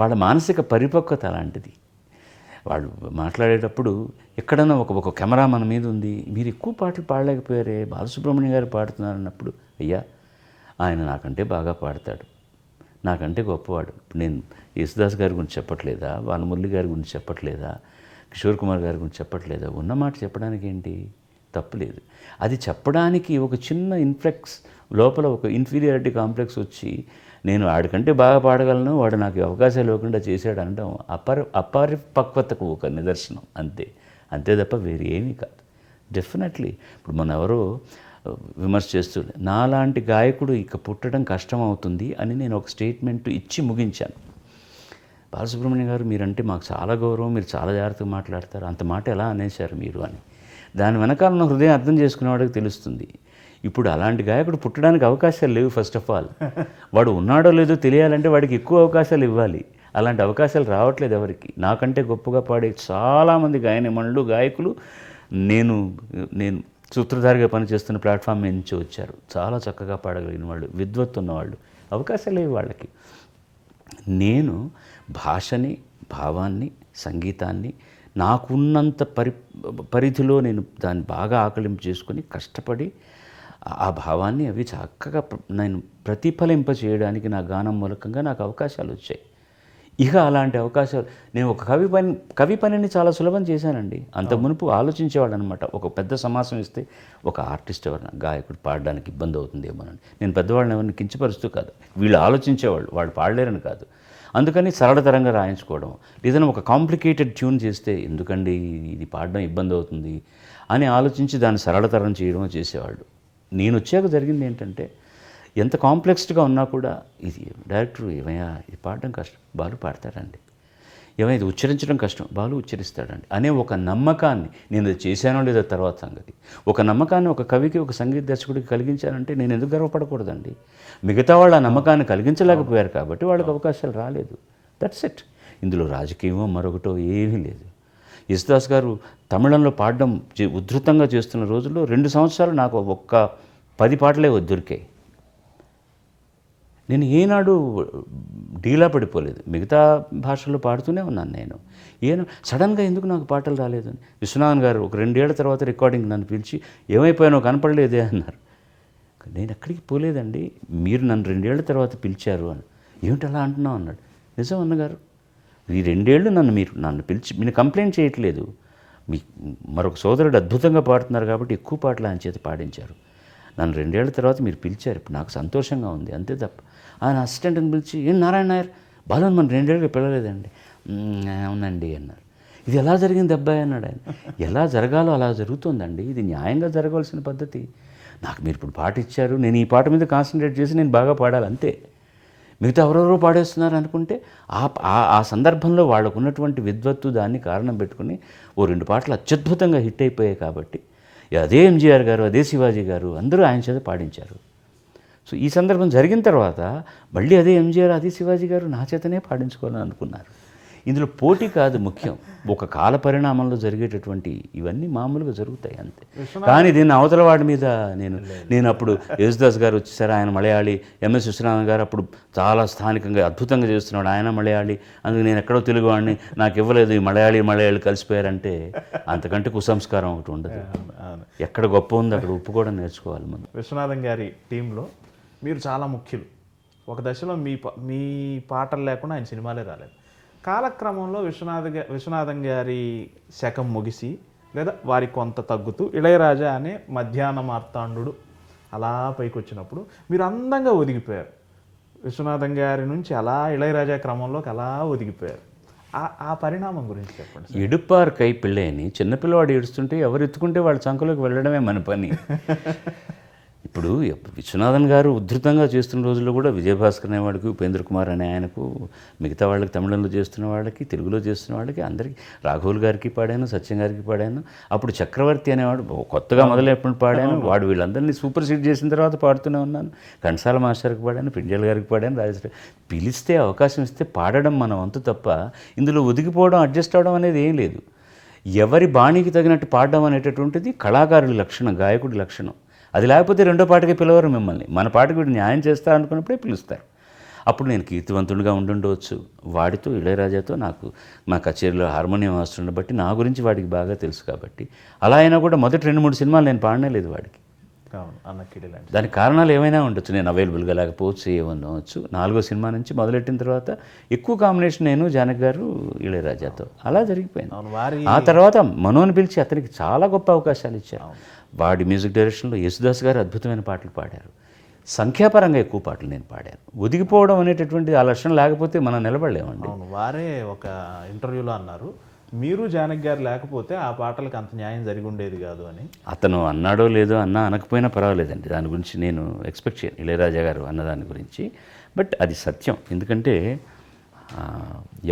వాళ్ళ మానసిక పరిపక్వత అలాంటిది. వాళ్ళు మాట్లాడేటప్పుడు ఎక్కడన్నా ఒక కెమెరా మన మీద ఉంది, మీరు ఎక్కువ పాటలు పాడలేకపోయారే బాలసుబ్రహ్మణ్యం గారు పాడుతున్నారు అన్నప్పుడు అయ్యా ఆయన నాకంటే బాగా పాడతాడు, నాకంటే గొప్పవాడు. నేను యేసుదాస్ గారి గురించి చెప్పట్లేదా, బాలమురళి గారి గురించి చెప్పట్లేదా, కిషోర్ కుమార్ గారి గురించి చెప్పట్లేదా, ఉన్నమాట చెప్పడానికి ఏంటి తప్పులేదు. అది చెప్పడానికి ఒక చిన్న ఇన్ఫ్లెక్స్ లోపల ఒక ఇన్ఫీరియారిటీ కాంప్లెక్స్ వచ్చి నేను వాడికంటే బాగా పాడగలను వాడు నాకు అవకాశాలు ఇవ్వకుండా చేశాడు అనడం అపరిపక్వతకు ఒక నిదర్శనం అంతే తప్ప వేరే ఏమీ కాదు. డెఫినెట్లీ ఇప్పుడు మన ఎవరో విమర్శ చేస్తుండే నాలాంటి గాయకుడు ఇక పుట్టడం కష్టం అవుతుంది అని నేను ఒక స్టేట్మెంట్ ఇచ్చి ముగించాను. బాలసుబ్రహ్మణ్యం గారు మీరంటే మాకు చాలా గౌరవం, మీరు చాలా జాగ్రత్తగా మాట్లాడతారు, అంత మాట ఎలా అనేశారు మీరు అని. దాని వెనకాల ఉన్న హృదయం అర్థం చేసుకునేవాడికి తెలుస్తుంది. ఇప్పుడు అలాంటి గాయకుడు పుట్టడానికి అవకాశాలు లేవు. ఫస్ట్ ఆఫ్ ఆల్ వాడు ఉన్నాడో లేదో తెలియాలంటే వాడికి ఎక్కువ అవకాశాలు ఇవ్వాలి. అలాంటి అవకాశాలు రావట్లేదు ఎవరికి. నాకంటే గొప్పగా పాడే చాలామంది గాయనిమణులు గాయకులు నేను సూత్రధారిగా పనిచేస్తున్న ప్లాట్ఫామ్ నుంచి వచ్చారు. చాలా చక్కగా పాడగలిగిన వాళ్ళు, విద్వత్తు ఉన్నవాళ్ళు. అవకాశాలు లేవు వాళ్ళకి. నేను భాషని, భావాన్ని, సంగీతాన్ని నాకున్నంత పరిధిలో నేను దాన్ని బాగా ఆకలింపు చేసుకొని కష్టపడి ఆ భావాన్ని అవి చక్కగా నేను ప్రతిఫలింప చేయడానికి నా గానం మూలకంగా నాకు అవకాశాలు వచ్చాయి. ఇక అలాంటి అవకాశాలు నేను ఒక కవి పనిని చాలా సులభం చేశానండి. అంత మునుపు ఆలోచించేవాడు అనమాట. ఒక పెద్ద సమాసం ఇస్తే ఒక ఆర్టిస్ట్ ఎవరైనా గాయకుడు పాడడానికి ఇబ్బంది అవుతుందేమోనని. నేను పెద్దవాళ్ళని ఎవరిని కించపరుస్తూ కాదు, వీళ్ళు ఆలోచించేవాళ్ళు, వాళ్ళు పాడలేరని కాదు. అందుకని సరళతరంగా రాయించుకోవడం, ఏదైనా ఒక కాంప్లికేటెడ్ ట్యూన్ చేస్తే ఎందుకండి ఇది పాడడం ఇబ్బంది అవుతుంది అని ఆలోచించి దాన్ని సరళతరం చేయడం చేసేవాళ్ళు. నేను వచ్చాక జరిగింది ఏంటంటే ఎంత కాంప్లెక్స్డ్గా ఉన్నా కూడా ఇది డైరెక్టర్ ఏమయ్యా ఇది పాడడం కష్టం, బాలు పాడతాడండి, ఏమైనా ఇది ఉచ్చరించడం కష్టం, బాలు ఉచ్చరిస్తాడండి అనే ఒక నమ్మకాన్ని నేను అది చేశానో లేదో తర్వాత సంగతి. ఒక నమ్మకాన్ని ఒక కవికి ఒక సంగీత దర్శకుడికి కలిగించానంటే నేను ఎందుకు గర్వపడకూడదండి. మిగతా వాళ్ళు ఆ నమ్మకాన్ని కలిగించలేకపోయారు కాబట్టి వాళ్ళకి అవకాశాలు రాలేదు. That's it. ఇందులో రాజకీయమో మరొకటో ఏమీ లేదు. యేసుదాస్ గారు తమిళంలో పాడడం ఉధృతంగా చేస్తున్న రోజుల్లో 2 సంవత్సరాలు నాకు ఒక్క 10 పాటలే దొరికాయి. నేను ఏనాడు డీలా పడిపోలేదు. మిగతా భాషల్లో పాడుతూనే ఉన్నాను నేను. సడన్గా ఎందుకు నాకు పాటలు రాలేదు అని విశ్వనాథన్ గారు ఒక 2 ఏళ్ల తర్వాత రికార్డింగ్ నన్ను పిలిచి ఏమైపోయానో కనపడలేదే అన్నారు. నేను ఎక్కడికి పోలేదండి, మీరు నన్ను 2 ఏళ్ల తర్వాత పిలిచారు అని. ఏమిటి అలా అంటున్నావు అన్నాడు. నిజం అన్నగారు, ఈ 2 ఏళ్ళు మీరు నన్ను పిలిచి మీరు కంప్లైంట్ చేయట్లేదు, మీ మరొక సోదరుడు అద్భుతంగా పాడుతున్నారు కాబట్టి ఎక్కువ పాటలు ఆయన చేత పాడించారు. నన్ను 2 ఏళ్ల తర్వాత మీరు పిలిచారు. ఇప్పుడు నాకు సంతోషంగా ఉంది, అంతే తప్ప ఆయన అసిస్టెంట్ని పిలిచి ఏం నారాయణ నాయర్ బాలను మన 2 ఏళ్ళకి పిలవలేదండి. అవునండి అన్నారు. ఇది ఎలా జరిగింది అబ్బాయి అన్నాడు ఆయన. ఎలా జరగాలో అలా జరుగుతుందండి, ఇది న్యాయంగా జరగవలసిన పద్ధతి. నాకు మీరు ఇప్పుడు పాట ఇచ్చారు, నేను ఈ పాట మీద కాన్సన్ట్రేట్ చేసి నేను బాగా పాడాలి అంతే. మిగతా ఎవరెవరో పాడేస్తున్నారు అనుకుంటే ఆ సందర్భంలో వాళ్ళకు ఉన్నటువంటి విద్వత్తు దాన్ని కారణం పెట్టుకుని ఓ 2 పాటలు అత్యద్భుతంగా హిట్ అయిపోయాయి. కాబట్టి అదే ఎంజీఆర్ గారు, అదే శివాజీ గారు అందరూ ఆయన చేత పాడించారు. సో ఈ సందర్భం జరిగిన తర్వాత మళ్ళీ అదే ఎంజీఆర్, అదే శివాజీ గారు నా చేతనే పాడించుకోవాలని అనుకున్నారు. ఇందులో పోటీ కాదు ముఖ్యం, ఒక కాల పరిణామంలో జరిగేటటువంటి ఇవన్నీ మామూలుగా జరుగుతాయి అంతే. కానీ దీన్ని అవతల వాడి మీద నేను అప్పుడు యేసుదాస్ గారు వచ్చేసారు, ఆయన మలయాళీ, ఎంఎస్ విశ్వనాథన్ గారు అప్పుడు చాలా స్థానికంగా అద్భుతంగా చేస్తున్నాడు, ఆయన మలయాళీ, అందుకు నేను ఎక్కడో తెలుగు వాడిని, నాకు ఇవ్వలేదు, ఈ మలయాళీ కలిసిపోయారంటే అంతకంటే కుసంస్కారం ఒకటి ఉండదు. ఎక్కడ గొప్ప ఉంది అక్కడ ఒప్పుకోవడం నేర్చుకోవాలి మనం. విశ్వనాథన్ గారి టీంలో మీరు చాలా ముఖ్యులు. ఒక దశలో మీ పాటలు లేకుండా ఆయన సినిమాలే రాలేదు. కాలక్రమంలో విశ్వనాథన్ గారి శకం ముగిసి లేదా వారి కొంత తగ్గుతూ ఇళయరాజా అనే మధ్యాహ్న మార్తాండు అలా పైకి వచ్చినప్పుడు మీరు అందంగా ఒదిగిపోయారు. విశ్వనాథన్ గారి నుంచి అలా ఇళయరాజా క్రమంలోకి అలా ఒదిగిపోయారు. ఆ పరిణామం గురించి చెప్పండి. ఎడుపారు కై పిల్లని చిన్నపిల్లవాడు ఏడుస్తుంటే ఎవరు ఎత్తుకుంటే వాళ్ళ చంకలోకి వెళ్ళడమే మన పని. ఇప్పుడు విశ్వనాథన్ గారు ఉద్ధృతంగా చేస్తున్న రోజుల్లో కూడా విజయభాస్కర్ అనేవాడికి, ఉపేంద్ర కుమార్ అనే ఆయనకు, మిగతా వాళ్ళకి, తమిళంలో చేస్తున్న వాళ్ళకి, తెలుగులో చేస్తున్న వాళ్ళకి అందరికీ, రాఘవుల్ గారికి పాడాను, సత్యం గారికి పాడాను. అప్పుడు చక్రవర్తి అనేవాడు కొత్తగా మొదలైనప్పుడు పాడాను. వాడు వీళ్ళందరినీ సూపర్ సీడ్ చేసిన తర్వాత పాడుతూనే ఉన్నాను. ఘంటసాల మాస్టర్కి పాడాను, పింజల్ గారికి పాడాను, రాజశ్రీ. పిలిస్తే అవకాశం ఇస్తే పాడడం మన వంతు తప్ప ఇందులో ఒదిగిపోవడం, అడ్జస్ట్ అవడం అనేది ఏం లేదు. ఎవరి బాణీకి తగినట్టు పాడడం అనేటటువంటిది కళాకారుడి లక్షణం, గాయకుడి లక్షణం. అది లేకపోతే రెండో పాటకి పిలవరు మిమ్మల్ని. మన పాటకి వీడు న్యాయం చేస్తారు అనుకున్నప్పుడే పిలుస్తారు. అప్పుడు నేను కీర్తివంతుడిగా ఉండుండవచ్చు. వాడితో ఇళయరాజాతో నాకు మా కచేరీలో హార్మోనియం మాస్టర్ని బట్టి నా గురించి వాడికి బాగా తెలుసు. కాబట్టి అలా అయినా కూడా మొదటి 2-3 సినిమాలు నేను పాడనే లేదు వాడికి. దానికి కారణాలు ఏమైనా ఉండొచ్చు, నేను అవైలబుల్గా లేకపోవచ్చు, ఏమనవచ్చు. 4వ సినిమా నుంచి మొదలెట్టిన తర్వాత ఎక్కువ కాంబినేషన్ నేను, జానకి గారు, ఇళయరాజాతో అలా జరిగిపోయింది. ఆ తర్వాత మనోని పిలిచి అతనికి చాలా గొప్ప అవకాశాలు ఇచ్చారు. వాడి మ్యూజిక్ డైరెక్షన్లో యేసుదాస్ గారు అద్భుతమైన పాటలు పాడారు. సంఖ్యాపరంగా ఎక్కువ పాటలు నేను పాడాను. ఒదిగిపోవడం అనేటటువంటి ఆ లక్షణం లేకపోతే మనం నిలబడలేమండి. వారే ఒక ఇంటర్వ్యూలో అన్నారు, మీరు జానకి గారు లేకపోతే ఆ పాటలకు అంత న్యాయం జరిగి ఉండేది కాదు అని. అతను అన్నాడో లేదో అనకపోయినా పర్వాలేదండి, దాని గురించి నేను ఎక్స్పెక్ట్ చేయను, ఇళయరాజా గారు అన్నదాని గురించి. బట్ అది సత్యం. ఎందుకంటే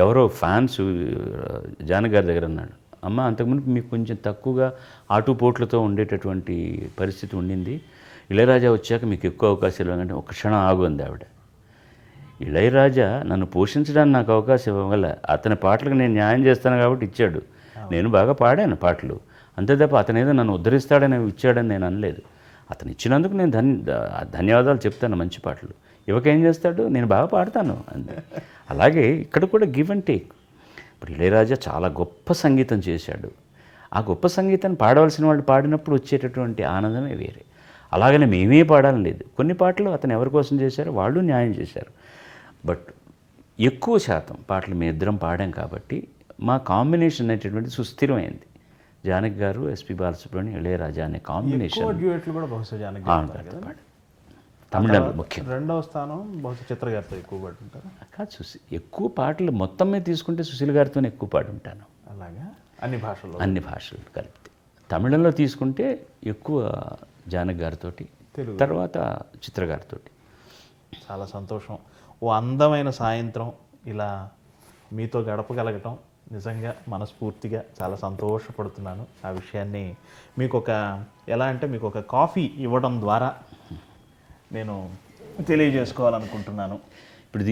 ఎవరో ఫ్యాన్స్ జానకి గారి దగ్గర అన్నాడు, అమ్మ అంతకుముందు మీకు కొంచెం తక్కువగా ఆటుపోట్లతో ఉండేటటువంటి పరిస్థితి ఉండింది, ఇళయరాజా వచ్చాక మీకు ఎక్కువ అవకాశాలు ఇవ్వాలంటే ఒక క్షణం ఆగు అంది ఆవిడ. ఇళయరాజా నన్ను పోషించడానికి నాకు అవకాశం ఇవ్వగల, అతని పాటలకు నేను న్యాయం చేస్తాను కాబట్టి ఇచ్చాడు. నేను బాగా పాడాను పాటలు, అంతే తప్ప అతను ఏదో నన్ను ఉద్ధరిస్తాడని ఇచ్చాడని నేను అనలేదు. అతను ఇచ్చినందుకు నేను ధన్యవాదాలు చెప్తాను. మంచి పాటలు ఇవ్వకేం చేస్తాడు, నేను బాగా పాడతాను అంతే. అలాగే ఇక్కడ కూడా గివ్ అండ్ టేక్. ఇప్పుడు ఇళయరాజా చాలా గొప్ప సంగీతం చేశాడు. ఆ గొప్ప సంగీతాన్ని పాడవలసిన వాళ్ళు పాడినప్పుడు వచ్చేటటువంటి ఆనందమే వేరే. అలాగనే మేమే పాడాలని లేదు. కొన్ని పాటలు అతను ఎవరి కోసం చేశారో వాళ్ళు న్యాయం చేశారు. బట్ ఎక్కువ శాతం పాటలు మేము ఇద్దరం పాడాం కాబట్టి మా కాంబినేషన్ అనేటటువంటి సుస్థిరమైంది. జానకి గారు, ఎస్పి బాలసుబ్రహ్మణ్యం, ఇళయరాజా అనే కాంబినేషన్ తమిళంలో ముఖ్యం. రెండవ స్థానం బహుశా చిత్ర గారితో ఎక్కువ పాడుంటారు. కాదు, ఎక్కువ పాటలు మొత్తం మీద తీసుకుంటే సుశీల్ గారితోనే ఎక్కువ పాడుంటాను. అలాగా అన్ని భాషలు కలిపితే. తమిళంలో తీసుకుంటే ఎక్కువ జానకి గారితో, తర్వాత చిత్ర గారితో. చాలా సంతోషం. ఓ అందమైన సాయంత్రం ఇలా మీతో గడపగలగటం నిజంగా మనస్ఫూర్తిగా చాలా సంతోషపడుతున్నాను. ఆ విషయాన్ని మీకు ఒక కాఫీ ఇవ్వడం ద్వారా నేను తెలియజేసుకోవాలనుకుంటున్నాను. ఇప్పుడు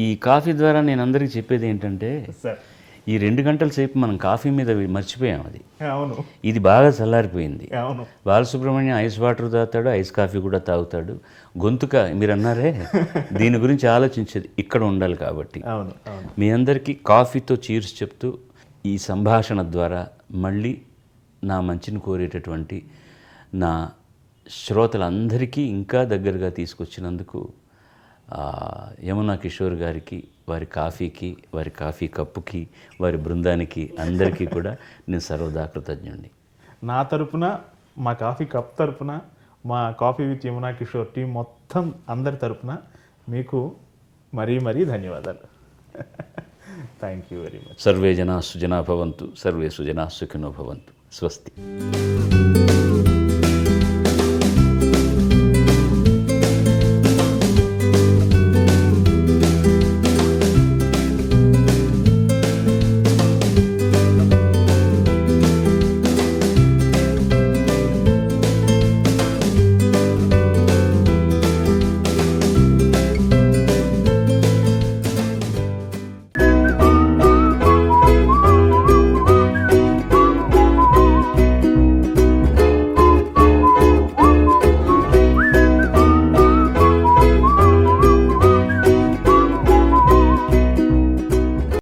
ఈ కాఫీ ద్వారా నేను అందరికీ చెప్పేది ఏంటంటే, ఈ 2 గంటల సేపు మనం కాఫీ మీద మర్చిపోయాం. అది అవును, ఇది బాగా చల్లారిపోయింది. అవును, బాలసుబ్రహ్మణ్యం ఐస్ వాటర్ తాగుతాడు, ఐస్ కాఫీ కూడా తాగుతాడు. గొంతుక మీరు అన్నారే, దీని గురించి ఆలోచించేది ఇక్కడ ఉండాలి. కాబట్టి అవును, మీ అందరికీ కాఫీతో చీర్స్ చెప్తూ ఈ సంభాషణ ద్వారా మళ్ళీ నా మంచిని కోరేటటువంటి నా శ్రోతలందరికీ ఇంకా దగ్గరగా తీసుకొచ్చినందుకు యమునా కిషోర్ గారికి, వారి కాఫీకి, వారి కాఫీ కప్పుకి, వారి బృందానికి అందరికీ కూడా నేను సర్వదా కృతజ్ఞుడిని. నా తరపున, మా కాఫీ కప్ తరపున, మా coffee with Yamuna Kishore team మొత్తం అందరి తరపున మీకు మరీ మరీ ధన్యవాదాలు. Thank you very much. Survey జనా సుజనా భవంతు, సర్వే సుజనా సుఖినో భవంతు. స్వస్తి.